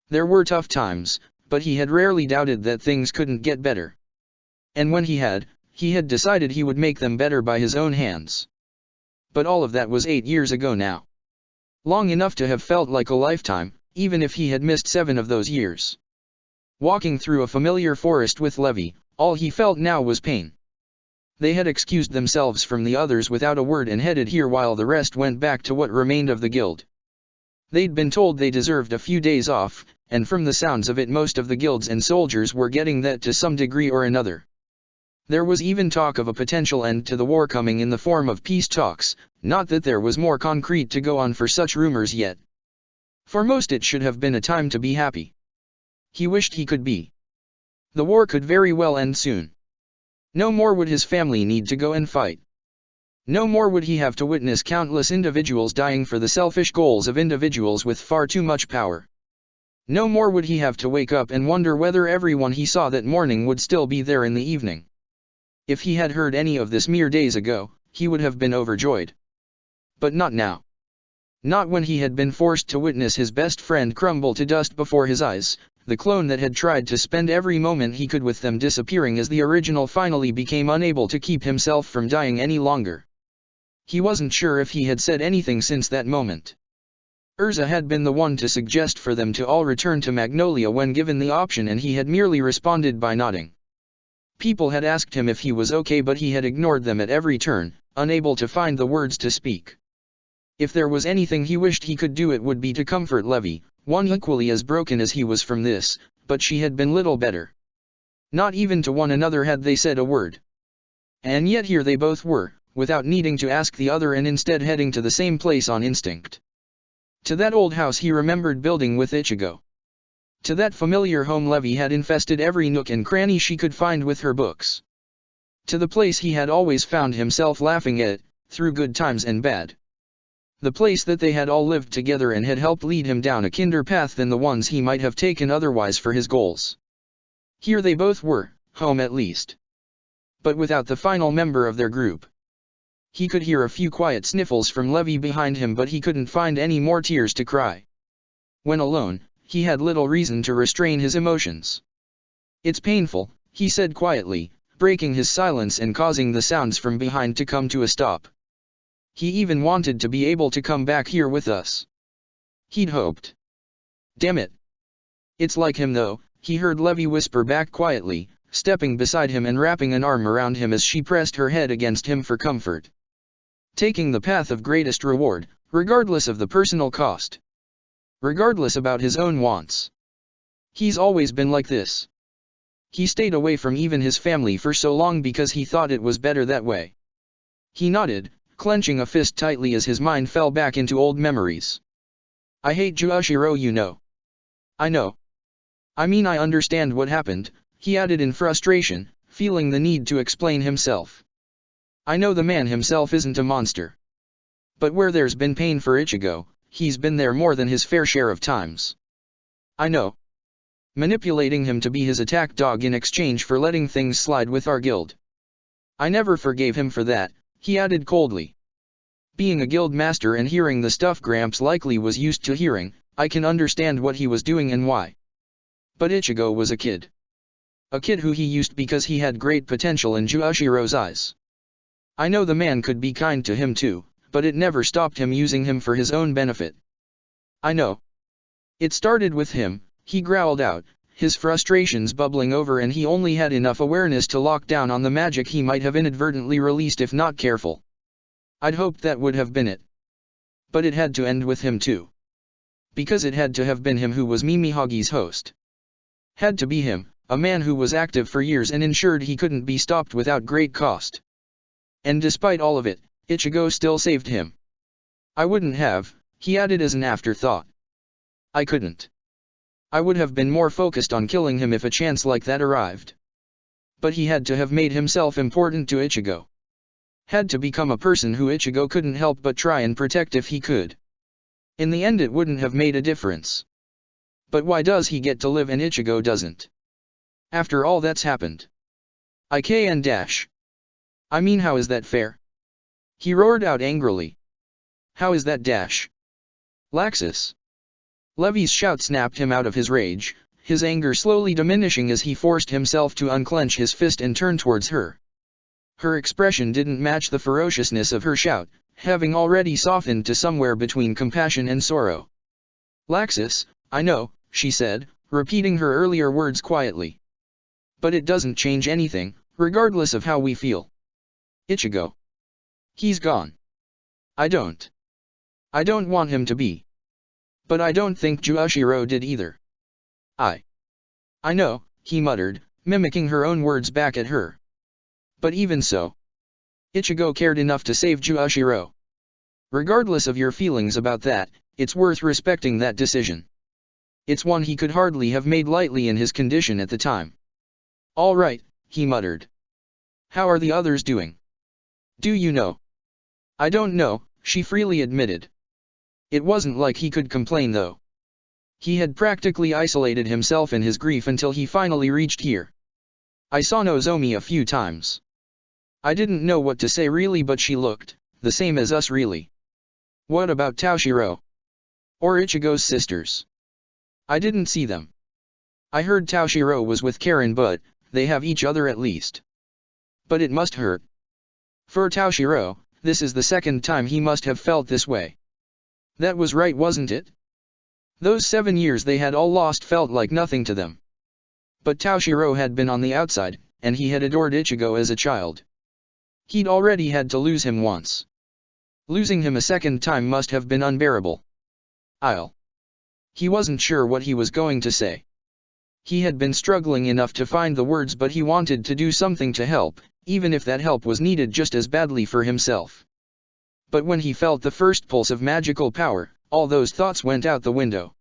There were tough times, but he had rarely doubted that things couldn't get better. And when he had decided he would make them better by his own hands. But all of that was 8 years ago now. Long enough to have felt like a lifetime, even if he had missed 7 of those years. Walking through a familiar forest with Levi, all he felt now was pain. They had excused themselves from the others without a word and headed here while the rest went back to what remained of the guild. They'd been told they deserved a few days off, and from the sounds of it most of the guilds and soldiers were getting that to some degree or another. There was even talk of a potential end to the war coming in the form of peace talks, not that there was more concrete to go on for such rumors yet. For most it should have been a time to be happy. He wished he could be. The war could very well end soon. No more would his family need to go and fight. No more would he have to witness countless individuals dying for the selfish goals of individuals with far too much power. No more would he have to wake up and wonder whether everyone he saw that morning would still be there in the evening. If he had heard any of this mere days ago, he would have been overjoyed. But not now. Not when he had been forced to witness his best friend crumble to dust before his eyes, the clone that had tried to spend every moment he could with them disappearing as the original finally became unable to keep himself from dying any longer. He wasn't sure if he had said anything since that moment. Urza had been the one to suggest for them to all return to Magnolia when given the option and he had merely responded by nodding. People had asked him if he was okay but he had ignored them at every turn, unable to find the words to speak. If there was anything he wished he could do it would be to comfort Levi, one equally as broken as he was from this, but she had been little better. Not even to one another had they said a word. And yet here they both were, without needing to ask the other and instead heading to the same place on instinct. To that old house he remembered building with Ichigo. To that familiar home Levi had infested every nook and cranny she could find with her books. To the place he had always found himself laughing at, through good times and bad. The place that they had all lived together and had helped lead him down a kinder path than the ones he might have taken otherwise for his goals. Here they both were, home at least. But without the final member of their group. He could hear a few quiet sniffles from Levi behind him but he couldn't find any more tears to cry. When alone, he had little reason to restrain his emotions. "It's painful," he said quietly, breaking his silence and causing the sounds from behind to come to a stop. He even wanted to be able to come back here with us. He'd hoped. Damn it. It's like him though, he heard Levi whisper back quietly, stepping beside him and wrapping an arm around him as she pressed her head against him for comfort. Taking the path of greatest reward, regardless of the personal cost. Regardless about his own wants. He's always been like this. He stayed away from even his family for so long because he thought it was better that way. He nodded, clenching a fist tightly as his mind fell back into old memories. I hate Juoshiro, you know. I know. I mean, I understand what happened, he added in frustration, feeling the need to explain himself. I know the man himself isn't a monster. But where there's been pain for Ichigo, he's been there more than his fair share of times. I know. Manipulating him to be his attack dog in exchange for letting things slide with our guild. I never forgave him for that, he added coldly. Being a guild master and hearing the stuff Gramps likely was used to hearing, I can understand what he was doing and why. But Ichigo was a kid. A kid who he used because he had great potential in Juoshiro's eyes. I know the man could be kind to him too, but it never stopped him using him for his own benefit. I know. It started with him, he growled out, his frustrations bubbling over, and he only had enough awareness to lock down on the magic he might have inadvertently released if not careful. I'd hoped that would have been it. But it had to end with him too. Because it had to have been him who was Mimihagi's host. Had to be him, a man who was active for years and ensured he couldn't be stopped without great cost. And despite all of it, Ichigo still saved him. I wouldn't have, he added as an afterthought. I couldn't. I would have been more focused on killing him if a chance like that arrived. But he had to have made himself important to Ichigo. Had to become a person who Ichigo couldn't help but try and protect if he could. In the end it wouldn't have made a difference. But why does he get to live and Ichigo doesn't? After all that's happened. I can dash. I mean, how is that fair? He roared out angrily. How is that dash? Laxus. Levy's shout snapped him out of his rage, his anger slowly diminishing as he forced himself to unclench his fist and turn towards her. Her expression didn't match the ferociousness of her shout, having already softened to somewhere between compassion and sorrow. Laxus, I know, she said, repeating her earlier words quietly. But it doesn't change anything, regardless of how we feel. Ichigo. He's gone. I don't want him to be. But I don't think Juoshiro did either. I know, he muttered, mimicking her own words back at her. But even so, Ichigo cared enough to save Juoshiro. Regardless of your feelings about that, it's worth respecting that decision. It's one he could hardly have made lightly in his condition at the time. All right, he muttered. How are the others doing? Do you know? I don't know, she freely admitted. It wasn't like he could complain though. He had practically isolated himself in his grief until he finally reached here. I saw Nozomi a few times. I didn't know what to say really, but she looked the same as us really. What about Toshiro? Or Ichigo's sisters? I didn't see them. I heard Toshiro was with Karen, but they have each other at least. But it must hurt. For Toshiro, this is the second time he must have felt this way. That was right, wasn't it? Those 7 years they had all lost felt like nothing to them. But Toshiro had been on the outside, and he had adored Ichigo as a child. He'd already had to lose him once. Losing him a second time must have been unbearable. He wasn't sure what he was going to say. He had been struggling enough to find the words, but he wanted to do something to help, even if that help was needed just as badly for himself. But when he felt the first pulse of magical power, all those thoughts went out the window.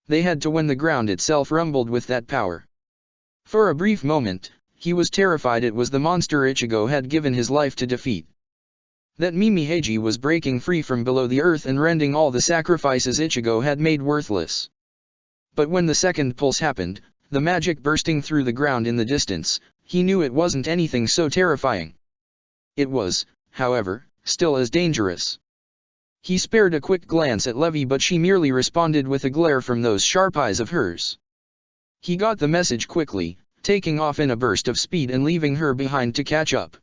They had to when the ground itself rumbled with that power. For a brief moment, he was terrified it was the monster Ichigo had given his life to defeat. That Mimihaji was breaking free from below the earth and rending all the sacrifices Ichigo had made worthless. But when the second pulse happened, the magic bursting through the ground in the distance, he knew it wasn't anything so terrifying. It was, however, still as dangerous. He spared a quick glance at Levy, but she merely responded with a glare from those sharp eyes of hers. He got the message quickly, taking off in a burst of speed and leaving her behind to catch up.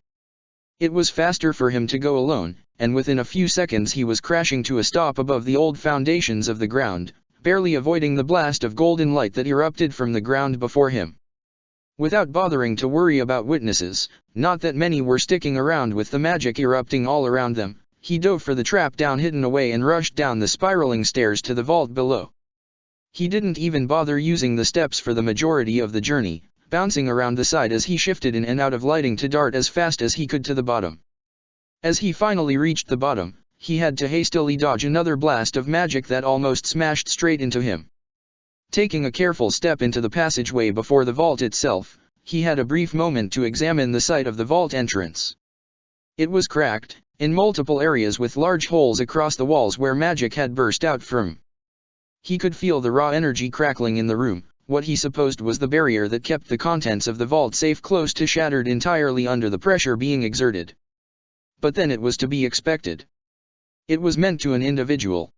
It was faster for him to go alone, and within a few seconds he was crashing to a stop above the old foundations of the ground, barely avoiding the blast of golden light that erupted from the ground before him. Without bothering to worry about witnesses, not that many were sticking around with the magic erupting all around them, he dove for the trap down hidden away and rushed down the spiraling stairs to the vault below. He didn't even bother using the steps for the majority of the journey, bouncing around the side as he shifted in and out of lighting to dart as fast as he could to the bottom. As he finally reached the bottom, he had to hastily dodge another blast of magic that almost smashed straight into him. Taking a careful step into the passageway before the vault itself, he had a brief moment to examine the site of the vault entrance. It was cracked, in multiple areas with large holes across the walls where magic had burst out from. He could feel the raw energy crackling in the room, what he supposed was the barrier that kept the contents of the vault safe close to shattered entirely under the pressure being exerted. But then it was to be expected. It was meant to an individual,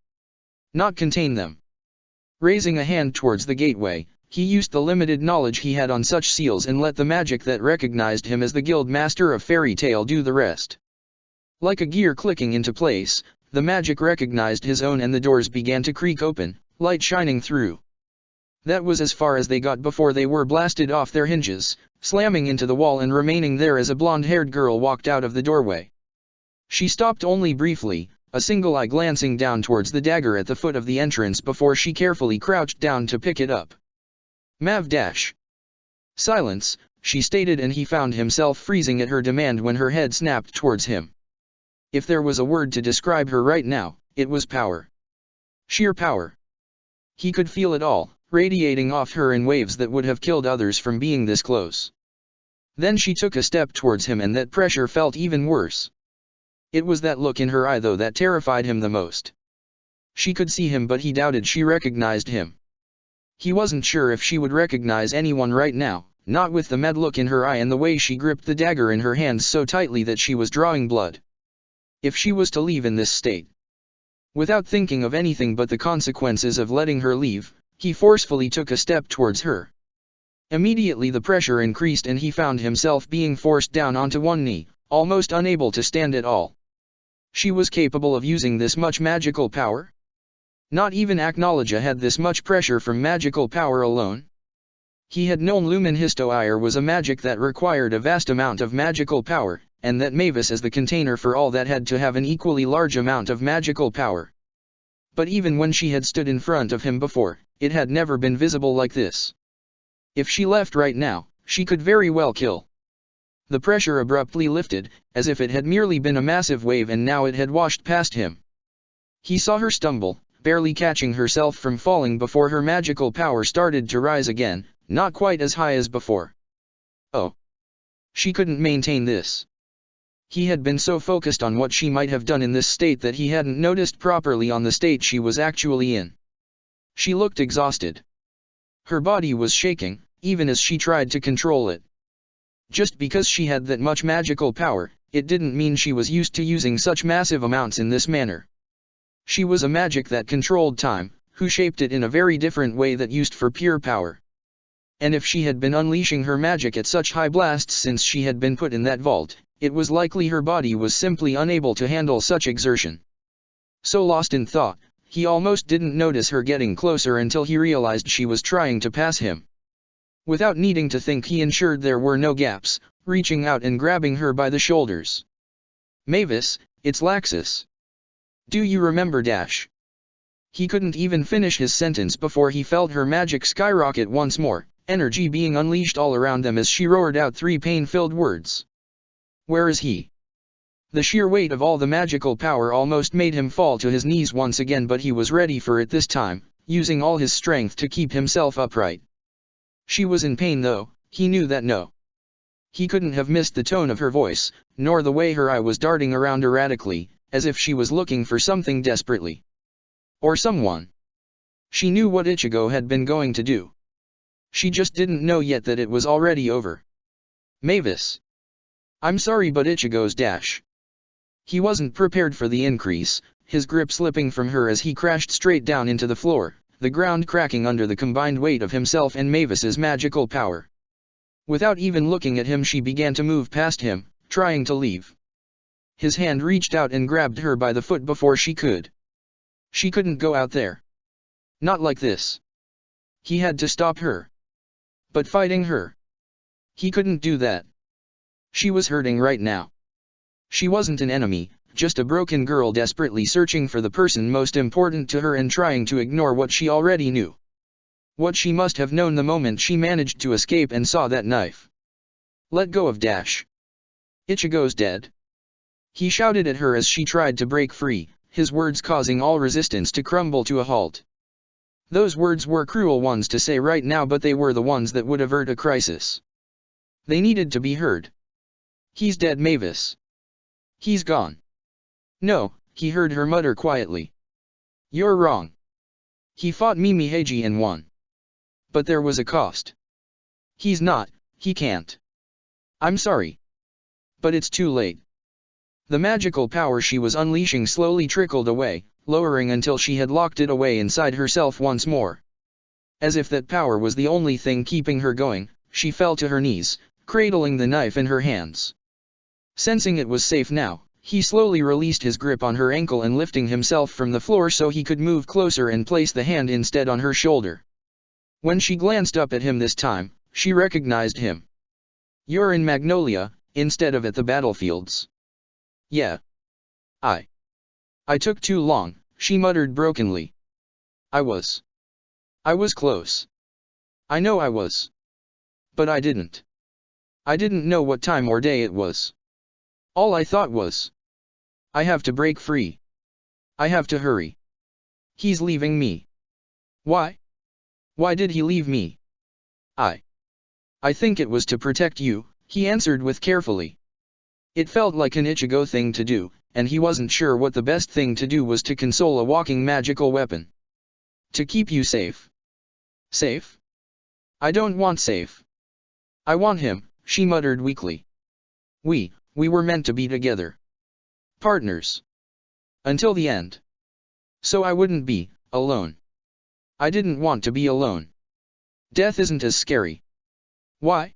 not contain them. Raising a hand towards the gateway, he used the limited knowledge he had on such seals and let the magic that recognized him as the guild master of Fairy Tale do the rest. Like a gear clicking into place, the magic recognized his own and the doors began to creak open, light shining through. That was as far as they got before they were blasted off their hinges, slamming into the wall and remaining there as a blonde-haired girl walked out of the doorway. She stopped only briefly, a single eye glancing down towards the dagger at the foot of the entrance before she carefully crouched down to pick it up. Mav dash. Silence, she stated, and he found himself freezing at her demand when her head snapped towards him. If there was a word to describe her right now, it was power. Sheer power. He could feel it all, radiating off her in waves that would have killed others from being this close. Then she took a step towards him and that pressure felt even worse. It was that look in her eye though that terrified him the most. She could see him but he doubted she recognized him. He wasn't sure if she would recognize anyone right now, not with the mad look in her eye and the way she gripped the dagger in her hands so tightly that she was drawing blood. If she was to leave in this state. Without thinking of anything but the consequences of letting her leave, he forcefully took a step towards her. Immediately the pressure increased and he found himself being forced down onto one knee, almost unable to stand at all. She was capable of using this much magical power? Not even Acknowledge had this much pressure from magical power alone. He had known Lumen Histoire was a magic that required a vast amount of magical power, and that Mavis as the container for all that had to have an equally large amount of magical power. But even when she had stood in front of him before, it had never been visible like this. If she left right now, she could very well kill. The pressure abruptly lifted, as if it had merely been a massive wave and now it had washed past him. He saw her stumble, barely catching herself from falling before her magical power started to rise again, not quite as high as before. Oh. She couldn't maintain this. He had been so focused on what she might have done in this state that he hadn't noticed properly on the state she was actually in. She looked exhausted. Her body was shaking, even as she tried to control it. Just because she had that much magical power, it didn't mean she was used to using such massive amounts in this manner. She was a magic that controlled time, who shaped it in a very different way that used for pure power. And if she had been unleashing her magic at such high blasts since she had been put in that vault, it was likely her body was simply unable to handle such exertion. So lost in thought, he almost didn't notice her getting closer until he realized she was trying to pass him. Without needing to think, he ensured there were no gaps, reaching out and grabbing her by the shoulders. Mavis, it's Laxus. Do you remember Dash? He couldn't even finish his sentence before he felt her magic skyrocket once more, energy being unleashed all around them as she roared out three pain-filled words. Where is he? The sheer weight of all the magical power almost made him fall to his knees once again, but he was ready for it this time, using all his strength to keep himself upright. She was in pain though, he knew that. No. He couldn't have missed the tone of her voice, nor the way her eye was darting around erratically, as if she was looking for something desperately. Or someone. She knew what Ichigo had been going to do. She just didn't know yet that it was already over. Mavis. I'm sorry, but Ichigo's Dash. He wasn't prepared for the increase, his grip slipping from her as he crashed straight down into the floor, the ground cracking under the combined weight of himself and Mavis's magical power. Without even looking at him, she began to move past him, trying to leave. His hand reached out and grabbed her by the foot before she could. She couldn't go out there. Not like this. He had to stop her. But fighting her? He couldn't do that. She was hurting right now. She wasn't an enemy, just a broken girl desperately searching for the person most important to her and trying to ignore what she already knew. What she must have known the moment she managed to escape and saw that knife. Let go of Dash. Ichigo's dead. He shouted at her as she tried to break free, his words causing all resistance to crumble to a halt. Those words were cruel ones to say right now, but they were the ones that would avert a crisis. They needed to be heard. "He's dead, Mavis. He's gone." "No," he heard her mutter quietly. "You're wrong. He fought Mimi Heiji and won. But there was a cost. He's not, he can't. I'm sorry. But it's too late." The magical power she was unleashing slowly trickled away, lowering until she had locked it away inside herself once more. As if that power was the only thing keeping her going, she fell to her knees, cradling the knife in her hands. Sensing it was safe now, he slowly released his grip on her ankle and lifting himself from the floor so he could move closer and place the hand instead on her shoulder. When she glanced up at him this time, she recognized him. "You're in Magnolia, instead of at the battlefields." "Yeah. I took too long," she muttered brokenly. I was close. I know I was. But I didn't know what time or day it was. All I thought was, I have to break free. I have to hurry. He's leaving me." "Why? Why did he leave me?" I think it was to protect you," he answered with carefully. It felt like an Ichigo thing to do, and he wasn't sure what the best thing to do was to console a walking magical weapon. "To keep you safe." "Safe? I don't want safe. I want him," she muttered weakly. We were meant to be together. Partners. Until the end. So I wouldn't be alone. I didn't want to be alone. Death isn't as scary." "Why?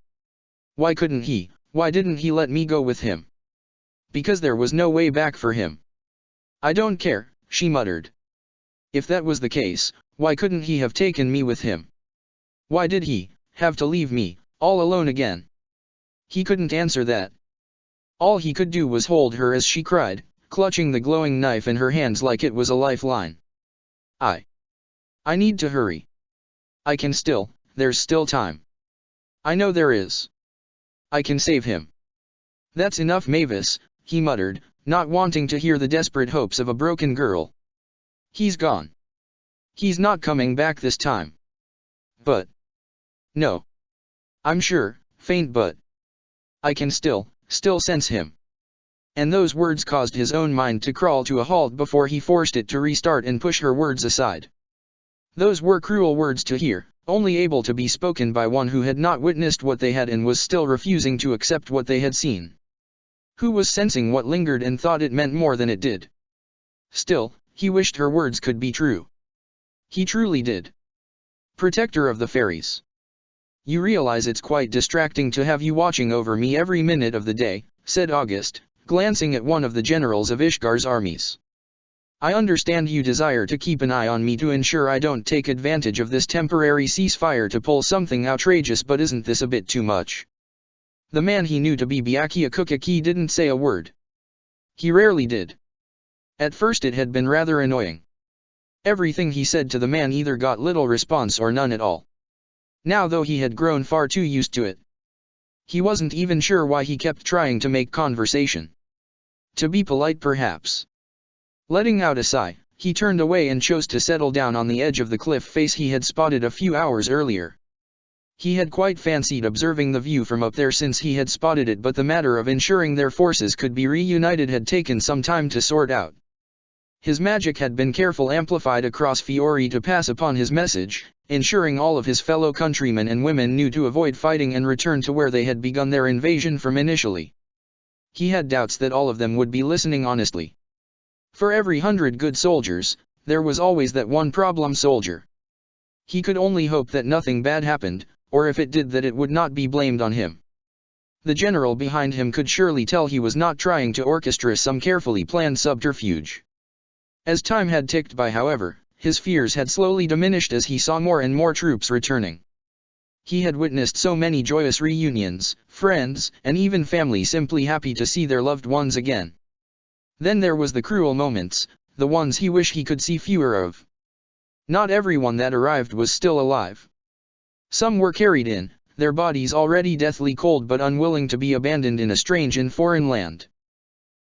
Why couldn't he? Why didn't he let me go with him?" "Because there was no way back for him." "I don't care," she muttered. "If that was the case, why couldn't he have taken me with him? Why did he have to leave me all alone again?" He couldn't answer that. All he could do was hold her as she cried, clutching the glowing knife in her hands like it was a lifeline. I need to hurry. There's still time. I know there is. I can save him." "That's enough, Mavis," he muttered, not wanting to hear the desperate hopes of a broken girl. "He's gone. He's not coming back this time." "But..." "No. I'm sure, faint, but I can still sense him." And those words caused his own mind to crawl to a halt before he forced it to restart and push her words aside. Those were cruel words to hear, only able to be spoken by one who had not witnessed what they had and was still refusing to accept what they had seen. Who was sensing what lingered and thought it meant more than it did. Still, he wished her words could be true. He truly did. "Protector of the fairies. You realize it's quite distracting to have you watching over me every minute of the day," said August, glancing at one of the generals of Ishgar's armies. "I understand you desire to keep an eye on me to ensure I don't take advantage of this temporary ceasefire to pull something outrageous, but isn't this a bit too much?" The man he knew to be Byakuya Kukaki didn't say a word. He rarely did. At first it had been rather annoying. Everything he said to the man either got little response or none at all. Now though he had grown far too used to it. He wasn't even sure why he kept trying to make conversation. To be polite perhaps. Letting out a sigh, he turned away and chose to settle down on the edge of the cliff face he had spotted a few hours earlier. He had quite fancied observing the view from up there since he had spotted it, but the matter of ensuring their forces could be reunited had taken some time to sort out. His magic had been carefully amplified across Fiori to pass upon his message, ensuring all of his fellow countrymen and women knew to avoid fighting and return to where they had begun their invasion from initially. He had doubts that all of them would be listening honestly. For every 100 good soldiers, there was always that one problem soldier. He could only hope that nothing bad happened, or if it did that it would not be blamed on him. The general behind him could surely tell he was not trying to orchestrate some carefully planned subterfuge. As time had ticked by, however, his fears had slowly diminished as he saw more and more troops returning. He had witnessed so many joyous reunions, friends, and even family simply happy to see their loved ones again. Then there was the cruel moments, the ones he wished he could see fewer of. Not everyone that arrived was still alive. Some were carried in, their bodies already deathly cold but unwilling to be abandoned in a strange and foreign land.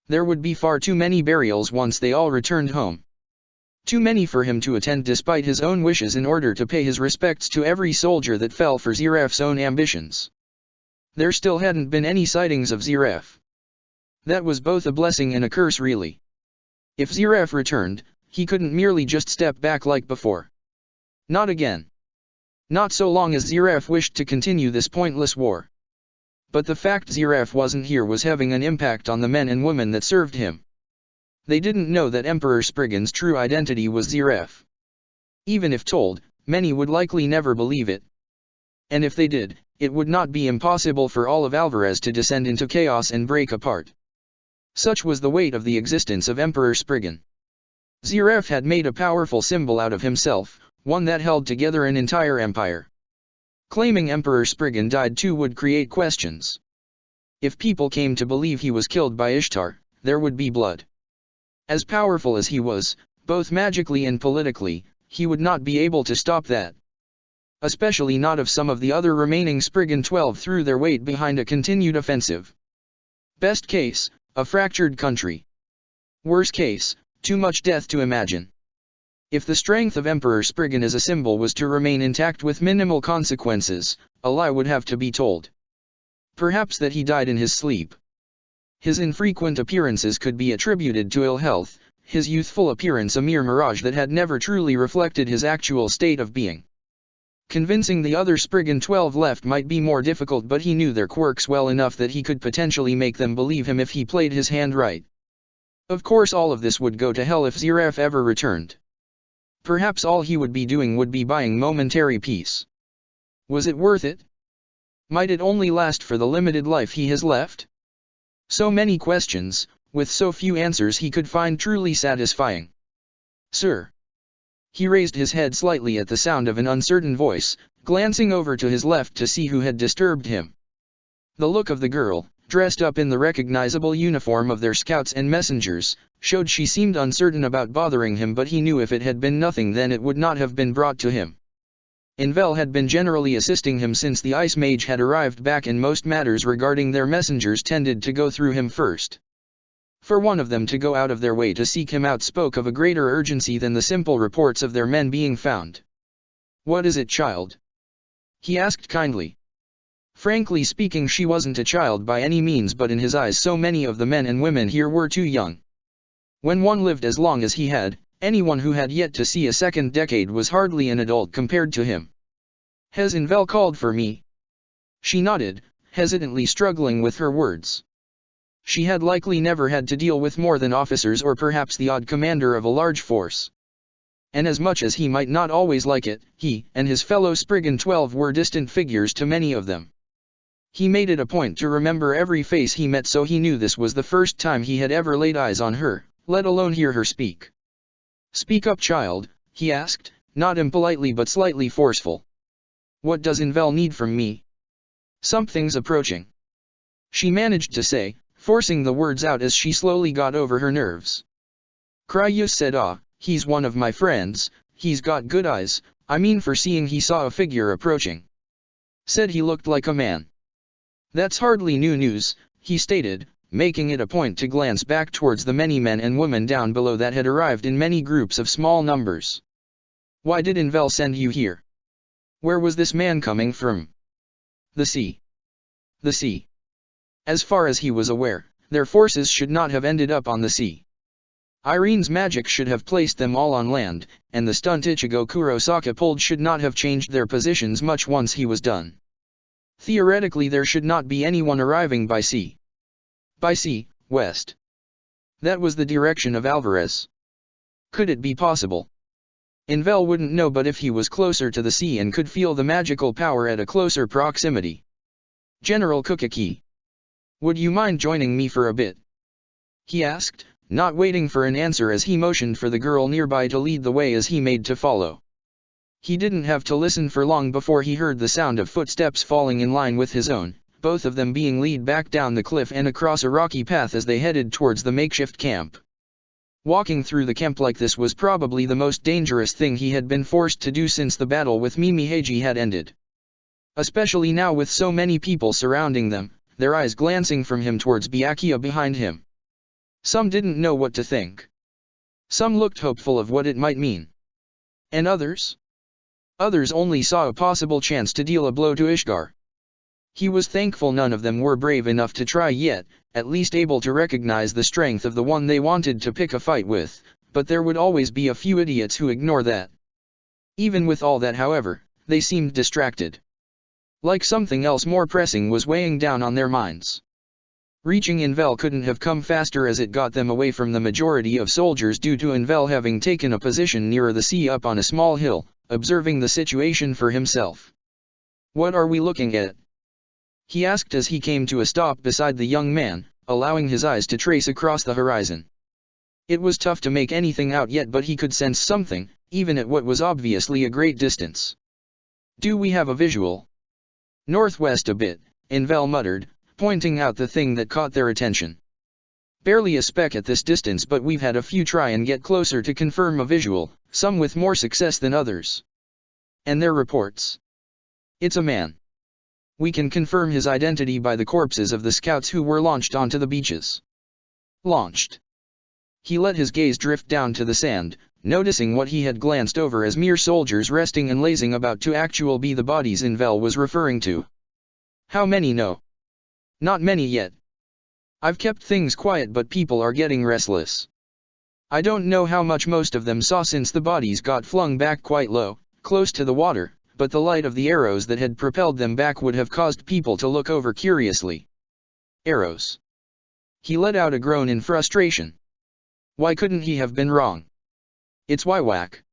There would be far too many burials once they all returned home. Too many for him to attend despite his own wishes in order to pay his respects to every soldier that fell for Ziraf's own ambitions. There still hadn't been any sightings of Ziraf. That was both a blessing and a curse really. If Ziraf returned, he couldn't merely just step back like before. Not again. Not so long as Ziraf wished to continue this pointless war. But the fact Ziraf wasn't here was having an impact on the men and women that served him. They didn't know that Emperor Spriggan's true identity was Ziraf. Even if told, many would likely never believe it. And if they did, it would not be impossible for all of Alvarez to descend into chaos and break apart. Such was the weight of the existence of Emperor Spriggan. Ziraf had made a powerful symbol out of himself, one that held together an entire empire. Claiming Emperor Spriggan died too would create questions. If people came to believe he was killed by Ishtar, there would be blood. As powerful as he was, both magically and politically, he would not be able to stop that. Especially not if some of the other remaining Spriggan 12 threw their weight behind a continued offensive. Best case, a fractured country. Worst case, too much death to imagine. If the strength of Emperor Spriggan as a symbol was to remain intact with minimal consequences, a lie would have to be told. Perhaps that he died in his sleep. His infrequent appearances could be attributed to ill health, his youthful appearance a mere mirage that had never truly reflected his actual state of being. Convincing the other Spriggan 12 left might be more difficult, but he knew their quirks well enough that he could potentially make them believe him if he played his hand right. Of course all of this would go to hell if Ziraf ever returned. Perhaps all he would be doing would be buying momentary peace. Was it worth it? Might it only last for the limited life he has left? So many questions, with so few answers he could find truly satisfying. Sir. He raised his head slightly at the sound of an uncertain voice, glancing over to his left to see who had disturbed him. The look of the girl, dressed up in the recognizable uniform of their scouts and messengers, showed she seemed uncertain about bothering him, but he knew if it had been nothing then it would not have been brought to him. Envel had been generally assisting him since the Ice Mage had arrived back, and most matters regarding their messengers tended to go through him first. For one of them to go out of their way to seek him out spoke of a greater urgency than the simple reports of their men being found. "What is it, child?" he asked kindly. Frankly speaking, she wasn't a child by any means, but in his eyes so many of the men and women here were too young. When one lived as long as he had, anyone who had yet to see a second decade was hardly an adult compared to him. "Has Envel called for me?" She nodded, hesitantly struggling with her words. She had likely never had to deal with more than officers or perhaps the odd commander of a large force. And as much as he might not always like it, he and his fellow Spriggan 12 were distant figures to many of them. He made it a point to remember every face he met, so he knew this was the first time he had ever laid eyes on her, let alone hear her speak. "Speak up, child," he asked, not impolitely but slightly forceful. "What does Envel need from me?" "Something's approaching," she managed to say, forcing the words out as she slowly got over her nerves. Cryus said, He's one of my friends, he's got good eyes, I mean for seeing." He saw a figure approaching. "Said he looked like a man." "That's hardly new news," he stated, making it a point to glance back towards the many men and women down below that had arrived in many groups of small numbers. "Why did Envel send you here? Where was this man coming from?" "The sea." "The sea." As far as he was aware, their forces should not have ended up on the sea. Irene's magic should have placed them all on land, and the stunt Ichigo Kurosaka pulled should not have changed their positions much once he was done. Theoretically there should not be anyone arriving by sea. By sea, west. That was the direction of Alvarez. Could it be possible? Envel wouldn't know, but if he was closer to the sea and could feel the magical power at a closer proximity. "General Kukaki, would you mind joining me for a bit?" he asked, not waiting for an answer as he motioned for the girl nearby to lead the way as he made to follow. He didn't have to listen for long before he heard the sound of footsteps falling in line with his own, both of them being led back down the cliff and across a rocky path as they headed towards the makeshift camp. Walking through the camp like this was probably the most dangerous thing he had been forced to do since the battle with Mimiheiji had ended. Especially now with so many people surrounding them, their eyes glancing from him towards Byakuya behind him. Some didn't know what to think. Some looked hopeful of what it might mean. And others? Others only saw a possible chance to deal a blow to Ishgar. He was thankful none of them were brave enough to try yet, at least able to recognize the strength of the one they wanted to pick a fight with, but there would always be a few idiots who ignore that. Even with all that, however, they seemed distracted. Like something else more pressing was weighing down on their minds. Reaching Envel couldn't have come faster as it got them away from the majority of soldiers due to Envel having taken a position nearer the sea up on a small hill, observing the situation for himself. "What are we looking at?" he asked as he came to a stop beside the young man, allowing his eyes to trace across the horizon. It was tough to make anything out yet, but he could sense something, even at what was obviously a great distance. "Do we have a visual?" "Northwest a bit," Envel muttered, pointing out the thing that caught their attention. "Barely a speck at this distance, but we've had a few try and get closer to confirm a visual, some with more success than others. And their reports. It's a man. We can confirm his identity by the corpses of the scouts who were launched onto the beaches." Launched. He let his gaze drift down to the sand, noticing what he had glanced over as mere soldiers resting and lazing about to actually be the bodies Envel was referring to. "How many know?" "Not many yet. I've kept things quiet, but people are getting restless. I don't know how much most of them saw since the bodies got flung back quite low, close to the water, but the light of the arrows that had propelled them back would have caused people to look over curiously." "Arrows." He let out a groan in frustration. Why couldn't he have been wrong? "It's Wywak.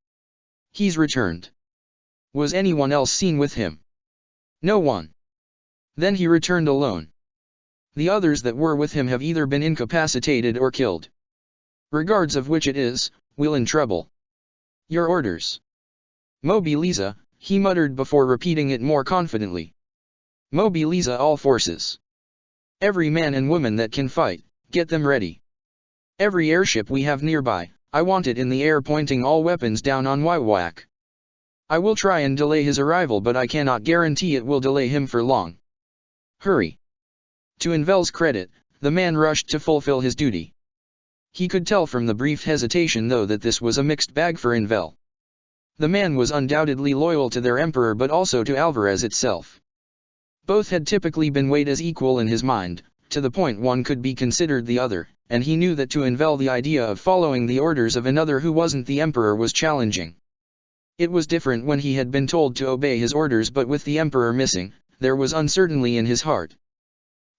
He's returned." "Was anyone else seen with him?" "No one." "Then he returned alone. The others that were with him have either been incapacitated or killed. Regards of which it is, we're in trouble." "Your orders." "Mobiliza," he muttered before repeating it more confidently. "Mobiliza all forces. Every man and woman that can fight, get them ready. Every airship we have nearby, I want it in the air, pointing all weapons down on Wywak. I will try and delay his arrival, but I cannot guarantee it will delay him for long. Hurry." To Envel's credit, the man rushed to fulfill his duty. He could tell from the brief hesitation though that this was a mixed bag for Envel. The man was undoubtedly loyal to their emperor, but also to Alvarez itself. Both had typically been weighed as equal in his mind, to the point one could be considered the other, and he knew that to Envel the idea of following the orders of another who wasn't the emperor was challenging. It was different when he had been told to obey his orders, but with the emperor missing, there was uncertainty in his heart.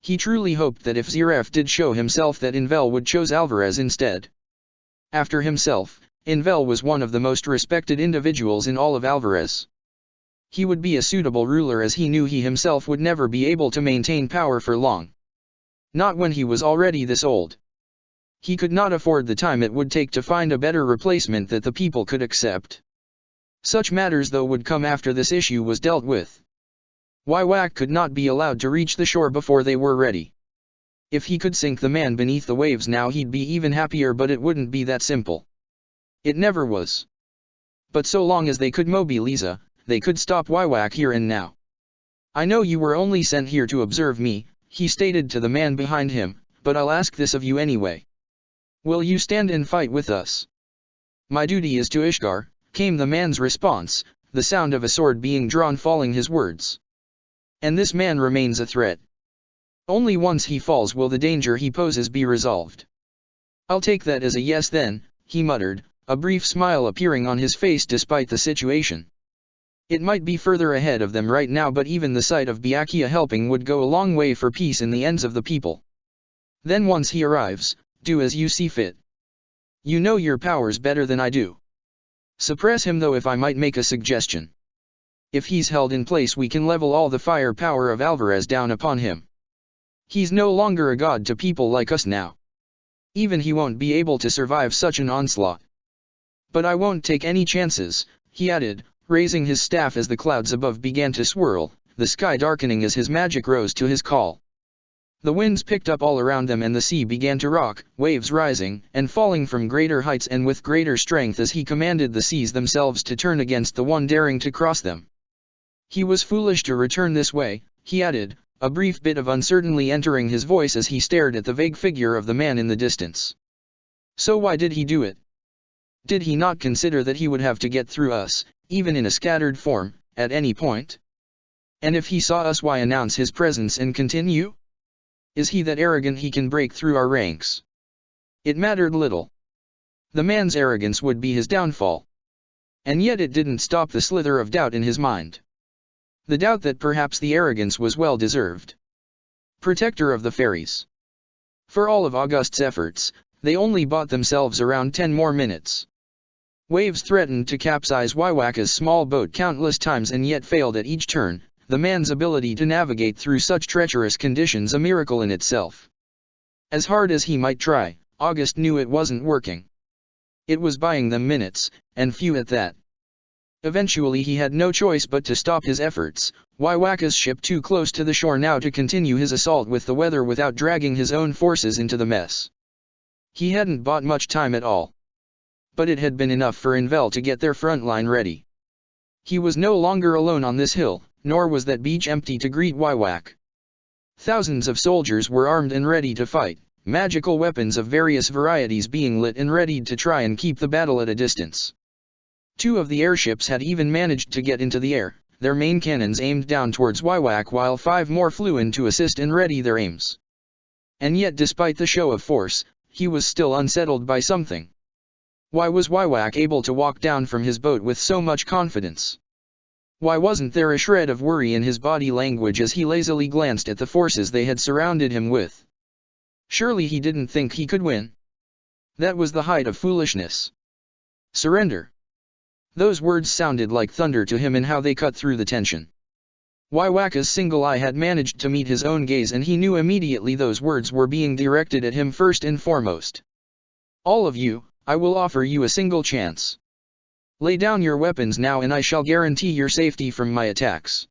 He truly hoped that if Ziref did show himself that Envel would choose Alvarez instead. After himself, Envel was one of the most respected individuals in all of Alvarez. He would be a suitable ruler, as he knew he himself would never be able to maintain power for long. Not when he was already this old. He could not afford the time it would take to find a better replacement that the people could accept. Such matters though would come after this issue was dealt with. Wywak could not be allowed to reach the shore before they were ready. If he could sink the man beneath the waves now, he'd be even happier, but it wouldn't be that simple. It never was. But so long as they could Mobiliza, they could stop Wywak here and now. "I know you were only sent here to observe me," he stated to the man behind him, "but I'll ask this of you anyway. Will you stand and fight with us?" "My duty is to Ishgar," came the man's response, the sound of a sword being drawn following his words. "And this man remains a threat. Only once he falls will the danger he poses be resolved." "I'll take that as a yes then," he muttered, a brief smile appearing on his face despite the situation. It might be further ahead of them right now, but even the sight of Byakhia helping would go a long way for peace in the ends of the people. "Then once he arrives, do as you see fit. You know your powers better than I do. Suppress him though, if I might make a suggestion. If he's held in place, we can level all the firepower of Alvarez down upon him. He's no longer a god to people like us now. Even he won't be able to survive such an onslaught. But I won't take any chances," he added, raising his staff as the clouds above began to swirl, the sky darkening as his magic rose to his call. The winds picked up all around them and the sea began to rock, waves rising and falling from greater heights and with greater strength as he commanded the seas themselves to turn against the one daring to cross them. "He was foolish to return this way," he added, a brief bit of uncertainty entering his voice as he stared at the vague figure of the man in the distance. So why did he do it? Did he not consider that he would have to get through us, even in a scattered form, at any point? And if he saw us, why announce his presence and continue? Is he that arrogant he can break through our ranks? It mattered little. The man's arrogance would be his downfall. And yet it didn't stop the slither of doubt in his mind. The doubt that perhaps the arrogance was well deserved. Protector of the fairies. For all of August's efforts, they only bought themselves around 10 more minutes. Waves threatened to capsize Waiwaka's small boat countless times and yet failed at each turn, the man's ability to navigate through such treacherous conditions a miracle in itself. As hard as he might try, August knew it wasn't working. It was buying them minutes, and few at that. Eventually he had no choice but to stop his efforts, Waiwaka's ship too close to the shore now to continue his assault with the weather without dragging his own forces into the mess. He hadn't bought much time at all. But it had been enough for Envel to get their front line ready. He was no longer alone on this hill, nor was that beach empty to greet Waiwak. Thousands of soldiers were armed and ready to fight, magical weapons of various varieties being lit and readied to try and keep the battle at a distance. 2 of the airships had even managed to get into the air, their main cannons aimed down towards Waiwak while 5 more flew in to assist and ready their aims. And yet despite the show of force, he was still unsettled by something. Why was Waiwak able to walk down from his boat with so much confidence? Why wasn't there a shred of worry in his body language as he lazily glanced at the forces they had surrounded him with? Surely he didn't think he could win. That was the height of foolishness. Surrender. Those words sounded like thunder to him in how they cut through the tension. Waiwaka's single eye had managed to meet his own gaze and he knew immediately those words were being directed at him first and foremost. All of you, I will offer you a single chance. Lay down your weapons now and I shall guarantee your safety from my attacks.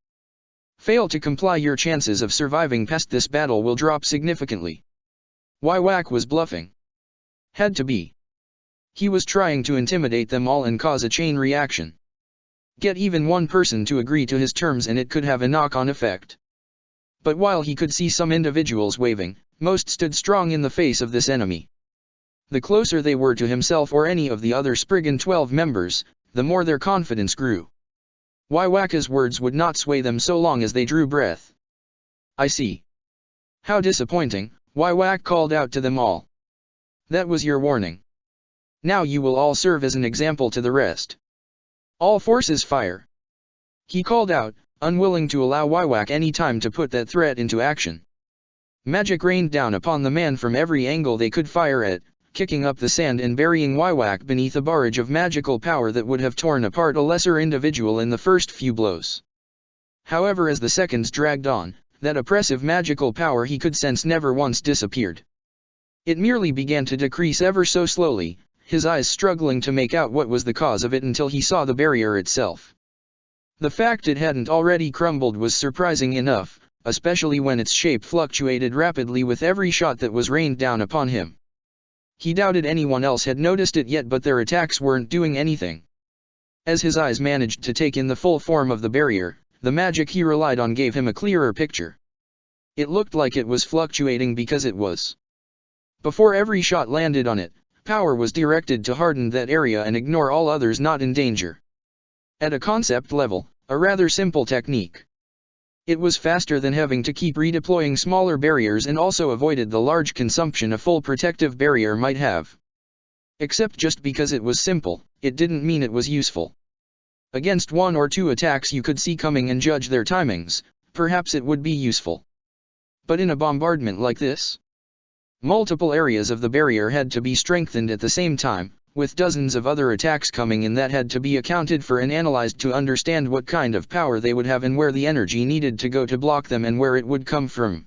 Fail to comply, your chances of surviving past this battle will drop significantly. Waiwak was bluffing. Had to be. He was trying to intimidate them all and cause a chain reaction. Get even one person to agree to his terms and it could have a knock-on effect. But while he could see some individuals waving, most stood strong in the face of this enemy. The closer they were to himself or any of the other Spriggan 12 members, the more their confidence grew. Waiwaka's words would not sway them so long as they drew breath. I see. How disappointing, Waiwak called out to them all. That was your warning. Now you will all serve as an example to the rest. All forces fire. He called out, unwilling to allow Waiwak any time to put that threat into action. Magic rained down upon the man from every angle they could fire at, kicking up the sand and burying Waiwak beneath a barrage of magical power that would have torn apart a lesser individual in the first few blows. However, as the seconds dragged on, that oppressive magical power he could sense never once disappeared. It merely began to decrease ever so slowly, his eyes struggling to make out what was the cause of it until he saw the barrier itself. The fact it hadn't already crumbled was surprising enough, especially when its shape fluctuated rapidly with every shot that was rained down upon him. He doubted anyone else had noticed it yet, but their attacks weren't doing anything. As his eyes managed to take in the full form of the barrier, the magic he relied on gave him a clearer picture. It looked like it was fluctuating because it was. Before every shot landed on it, power was directed to harden that area and ignore all others not in danger. At a concept level, a rather simple technique. It was faster than having to keep redeploying smaller barriers and also avoided the large consumption a full protective barrier might have. Except just because it was simple, it didn't mean it was useful. Against 1 or 2 attacks you could see coming and judge their timings, perhaps it would be useful. But in a bombardment like this, multiple areas of the barrier had to be strengthened at the same time, with dozens of other attacks coming in that had to be accounted for and analyzed to understand what kind of power they would have and where the energy needed to go to block them and where it would come from.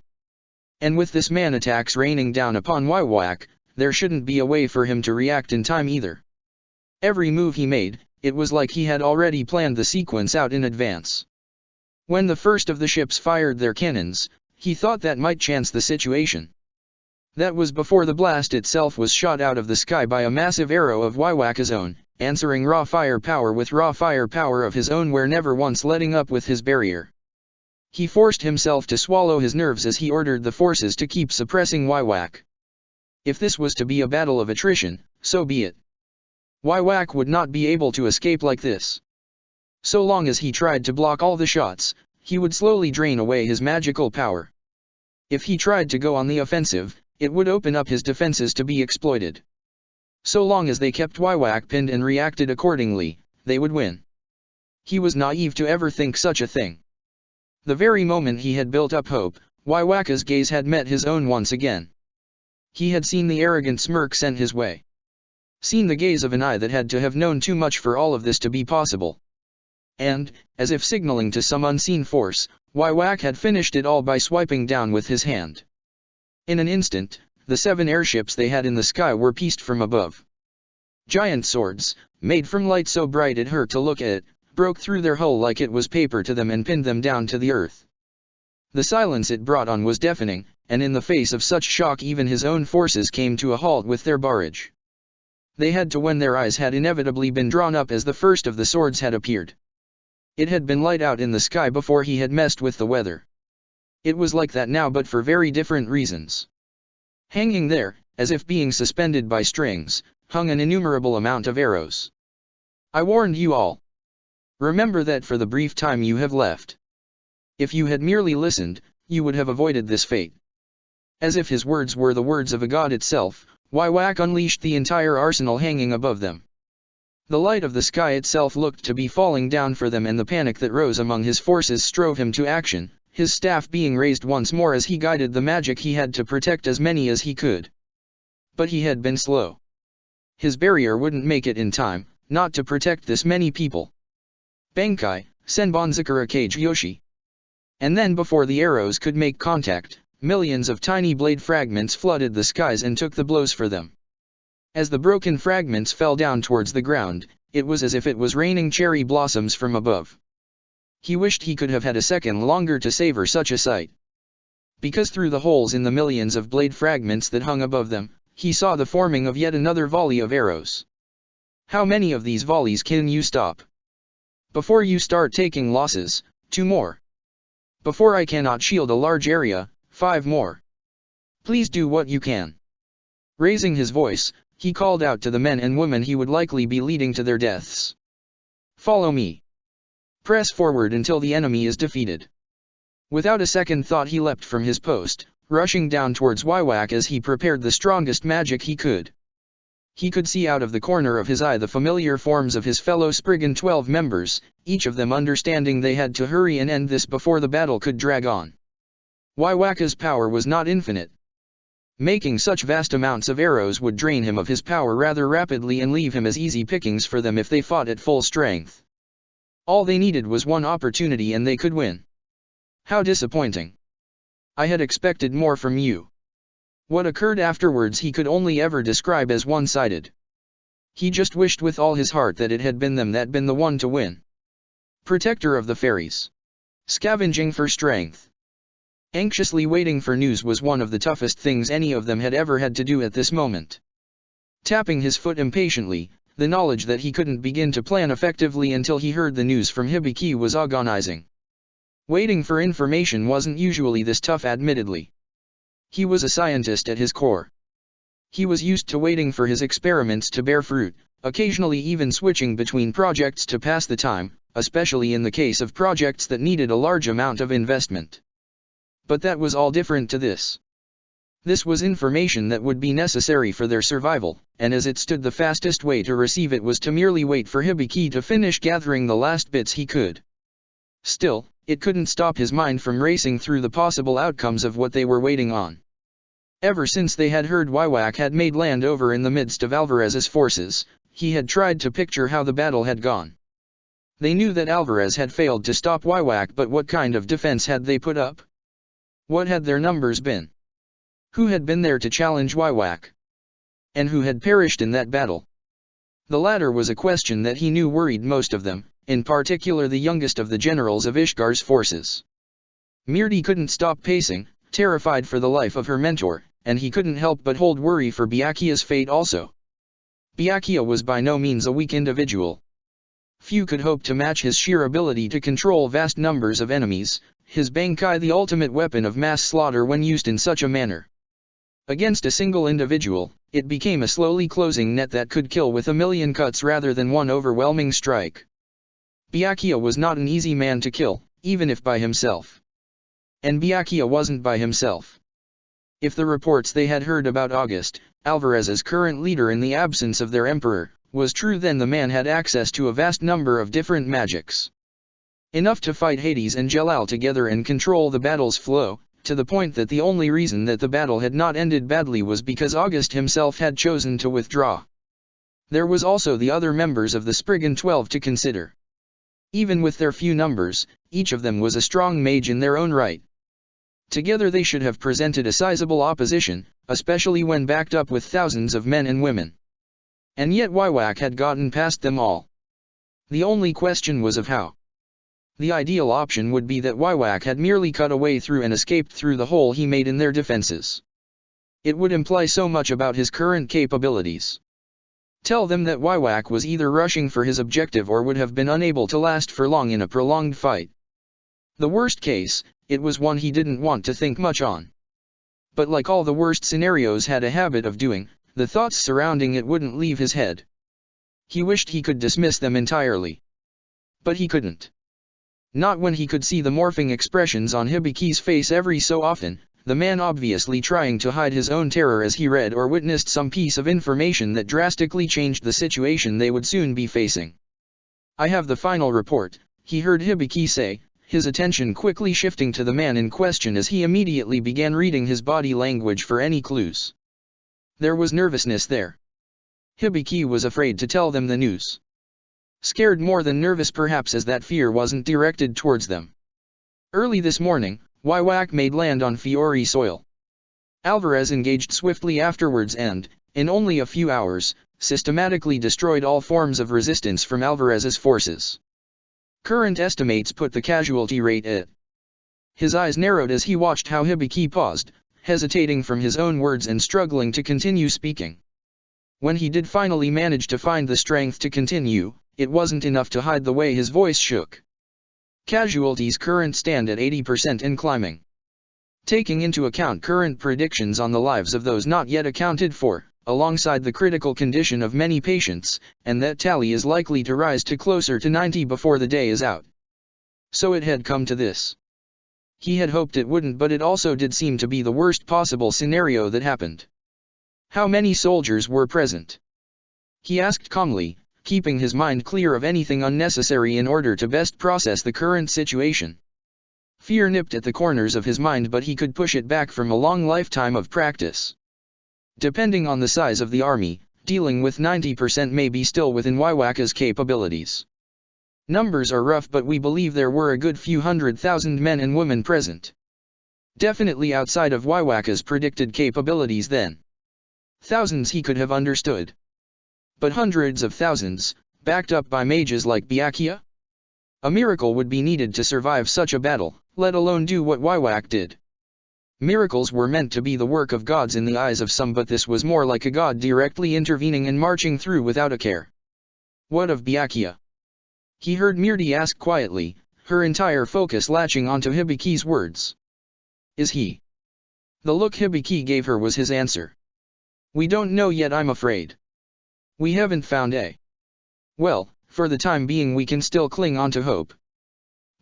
And with this man attacks raining down upon Waiwak, there shouldn't be a way for him to react in time either. Every move he made, it was like he had already planned the sequence out in advance. When the first of the ships fired their cannons, he thought that might chance the situation. That was before the blast itself was shot out of the sky by a massive arrow of Waiwaka's own, answering raw firepower with raw firepower of his own where never once letting up with his barrier. He forced himself to swallow his nerves as he ordered the forces to keep suppressing Waiwak. If this was to be a battle of attrition, so be it. Waiwak would not be able to escape like this. So long as he tried to block all the shots, he would slowly drain away his magical power. If he tried to go on the offensive, it would open up his defenses to be exploited. So long as they kept Waiwak pinned and reacted accordingly, they would win. He was naive to ever think such a thing. The very moment he had built up hope, Waiwaka's gaze had met his own once again. He had seen the arrogant smirk sent his way. Seen the gaze of an eye that had to have known too much for all of this to be possible. And, as if signaling to some unseen force, Waiwak had finished it all by swiping down with his hand. In an instant, the 7 airships they had in the sky were pieced from above. Giant swords, made from light so bright it hurt to look at, broke through their hull like it was paper to them and pinned them down to the earth. The silence it brought on was deafening, and in the face of such shock even his own forces came to a halt with their barrage. They had to when their eyes had inevitably been drawn up as the first of the swords had appeared. It had been light out in the sky before he had messed with the weather. It was like that now but for very different reasons. Hanging there, as if being suspended by strings, hung an innumerable amount of arrows. I warned you all. Remember that for the brief time you have left. If you had merely listened, you would have avoided this fate. As if his words were the words of a god itself, Waiwak unleashed the entire arsenal hanging above them. The light of the sky itself looked to be falling down for them, and the panic that rose among his forces strove him to action, his staff being raised once more as he guided the magic he had to protect as many as he could. But he had been slow. His barrier wouldn't make it in time, not to protect this many people. Bankai, Senbonzakura Kage Yoshi. And then before the arrows could make contact, millions of tiny blade fragments flooded the skies and took the blows for them. As the broken fragments fell down towards the ground, it was as if it was raining cherry blossoms from above. He wished he could have had a second longer to savor such a sight. Because through the holes in the millions of blade fragments that hung above them, he saw the forming of yet another volley of arrows. How many of these volleys can you stop? Before you start taking losses, 2 more. Before I cannot shield a large area, 5 more. Please do what you can. Raising his voice, he called out to the men and women he would likely be leading to their deaths. Follow me. Press forward until the enemy is defeated. Without a second thought he leapt from his post, rushing down towards Waiwak as he prepared the strongest magic he could. He could see out of the corner of his eye the familiar forms of his fellow Spriggan 12 members, each of them understanding they had to hurry and end this before the battle could drag on. Waiwaka's power was not infinite. Making such vast amounts of arrows would drain him of his power rather rapidly and leave him as easy pickings for them if they fought at full strength. All they needed was one opportunity and they could win. How disappointing. I had expected more from you. What occurred afterwards he could only ever describe as one-sided. He just wished with all his heart that it had been them that been the one to win. Protector of the fairies. Scavenging for strength. Anxiously waiting for news was one of the toughest things any of them had ever had to do at this moment. Tapping his foot impatiently, the knowledge that he couldn't begin to plan effectively until he heard the news from Hibiki was agonizing. Waiting for information wasn't usually this tough, admittedly. He was a scientist at his core. He was used to waiting for his experiments to bear fruit, occasionally even switching between projects to pass the time, especially in the case of projects that needed a large amount of investment. But that was all different to this. This was information that would be necessary for their survival, and as it stood, the fastest way to receive it was to merely wait for Hibiki to finish gathering the last bits he could. Still, it couldn't stop his mind from racing through the possible outcomes of what they were waiting on. Ever since they had heard Waiwak had made land over in the midst of Alvarez's forces, he had tried to picture how the battle had gone. They knew that Alvarez had failed to stop Waiwak, but what kind of defense had they put up? What had their numbers been? Who had been there to challenge Waiwak? And who had perished in that battle? The latter was a question that he knew worried most of them, in particular the youngest of the generals of Ishgar's forces. Mirti couldn't stop pacing, terrified for the life of her mentor, and he couldn't help but hold worry for Byakuya's fate also. Byakuya was by no means a weak individual. Few could hope to match his sheer ability to control vast numbers of enemies, his Bankai the ultimate weapon of mass slaughter when used in such a manner. Against a single individual, it became a slowly closing net that could kill with a million cuts rather than one overwhelming strike. Byakuya was not an easy man to kill, even if by himself. And Byakuya wasn't by himself. If the reports they had heard about August, Alvarez's current leader in the absence of their emperor, was true, then the man had access to a vast number of different magics. Enough to fight Hades and Jelal together and control the battle's flow, to the point that the only reason that the battle had not ended badly was because August himself had chosen to withdraw. There was also the other members of the Spriggan 12 to consider. Even with their few numbers, each of them was a strong mage in their own right. Together they should have presented a sizable opposition, especially when backed up with thousands of men and women. And yet Wywak had gotten past them all. The only question was of how. The ideal option would be that Wywak had merely cut a way through and escaped through the hole he made in their defenses. It would imply so much about his current capabilities. Tell them that Wywak was either rushing for his objective or would have been unable to last for long in a prolonged fight. The worst case, it was one he didn't want to think much on. But like all the worst scenarios had a habit of doing, the thoughts surrounding it wouldn't leave his head. He wished he could dismiss them entirely. But he couldn't. Not when he could see the morphing expressions on Hibiki's face every so often, the man obviously trying to hide his own terror as he read or witnessed some piece of information that drastically changed the situation they would soon be facing. "I have the final report," he heard Hibiki say, his attention quickly shifting to the man in question as he immediately began reading his body language for any clues. There was nervousness there. Hibiki was afraid to tell them the news. Scared more than nervous perhaps, as that fear wasn't directed towards them. Early this morning, Wywak made land on Fiori soil. Alvarez engaged swiftly afterwards and, in only a few hours, systematically destroyed all forms of resistance from Alvarez's forces. Current estimates put the casualty rate at. His eyes narrowed as he watched how Hibiki paused, hesitating from his own words and struggling to continue speaking. When he did finally manage to find the strength to continue, it wasn't enough to hide the way his voice shook. Casualties current stand at 80% and climbing. Taking into account current predictions on the lives of those not yet accounted for, alongside the critical condition of many patients, and that tally is likely to rise to closer to 90 before the day is out. So it had come to this. He had hoped it wouldn't, but it also did seem to be the worst possible scenario that happened. How many soldiers were present? He asked calmly, keeping his mind clear of anything unnecessary in order to best process the current situation. Fear nipped at the corners of his mind, but he could push it back from a long lifetime of practice. Depending on the size of the army, dealing with 90% may be still within Wywaka's capabilities. Numbers are rough, but we believe there were a good few 100,000 men and women present. Definitely outside of Wywaka's predicted capabilities then. Thousands he could have understood. But hundreds of thousands, backed up by mages like Byakuya? A miracle would be needed to survive such a battle, let alone do what Wywak did. Miracles were meant to be the work of gods in the eyes of some, but this was more like a god directly intervening and marching through without a care. What of Byakuya? He heard Mirti ask quietly, her entire focus latching onto Hibiki's words. Is he? The look Hibiki gave her was his answer. We don't know yet, I'm afraid. We haven't found a. Well, for the time being we can still cling on to hope.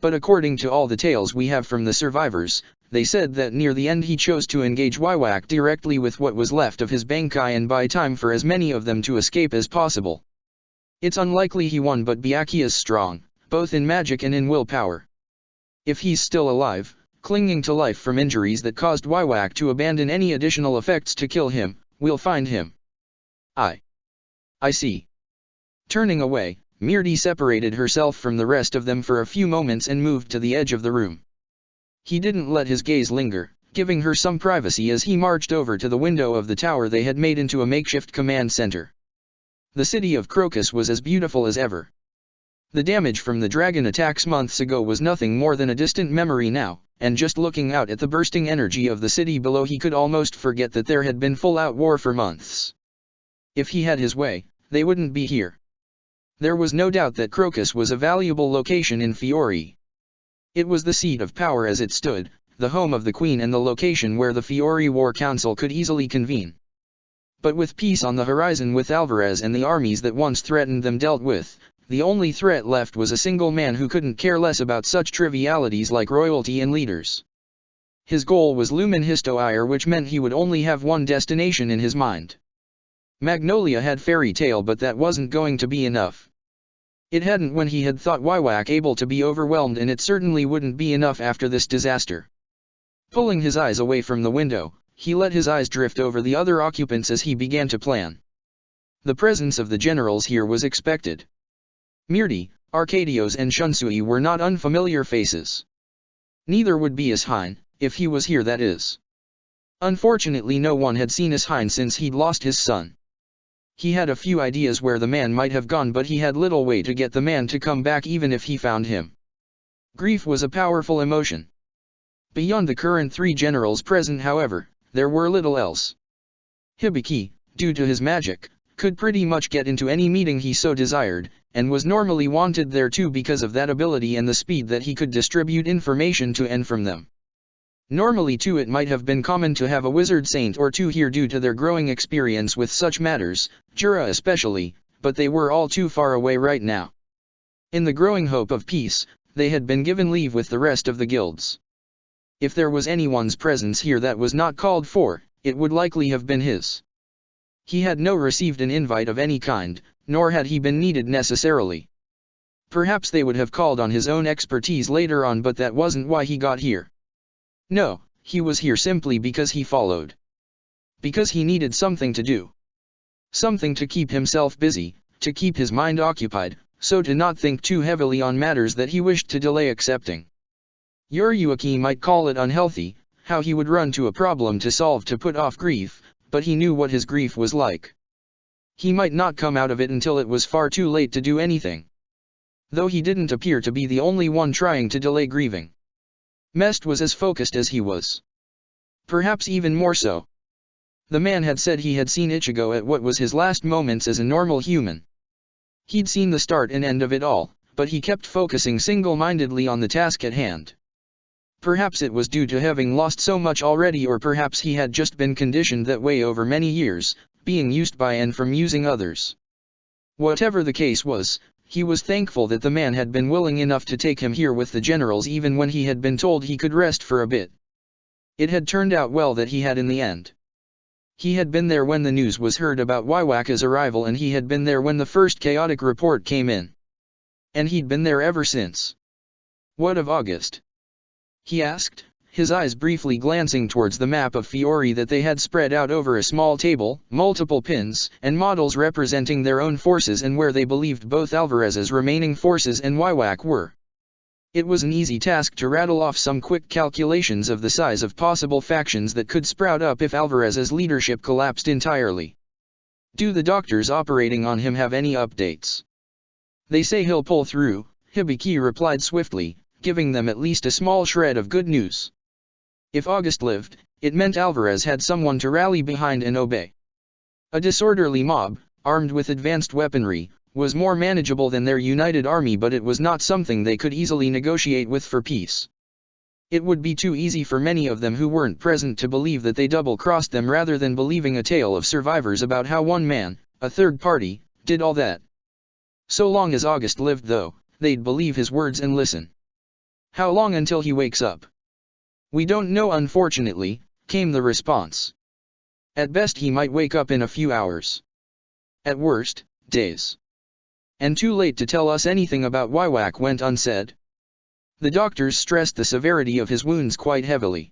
But according to all the tales we have from the survivors, they said that near the end he chose to engage Wywak directly with what was left of his Bankai and buy time for as many of them to escape as possible. It's unlikely he won, but Byakuya's strong, both in magic and in willpower. If he's still alive, clinging to life from injuries that caused Wywak to abandon any additional effects to kill him, we'll find him. I see. Turning away, Mirti separated herself from the rest of them for a few moments and moved to the edge of the room. He didn't let his gaze linger, giving her some privacy as he marched over to the window of the tower they had made into a makeshift command center. The city of Crocus was as beautiful as ever. The damage from the dragon attacks months ago was nothing more than a distant memory now, and just looking out at the bursting energy of the city below he could almost forget that there had been full-out war for months. If he had his way, they wouldn't be here. There was no doubt that Crocus was a valuable location in Fiori. It was the seat of power as it stood, the home of the Queen and the location where the Fiori War Council could easily convene. But with peace on the horizon, with Alvarez and the armies that once threatened them dealt with, the only threat left was a single man who couldn't care less about such trivialities like royalty and leaders. His goal was Lumen Histoire, which meant he would only have one destination in his mind. Magnolia had fairy tale, but that wasn't going to be enough. It hadn't when he had thought Wywak able to be overwhelmed, and it certainly wouldn't be enough after this disaster. Pulling his eyes away from the window, he let his eyes drift over the other occupants as he began to plan. The presence of the generals here was expected. Mirti, Arcadios and Shunsui were not unfamiliar faces. Neither would be Ishain, if he was here, that is. Unfortunately, no one had seen Ishain since he'd lost his son. He had a few ideas where the man might have gone, but he had little way to get the man to come back even if he found him. Grief was a powerful emotion. Beyond the current 3 generals present, however, there were little else. Hibiki, due to his magic, could pretty much get into any meeting he so desired, and was normally wanted there too because of that ability and the speed that he could distribute information to and from them. Normally too it might have been common to have a wizard saint or 2 here due to their growing experience with such matters, Jura especially, but they were all too far away right now. In the growing hope of peace, they had been given leave with the rest of the guilds. If there was anyone's presence here that was not called for, it would likely have been his. He had no received an invite of any kind, nor had he been needed necessarily. Perhaps they would have called on his own expertise later on, but that wasn't why he got here. No, he was here simply because he followed. Because he needed something to do. Something to keep himself busy, to keep his mind occupied, so to not think too heavily on matters that he wished to delay accepting. Yuruaki might call it unhealthy, how he would run to a problem to solve to put off grief, but he knew what his grief was like. He might not come out of it until it was far too late to do anything. Though he didn't appear to be the only one trying to delay grieving. Mest was as focused as he was. Perhaps even more so. The man had said he had seen Ichigo at what was his last moments as a normal human. He'd seen the start and end of it all, but he kept focusing single-mindedly on the task at hand. Perhaps it was due to having lost so much already, or perhaps he had just been conditioned that way over many years, being used by and from using others. Whatever the case was, he was thankful that the man had been willing enough to take him here with the generals even when he had been told he could rest for a bit. It had turned out well that he had in the end. He had been there when the news was heard about Waiwaka's arrival, and he had been there when the first chaotic report came in. And he'd been there ever since. What of August? He asked, his eyes briefly glancing towards the map of Fiori that they had spread out over a small table, multiple pins and models representing their own forces and where they believed both Alvarez's remaining forces and Waiwak were. It was an easy task to rattle off some quick calculations of the size of possible factions that could sprout up if Alvarez's leadership collapsed entirely. Do the doctors operating on him have any updates? They say he'll pull through, Hibiki replied swiftly, giving them at least a small shred of good news. If August lived, it meant Alvarez had someone to rally behind and obey. A disorderly mob, armed with advanced weaponry, was more manageable than their united army, but it was not something they could easily negotiate with for peace. It would be too easy for many of them who weren't present to believe that they double-crossed them rather than believing a tale of survivors about how one man, a third party, did all that. So long as August lived though, they'd believe his words and listen. How long until he wakes up? We don't know, unfortunately, came the response. At best he might wake up in a few hours. At worst, days. And too late to tell us anything about Waiwak went unsaid. The doctors stressed the severity of his wounds quite heavily.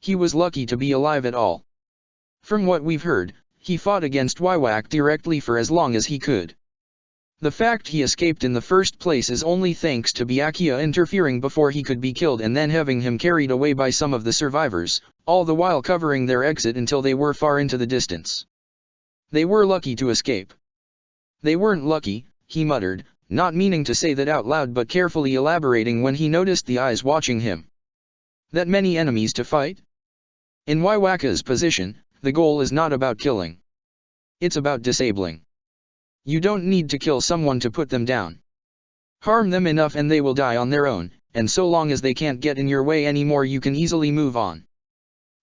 He was lucky to be alive at all. From what we've heard, he fought against Waiwak directly for as long as he could. The fact he escaped in the first place is only thanks to Byakuya interfering before he could be killed and then having him carried away by some of the survivors, all the while covering their exit until they were far into the distance. They were lucky to escape. They weren't lucky, he muttered, not meaning to say that out loud but carefully elaborating when he noticed the eyes watching him. That many enemies to fight? In Waiwaka's position, the goal is not about killing. It's about disabling. You don't need to kill someone to put them down. Harm them enough and they will die on their own, and so long as they can't get in your way anymore you can easily move on.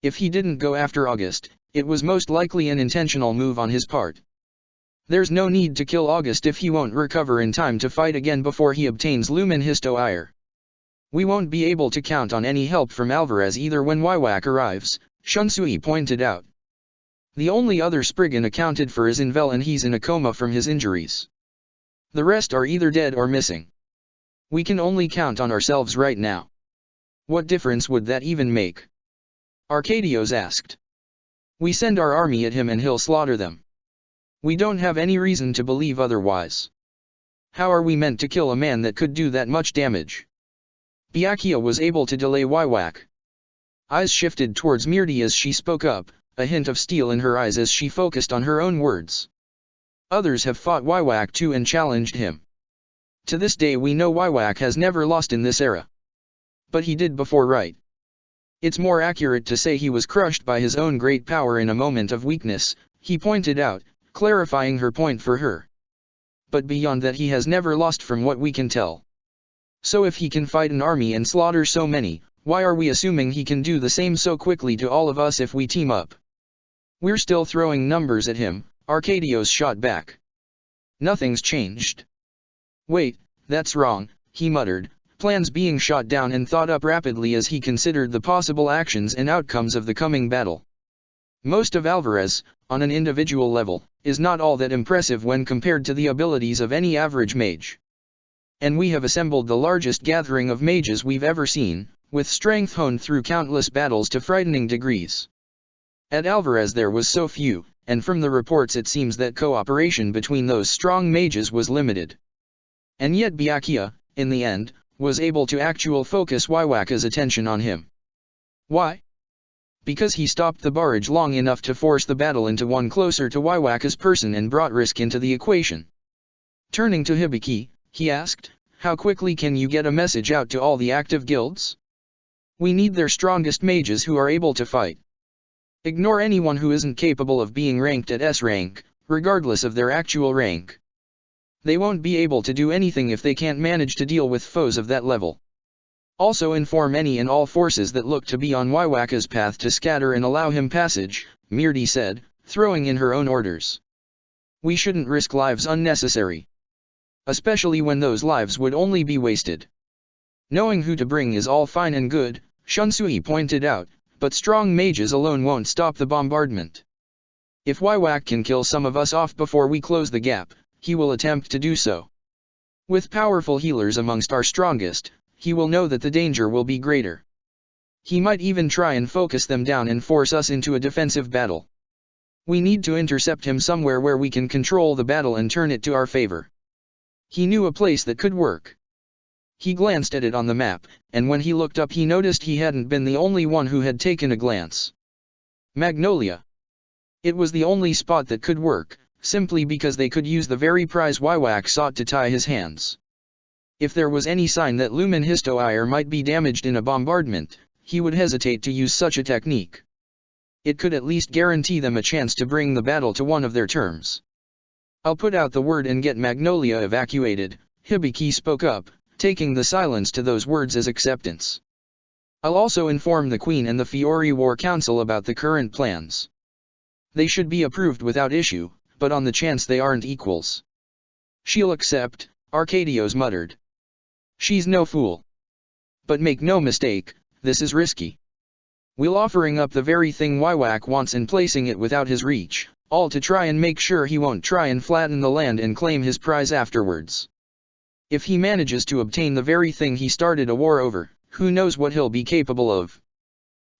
If he didn't go after August, it was most likely an intentional move on his part. There's no need to kill August if he won't recover in time to fight again before he obtains Lumen Histo Ire. We won't be able to count on any help from Alvarez either when Waiwak arrives, Shunsui pointed out. The only other Spriggan accounted for is Invel and he's in a coma from his injuries. The rest are either dead or missing. We can only count on ourselves right now. What difference would that even make? Arcadios asked. We send our army at him and he'll slaughter them. We don't have any reason to believe otherwise. How are we meant to kill a man that could do that much damage? Byakuya was able to delay Waiwak. Eyes shifted towards Mirti as she spoke up, a hint of steel in her eyes as she focused on her own words. Others have fought Waiwak too and challenged him. To this day we know Waiwak has never lost in this era. But he did before, right? It's more accurate to say he was crushed by his own great power in a moment of weakness, he pointed out, clarifying her point for her. But beyond that he has never lost from what we can tell. So if he can fight an army and slaughter so many, why are we assuming he can do the same so quickly to all of us if we team up? We're still throwing numbers at him, Arcadios shot back. Nothing's changed. Wait, that's wrong, he muttered, plans being shot down and thought up rapidly as he considered the possible actions and outcomes of the coming battle. Most of Alvarez, on an individual level, is not all that impressive when compared to the abilities of any average mage. And we have assembled the largest gathering of mages we've ever seen, with strength honed through countless battles to frightening degrees. At Alvarez there was so few, and from the reports it seems that cooperation between those strong mages was limited. And yet Byakuya, in the end, was able to actually focus Waiwaka's attention on him. Why? Because he stopped the barrage long enough to force the battle into one closer to Waiwaka's person and brought risk into the equation. Turning to Hibiki, he asked, how quickly can you get a message out to all the active guilds? We need their strongest mages who are able to fight. Ignore anyone who isn't capable of being ranked at S rank, regardless of their actual rank. They won't be able to do anything if they can't manage to deal with foes of that level. Also inform any and all forces that look to be on Waiwaka's path to scatter and allow him passage, Mirti said, throwing in her own orders. We shouldn't risk lives unnecessary. Especially when those lives would only be wasted. Knowing who to bring is all fine and good, Shunsui pointed out, but strong mages alone won't stop the bombardment. If Waiwak can kill some of us off before we close the gap, he will attempt to do so. With powerful healers amongst our strongest, he will know that the danger will be greater. He might even try and focus them down and force us into a defensive battle. We need to intercept him somewhere where we can control the battle and turn it to our favor. He knew a place that could work. He glanced at it on the map, and when he looked up he noticed he hadn't been the only one who had taken a glance. Magnolia. It was the only spot that could work, simply because they could use the very prize Waiwak sought to tie his hands. If there was any sign that Lumen Histo Ire might be damaged in a bombardment, he would hesitate to use such a technique. It could at least guarantee them a chance to bring the battle to one of their terms. I'll put out the word and get Magnolia evacuated, Hibiki spoke up, taking the silence to those words as acceptance. I'll also inform the Queen and the Fiori War Council about the current plans. They should be approved without issue, but on the chance they aren't equals. She'll accept, Arcadios muttered. She's no fool. But make no mistake, this is risky. We're offering up the very thing Waiwak wants and placing it without his reach, all to try and make sure he won't try and flatten the land and claim his prize afterwards. If he manages to obtain the very thing he started a war over, who knows what he'll be capable of.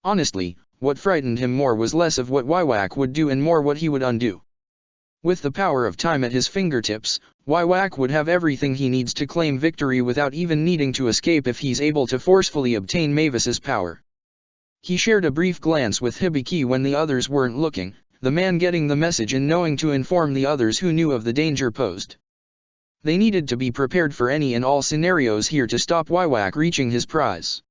Honestly, what frightened him more was less of what Waiwak would do and more what he would undo. With the power of time at his fingertips, Waiwak would have everything he needs to claim victory without even needing to escape if he's able to forcefully obtain Mavis's power. He shared a brief glance with Hibiki when the others weren't looking, the man getting the message and knowing to inform the others who knew of the danger posed. They needed to be prepared for any and all scenarios here to stop Waiwak reaching his prize.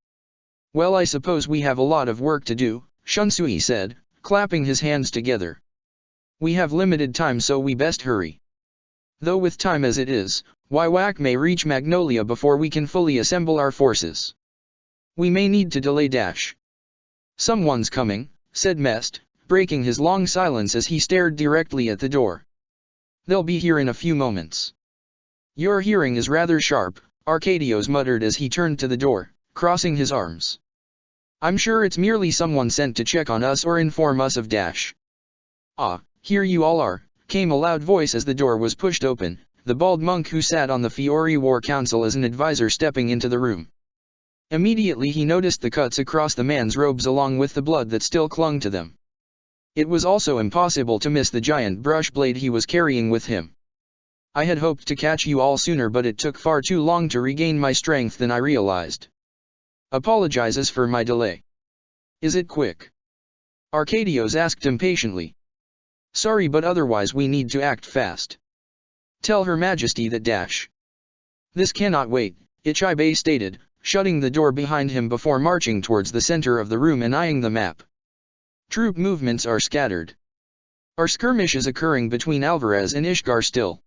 Well, I suppose we have a lot of work to do, Shunsui said, clapping his hands together. We have limited time, so we best hurry. Though with time as it is, Wywak may reach Magnolia before we can fully assemble our forces. We may need to delay dash. Someone's coming, said Mest, breaking his long silence as he stared directly at the door. They'll be here in a few moments. Your hearing is rather sharp, Arcadios muttered as he turned to the door, crossing his arms. I'm sure it's merely someone sent to check on us or inform us of dash. Ah, here you all are, came a loud voice as the door was pushed open, the bald monk who sat on the Fiori War Council as an advisor stepping into the room. Immediately he noticed the cuts across the man's robes along with the blood that still clung to them. It was also impossible to miss the giant brush blade he was carrying with him. I had hoped to catch you all sooner, but it took far too long to regain my strength than I realized. Apologizes for my delay. Is it quick? Arcadios asked impatiently. Sorry, but otherwise we need to act fast. Tell Her Majesty that dash. This cannot wait, Ichibe stated, shutting the door behind him before marching towards the center of the room and eyeing the map. Troop movements are scattered. Are skirmishes occurring between Alvarez and Ishgar still?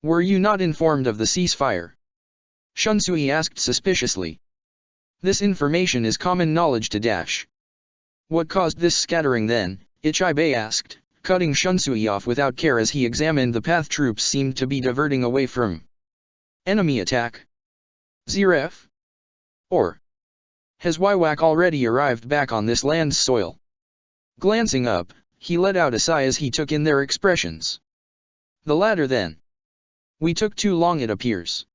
Were you not informed of the ceasefire? Shunsui asked suspiciously. This information is common knowledge to dash. What caused this scattering then? Ichibe asked, cutting Shunsui off without care as he examined the path troops seemed to be diverting away from. Enemy attack? Zeref? Or has Wywak already arrived back on this land's soil? Glancing up, he let out a sigh as he took in their expressions. The latter then. We took too long, it appears.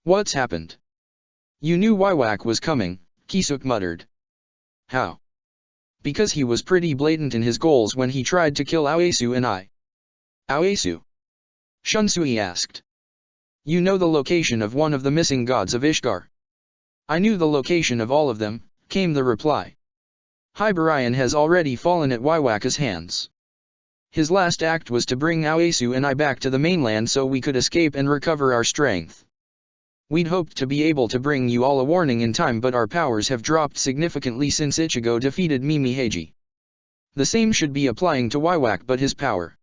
What's happened? You knew Wywak was coming, Kisuk muttered. How? Because he was pretty blatant in his goals when he tried to kill Aoesu and I. Aoesu? Shunsui asked. You know the location of one of the missing gods of Ishgar. I knew the location of all of them, came the reply. Hyborian has already fallen at Wywak's hands. His last act was to bring Aoesu and I back to the mainland so we could escape and recover our strength. We'd hoped to be able to bring you all a warning in time, but our powers have dropped significantly since Ichigo defeated Mimi-Heiji. The same should be applying to Wywak, but his power.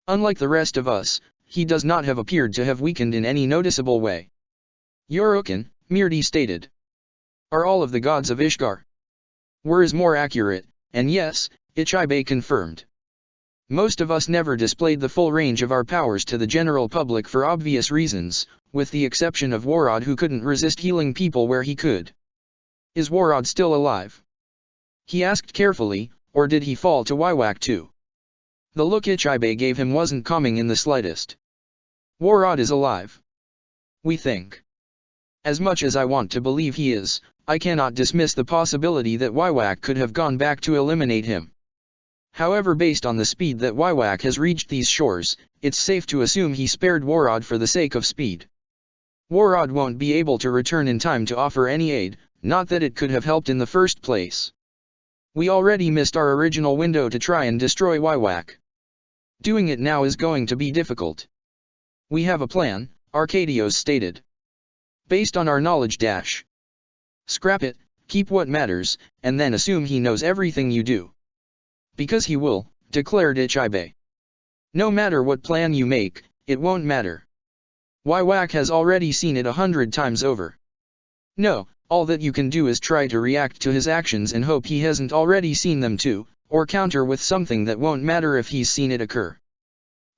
Unlike the rest of us, he does not have appeared to have weakened in any noticeable way. Yorokin, Mirdi stated. Are all of the gods of Ishgar? Were is more accurate, and yes, Ichibe confirmed. Most of us never displayed the full range of our powers to the general public for obvious reasons, with the exception of Warod, who couldn't resist healing people where he could. Is Warod still alive? He asked carefully, or did he fall to Wywak too? The look Ichibe gave him wasn't calming in the slightest. Warod is alive. We think. As much as I want to believe he is, I cannot dismiss the possibility that Wywak could have gone back to eliminate him. However, based on the speed that Wywak has reached these shores, it's safe to assume he spared Warod for the sake of speed. Warod won't be able to return in time to offer any aid, not that it could have helped in the first place. We already missed our original window to try and destroy Wywak. Doing it now is going to be difficult. We have a plan, Arcadios stated. Based on our knowledge dash. Scrap it, keep what matters, and then assume he knows everything you do. Because he will, declared Ichibe. No matter what plan you make, it won't matter. Wywak has already seen it 100 times over. No, all that you can do is try to react to his actions and hope he hasn't already seen them too, or counter with something that won't matter if he's seen it occur.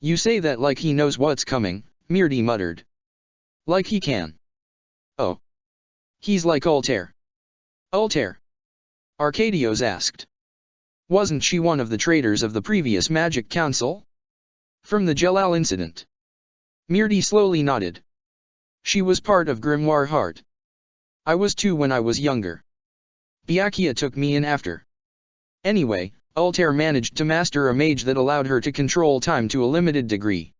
You say that like he knows what's coming, Mirdi muttered. Like he can. Oh. He's like Altair. Altair? Arcadios asked. Wasn't she one of the traitors of the previous Magic Council? From the Jelal incident. Mirdi slowly nodded. She was part of Grimoire Heart. I was too when I was younger. Byakuya took me in after. Anyway, Altair managed to master a mage that allowed her to control time to a limited degree.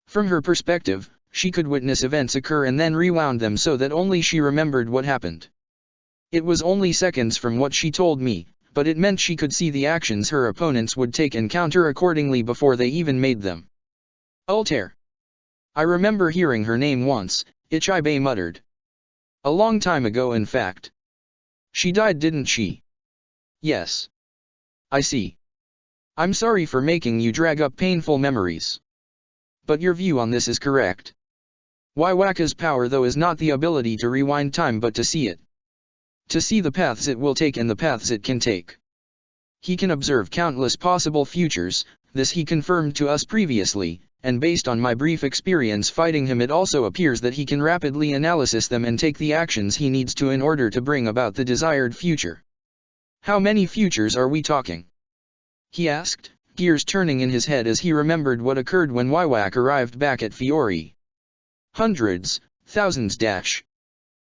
From her perspective, she could witness events occur and then rewound them so that only she remembered what happened. It was only seconds from what she told me, but it meant she could see the actions her opponents would take and counter accordingly before they even made them. Altair. I remember hearing her name once, Ichibe muttered. A long time ago, in fact. She died, didn't she? Yes. I see. I'm sorry for making you drag up painful memories. But your view on this is correct. Waiwaka's power though is not the ability to rewind time but to see it. To see the paths it will take and the paths it can take. He can observe countless possible futures, this he confirmed to us previously, and based on my brief experience fighting him it also appears that he can rapidly analyze them and take the actions he needs to in order to bring about the desired future. How many futures are we talking? He asked, gears turning in his head as he remembered what occurred when Waiwak arrived back at Fiori. Hundreds, thousands dash.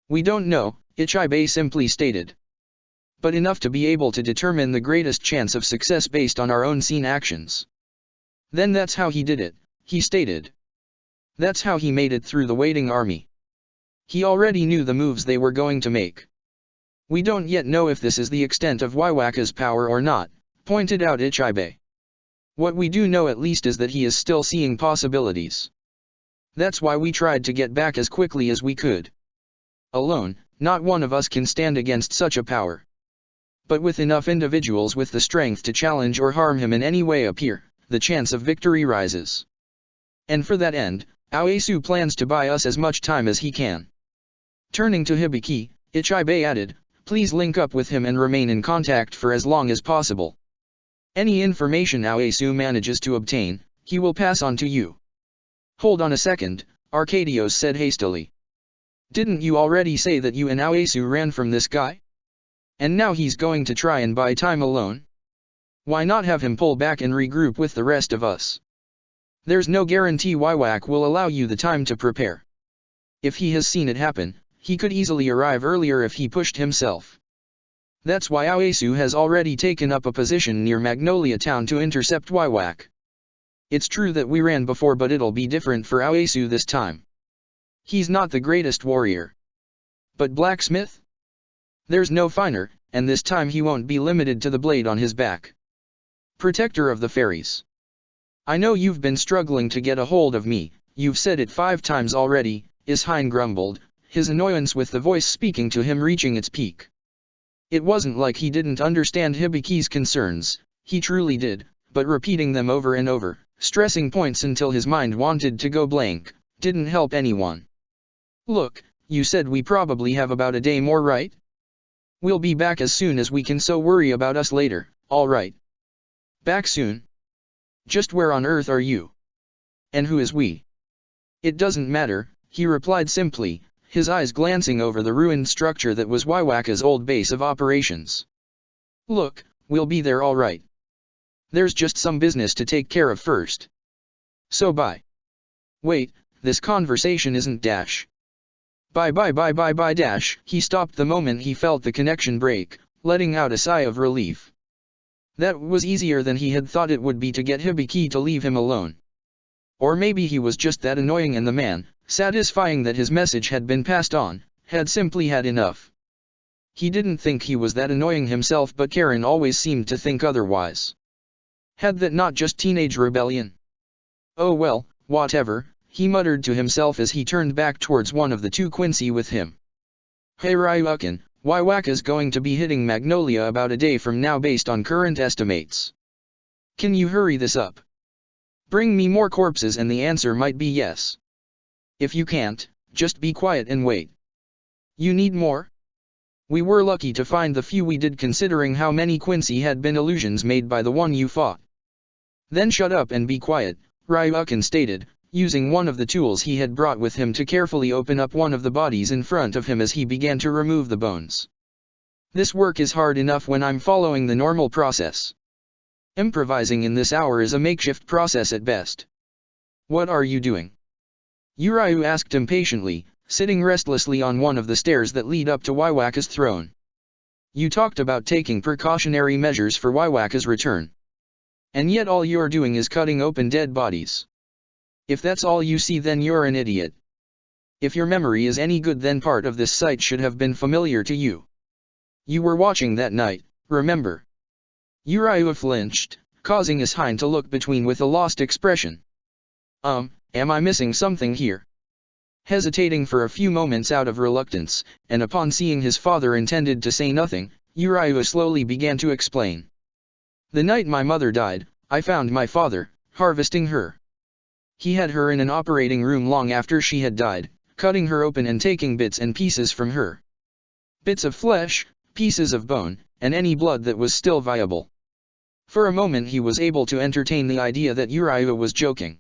We don't know, Ichibe simply stated. But enough to be able to determine the greatest chance of success based on our own seen actions. Then that's how he did it, he stated. That's how he made it through the waiting army. He already knew the moves they were going to make. We don't yet know if this is the extent of Waiwaka's power or not, pointed out Ichibe. What we do know at least is that he is still seeing possibilities. That's why we tried to get back as quickly as we could. Alone, not one of us can stand against such a power. But with enough individuals with the strength to challenge or harm him in any way appear, the chance of victory rises. And for that end, Aoyasu plans to buy us as much time as he can. Turning to Hibiki, Ichibe added, please link up with him and remain in contact for as long as possible. Any information Aoyasu manages to obtain, he will pass on to you. Hold on a second, Arcadios said hastily. Didn't you already say that you and Aoyasu ran from this guy? And now he's going to try and buy time alone? Why not have him pull back and regroup with the rest of us? There's no guarantee Waiwak will allow you the time to prepare. If he has seen it happen, he could easily arrive earlier if he pushed himself. That's why Aoyasu has already taken up a position near Magnolia Town to intercept Waiwak. It's true that we ran before but it'll be different for Aoyasu this time. He's not the greatest warrior. But blacksmith? There's no finer, and this time he won't be limited to the blade on his back. Protector of the fairies. I know you've been struggling to get a hold of me, you've said it 5 times already, Ishine grumbled, his annoyance with the voice speaking to him reaching its peak. It wasn't like he didn't understand Hibiki's concerns, he truly did, but repeating them over and over, stressing points until his mind wanted to go blank, didn't help anyone. Look, you said we probably have about a day more, right? We'll be back as soon as we can, so worry about us later, alright? Back soon? Just where on earth are you? And who is we? It doesn't matter, he replied simply, his eyes glancing over the ruined structure that was Waiwaka's old base of operations. Look, we'll be there alright. There's just some business to take care of first. So bye. Wait, this conversation isn't dash. Bye dash. He stopped the moment he felt the connection break, letting out a sigh of relief. That was easier than he had thought it would be to get Hibiki to leave him alone. Or maybe he was just that annoying and the man, satisfying that his message had been passed on, had simply had enough. He didn't think he was that annoying himself, but Karen always seemed to think otherwise. Had that not just teenage rebellion? Oh well, whatever, he muttered to himself as he turned back towards one of the 2 Quincy with him. Hey Ryukin, Waiwaka's going to be hitting Magnolia about a day from now based on current estimates. Can you hurry this up? Bring me more corpses and the answer might be yes. If you can't, just be quiet and wait. You need more? We were lucky to find the few we did considering how many Quincy had been illusions made by the one you fought. Then shut up and be quiet, Ryukin stated, using one of the tools he had brought with him to carefully open up one of the bodies in front of him as he began to remove the bones. This work is hard enough when I'm following the normal process. Improvising in this hour is a makeshift process at best. What are you doing? Urayu asked impatiently, sitting restlessly on one of the stairs that lead up to Waiwaka's throne. You talked about taking precautionary measures for Waiwaka's return. And yet all you're doing is cutting open dead bodies. If that's all you see, then you're an idiot. If your memory is any good, then part of this sight should have been familiar to you. You were watching that night, remember? Urayu flinched, causing Ishine to look between with a lost expression. Am I missing something here? Hesitating for a few moments out of reluctance, and upon seeing his father intended to say nothing, Urayu slowly began to explain. The night my mother died, I found my father, harvesting her. He had her in an operating room long after she had died, cutting her open and taking bits and pieces from her. Bits of flesh, pieces of bone, and any blood that was still viable. For a moment he was able to entertain the idea that Uriah was joking.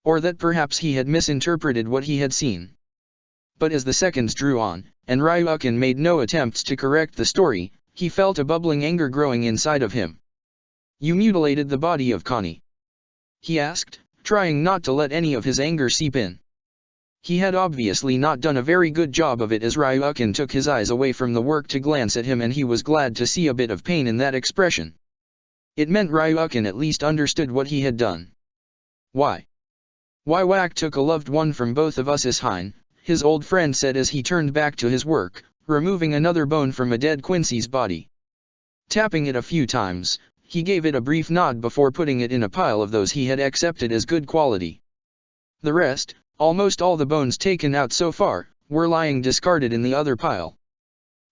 Or that perhaps he had misinterpreted what he had seen. But as the seconds drew on, and Ryukin made no attempts to correct the story, he felt a bubbling anger growing inside of him. "You mutilated the body of Connie?" he asked, trying not to let any of his anger seep in. He had obviously not done a very good job of it as Ryukin took his eyes away from the work to glance at him, and he was glad to see a bit of pain in that expression. It meant Ryukin at least understood what he had done. "Why? Wywak took a loved one from both of us as Hein," his old friend said as he turned back to his work, removing another bone from a dead Quincy's body. Tapping it a few times, he gave it a brief nod before putting it in a pile of those he had accepted as good quality. The rest, almost all the bones taken out so far, were lying discarded in the other pile.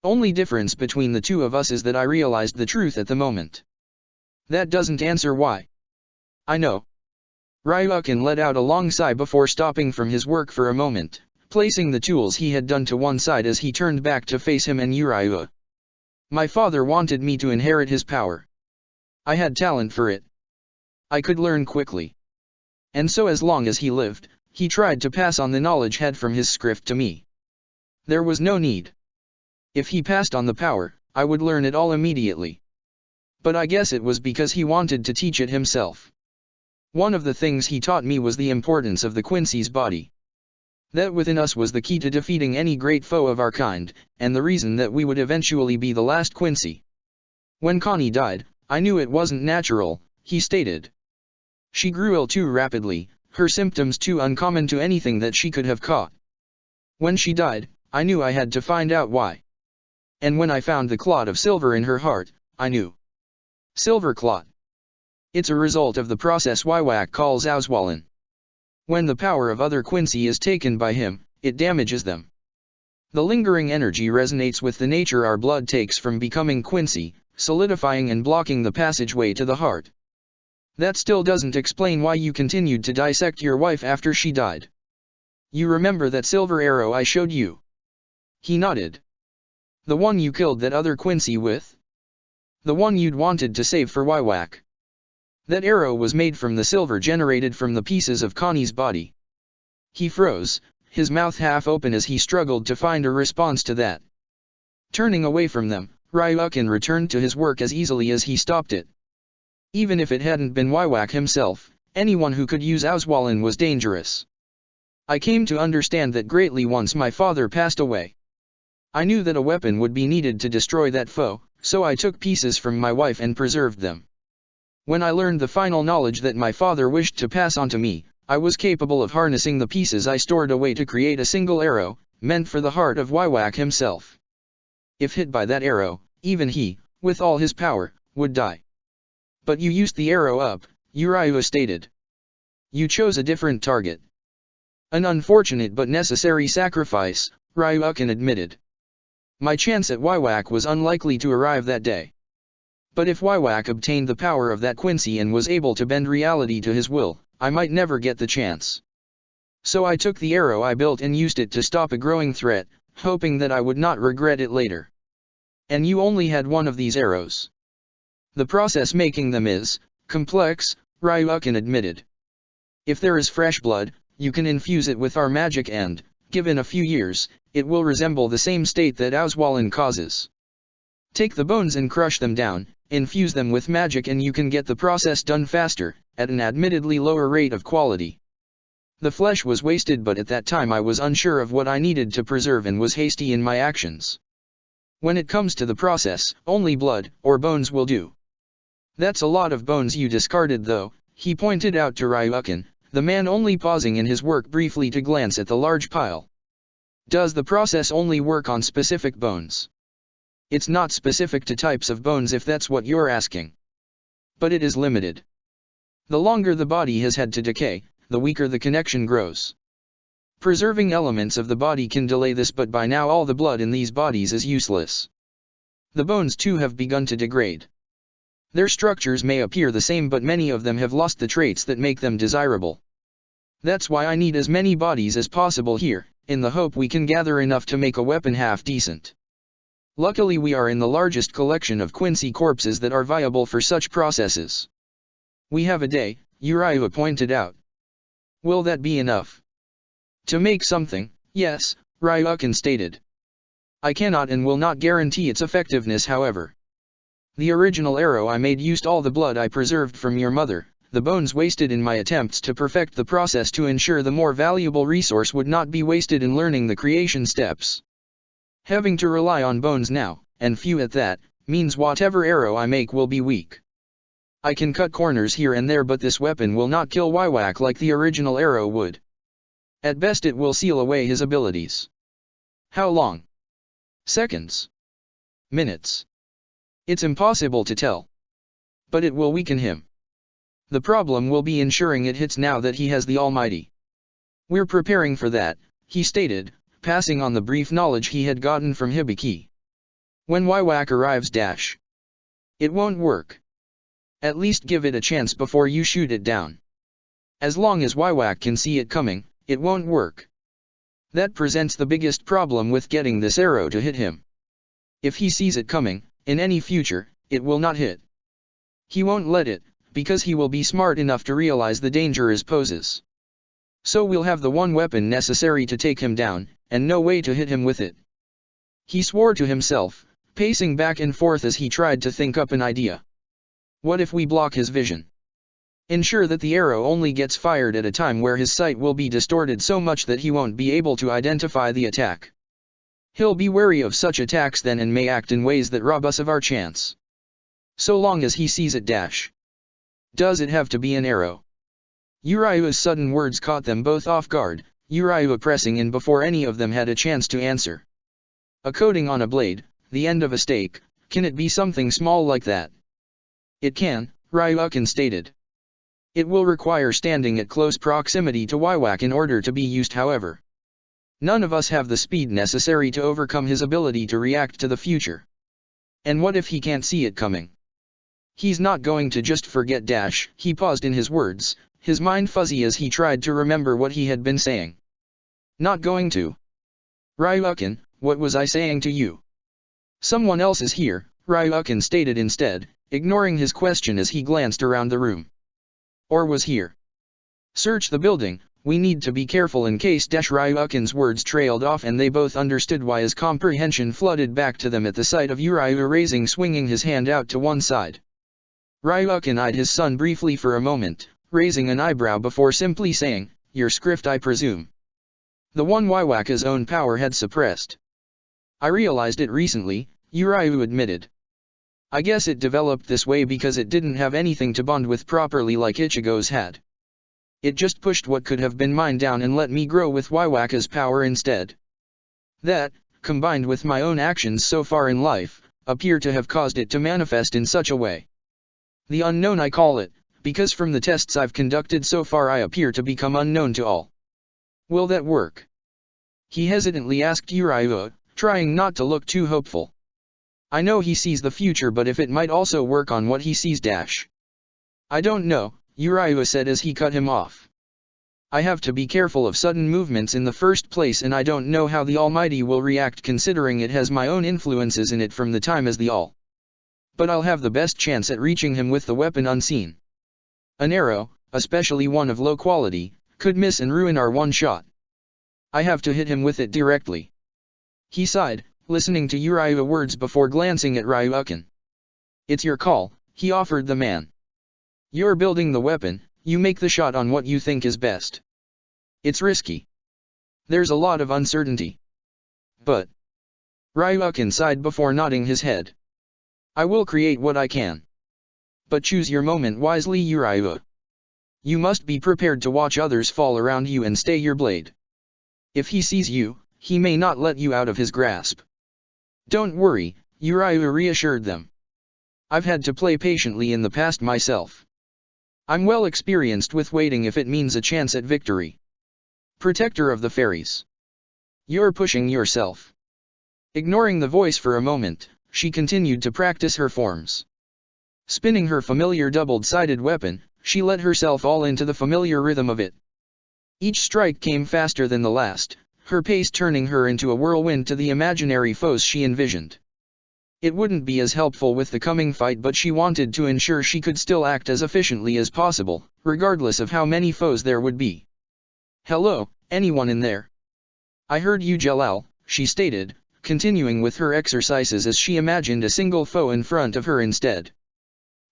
"Only difference between the two of us is that I realized the truth at the moment." "That doesn't answer why." "I know." Ryukin let out a long sigh before stopping from his work for a moment, placing the tools he had done to one side as he turned back to face him and Uriah. "My father wanted me to inherit his power. I had talent for it. I could learn quickly. And so as long as he lived, he tried to pass on the knowledge had from his script to me. There was no need. If he passed on the power, I would learn it all immediately. But I guess it was because he wanted to teach it himself. One of the things he taught me was the importance of the Quincy's body. That within us was the key to defeating any great foe of our kind, and the reason that we would eventually be the last Quincy. When Connie died, I knew it wasn't natural," he stated. "She grew ill too rapidly, her symptoms too uncommon to anything that she could have caught. When she died, I knew I had to find out why. And when I found the clot of silver in her heart, I knew. Silver clot. It's a result of the process Wywak calls Auswallen. When the power of other Quincy is taken by him, it damages them. The lingering energy resonates with the nature our blood takes from becoming Quincy, solidifying and blocking the passageway to the heart. That still doesn't explain why you continued to dissect your wife after she died. You remember that silver arrow I showed you?" He nodded. "The one you killed that other Quincy with? The one you'd wanted to save for Wywak. That arrow was made from the silver generated from the pieces of Connie's body." He froze, his mouth half open as he struggled to find a response to that. Turning away from them, Ryukin returned to his work as easily as he stopped it. Even if it hadn't been Wywak himself, anyone who could use Auswallen was dangerous. I came to understand that greatly once my father passed away. I knew that a weapon would be needed to destroy that foe, so I took pieces from my wife and preserved them. When I learned the final knowledge that my father wished to pass on to me, I was capable of harnessing the pieces I stored away to create a single arrow, meant for the heart of Wywak himself. If hit by that arrow, even he, with all his power, would die. But you used the arrow up, Uriah stated. You chose a different target. An unfortunate but necessary sacrifice, Ryukin admitted. My chance at Wywak was unlikely to arrive that day. But if Wywak obtained the power of that Quincy and was able to bend reality to his will, I might never get the chance. So I took the arrow I built and used it to stop a growing threat, hoping that I would not regret it later. And you only had one of these arrows. The process making them is complex, Ryukin admitted. If there is fresh blood, you can infuse it with our magic and, given a few years, it will resemble the same state that Auswallen causes. Take the bones and crush them down, infuse them with magic and you can get the process done faster, at an admittedly lower rate of quality. The flesh was wasted, but at that time I was unsure of what I needed to preserve and was hasty in my actions. When it comes to the process, only blood, or bones will do. That's a lot of bones you discarded though, he pointed out to Ryukin, the man only pausing in his work briefly to glance at the large pile. Does the process only work on specific bones? It's not specific to types of bones if that's what you're asking. But it is limited. The longer the body has had to decay, the weaker the connection grows. Preserving elements of the body can delay this, but by now all the blood in these bodies is useless. The bones too have begun to degrade. Their structures may appear the same, but many of them have lost the traits that make them desirable. That's why I need as many bodies as possible here, in the hope we can gather enough to make a weapon half decent. Luckily we are in the largest collection of Quincy corpses that are viable for such processes. We have a day, Uriah pointed out. Will that be enough? To make something, yes, Ryukin stated. I cannot and will not guarantee its effectiveness however. The original arrow I made used all the blood I preserved from your mother, the bones wasted in my attempts to perfect the process to ensure the more valuable resource would not be wasted in learning the creation steps. Having to rely on bones now, and few at that, means whatever arrow I make will be weak. I can cut corners here and there but this weapon will not kill Wywak like the original arrow would. At best it will seal away his abilities. How long? Seconds? Minutes? It's impossible to tell. But it will weaken him. The problem will be ensuring it hits now that he has the Almighty. We're preparing for that, he stated, passing on the brief knowledge he had gotten from Hibiki. When Wywak arrives it won't work. At least give it a chance before you shoot it down. As long as Wywak can see it coming, it won't work. That presents the biggest problem with getting this arrow to hit him. If he sees it coming, in any future, it will not hit. He won't let it, because he will be smart enough to realize the danger it poses. So we'll have the one weapon necessary to take him down, and no way to hit him with it. He swore to himself, pacing back and forth as he tried to think up an idea. What if we block his vision? Ensure that the arrow only gets fired at a time where his sight will be distorted so much that he won't be able to identify the attack. He'll be wary of such attacks then and may act in ways that rob us of our chance. So long as he sees it Does it have to be an arrow? Uriah's sudden words caught them both off guard, Uriah pressing in before any of them had a chance to answer. A coating on a blade, the end of a stake, can it be something small like that? It can, Ryukin stated. It will require standing at close proximity to Wywak in order to be used however. None of us have the speed necessary to overcome his ability to react to the future. And what if he can't see it coming? He's not going to just forget he paused in his words, his mind fuzzy as he tried to remember what he had been saying. Not going to. Ryukin, what was I saying to you? Someone else is here, Ryukin stated instead, ignoring his question as he glanced around the room. Or was here. Search the building, we need to be careful in case Ryukin's words trailed off and they both understood why his comprehension flooded back to them at the sight of Uriah swinging his hand out to one side. Ryukin eyed his son briefly for a moment, raising an eyebrow before simply saying, your script I presume. The one Wywaka's own power had suppressed. I realized it recently, Uriah admitted. I guess it developed this way because it didn't have anything to bond with properly like Ichigo's had. It just pushed what could have been mine down and let me grow with Wywaka's power instead. That, combined with my own actions so far in life, appear to have caused it to manifest in such a way. The unknown I call it, because from the tests I've conducted so far I appear to become unknown to all. Will that work? He hesitantly asked Uriah, trying not to look too hopeful. I know he sees the future but if it might also work on what he sees I don't know, Uriah said as he cut him off. I have to be careful of sudden movements in the first place and I don't know how the Almighty will react considering it has my own influences in it from the time as the All. But I'll have the best chance at reaching him with the weapon unseen. An arrow, especially one of low quality, could miss and ruin our one shot. I have to hit him with it directly. He sighed, listening to Uriah's words before glancing at Ryukin. It's your call, he offered the man. You're building the weapon, you make the shot on what you think is best. It's risky. There's a lot of uncertainty. But Ryukin sighed before nodding his head. I will create what I can. But choose your moment wisely, Uriah. You must be prepared to watch others fall around you and stay your blade. If he sees you, he may not let you out of his grasp. Don't worry, Uriah reassured them. I've had to play patiently in the past myself. I'm well experienced with waiting if it means a chance at victory. Protector of the fairies. You're pushing yourself. Ignoring the voice for a moment, she continued to practice her forms. Spinning her familiar doubled-sided weapon, she let herself all into the familiar rhythm of it. Each strike came faster than the last, her pace turning her into a whirlwind to the imaginary foes she envisioned. It wouldn't be as helpful with the coming fight, but she wanted to ensure she could still act as efficiently as possible, regardless of how many foes there would be. "Hello, anyone in there? I heard you, Jalal," she stated, continuing with her exercises as she imagined a single foe in front of her instead.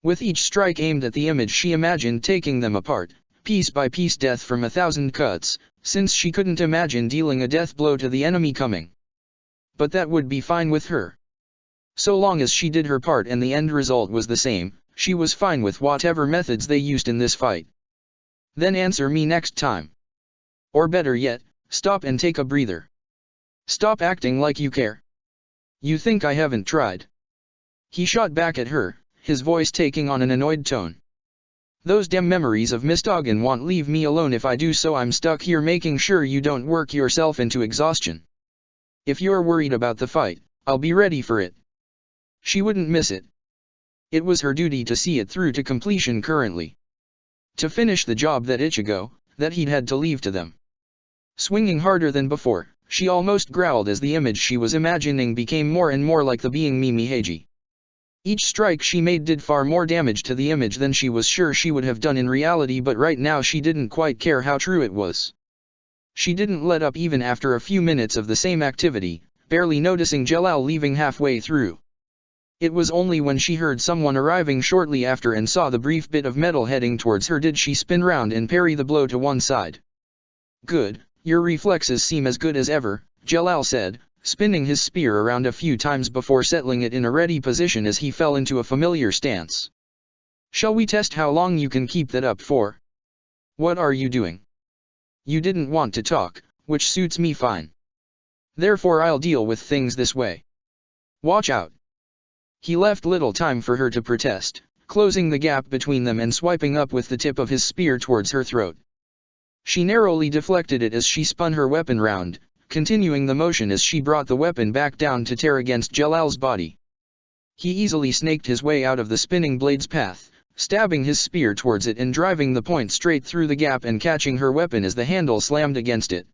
With each strike aimed at the image, she imagined taking them apart, piece by piece, death from 1,000 cuts, since she couldn't imagine dealing a death blow to the enemy coming. But that would be fine with her. So long as she did her part and the end result was the same, she was fine with whatever methods they used in this fight. "Then answer me next time. Or better yet, stop and take a breather. Stop acting like you care. You think I haven't tried?" He shot back at her, his voice taking on an annoyed tone. "Those damn memories of Mistogan won't leave me alone if I do, so I'm stuck here making sure you don't work yourself into exhaustion. If you're worried about the fight, I'll be ready for it." She wouldn't miss it. It was her duty to see it through to completion currently. To finish the job that Ichigo, that he'd had to leave to them. Swinging harder than before, she almost growled as the image she was imagining became more and more like the being Mimi Heiji. Each strike she made did far more damage to the image than she was sure she would have done in reality, but right now she didn't quite care how true it was. She didn't let up even after a few minutes of the same activity, barely noticing Jalal leaving halfway through. It was only when she heard someone arriving shortly after and saw the brief bit of metal heading towards her did she spin round and parry the blow to one side. "Good, your reflexes seem as good as ever," Jalal said, spinning his spear around a few times before settling it in a ready position as he fell into a familiar stance. "Shall we test how long you can keep that up for? What are you doing? You didn't want to talk, which suits me fine. Therefore I'll deal with things this way. Watch out." He left little time for her to protest, closing the gap between them and swiping up with the tip of his spear towards her throat. She narrowly deflected it as she spun her weapon round, continuing the motion as she brought the weapon back down to tear against Jalal's body. He easily snaked his way out of the spinning blade's path, stabbing his spear towards it and driving the point straight through the gap and catching her weapon as the handle slammed against it.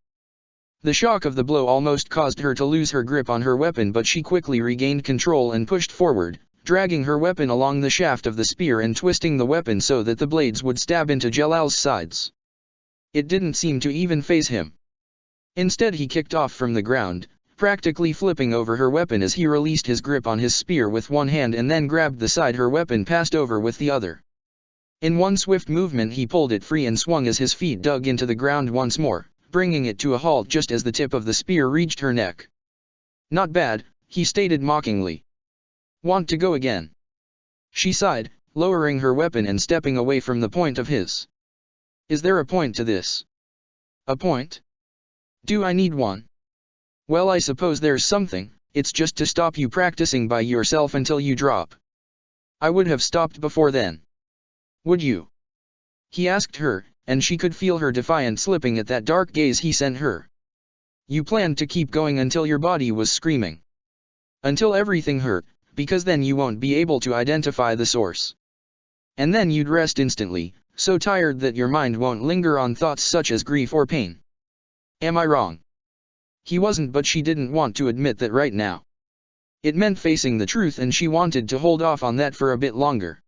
The shock of the blow almost caused her to lose her grip on her weapon, but she quickly regained control and pushed forward, dragging her weapon along the shaft of the spear and twisting the weapon so that the blades would stab into Jalal's sides. It didn't seem to even faze him. Instead he kicked off from the ground, practically flipping over her weapon as he released his grip on his spear with one hand and then grabbed the side her weapon passed over with the other. In one swift movement he pulled it free and swung as his feet dug into the ground once more, bringing it to a halt just as the tip of the spear reached her neck. "Not bad," he stated mockingly. "Want to go again?" She sighed, lowering her weapon and stepping away from the point of his. "Is there a point to this?" "A point? Do I need one?" "Well, I suppose there's something, it's just to stop you practicing by yourself until you drop." "I would have stopped before then." "Would you?" he asked her, and she could feel her defiance slipping at that dark gaze he sent her. "You planned to keep going until your body was screaming. Until everything hurt, because then you won't be able to identify the source. And then you'd rest instantly, so tired that your mind won't linger on thoughts such as grief or pain. Am I wrong?" He wasn't, but she didn't want to admit that right now. It meant facing the truth and she wanted to hold off on that for a bit longer.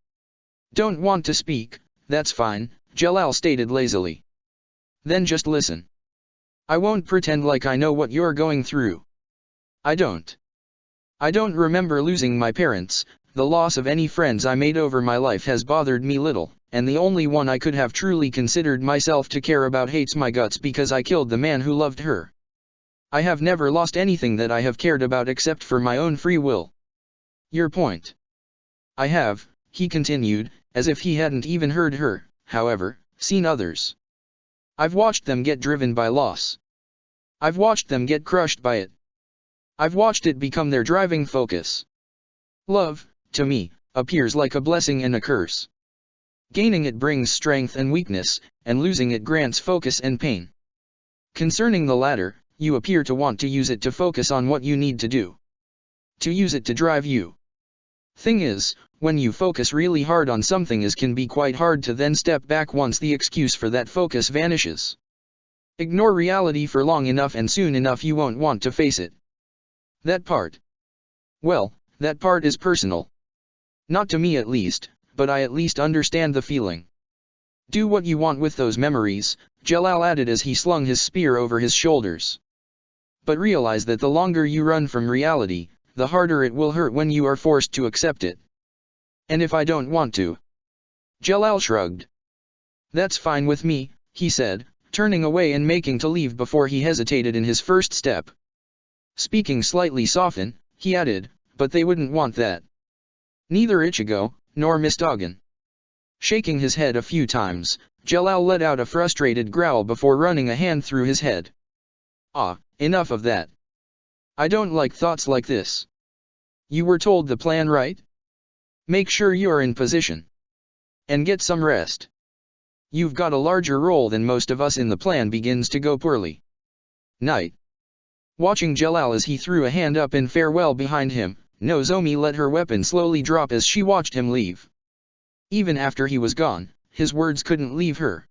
"Don't want to speak, that's fine," Jalal stated lazily. "Then just listen. I won't pretend like I know what you're going through. I don't. I don't remember losing my parents. The loss of any friends I made over my life has bothered me little, and the only one I could have truly considered myself to care about hates my guts because I killed the man who loved her. I have never lost anything that I have cared about except for my own free will." "Your point?" "I have," he continued, as if he hadn't even heard her, however, seen others. "I've watched them get driven by loss. I've watched them get crushed by it. I've watched it become their driving focus. Love, to me, appears like a blessing and a curse. Gaining it brings strength and weakness, and losing it grants focus and pain. Concerning the latter, you appear to want to use it to focus on what you need to do. To use it to drive you. Thing is, when you focus really hard on something, it can be quite hard to then step back once the excuse for that focus vanishes. Ignore reality for long enough and soon enough you won't want to face it. That part. Well, that part is personal. Not to me at least, but I at least understand the feeling. Do what you want with those memories, Jalal added as he slung his spear over his shoulders. But realize that the longer you run from reality, the harder it will hurt when you are forced to accept it. And if I don't want to? Jalal shrugged. That's fine with me, he said, turning away and making to leave before he hesitated in his first step. Speaking slightly softened, he added, but they wouldn't want that. Neither Ichigo, nor Mistogin. Shaking his head a few times, Jalal let out a frustrated growl before running a hand through his head. Ah, enough of that. I don't like thoughts like this. You were told the plan, right? Make sure you're in position. And get some rest. You've got a larger role than most of us in the plan begins to go poorly. Night. Watching Jalal as he threw a hand up in farewell behind him, Nozomi let her weapon slowly drop as she watched him leave. Even after he was gone, his words couldn't leave her.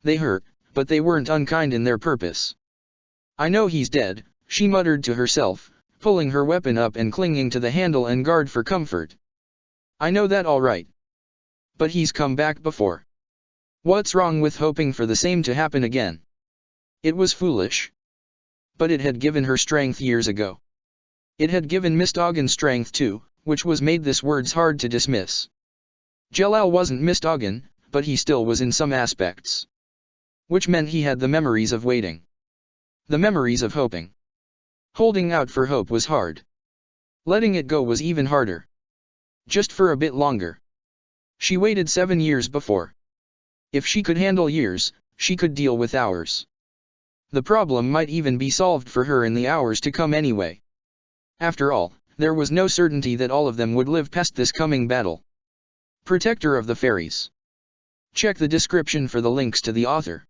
They hurt, but they weren't unkind in their purpose. I know he's dead, she muttered to herself, pulling her weapon up and clinging to the handle and guard for comfort. I know that all right. But he's come back before. What's wrong with hoping for the same to happen again? It was foolish. But it had given her strength years ago. It had given Mistogin strength too, which was made this words hard to dismiss. Jalal wasn't Mistogin, but he still was in some aspects. Which meant he had the memories of waiting. The memories of hoping. Holding out for hope was hard. Letting it go was even harder. Just for a bit longer. She waited 7 years before. If she could handle years, she could deal with hours. The problem might even be solved for her in the hours to come anyway. After all, there was no certainty that all of them would live past this coming battle. Protector of the Fairies. Check the description for the links to the author.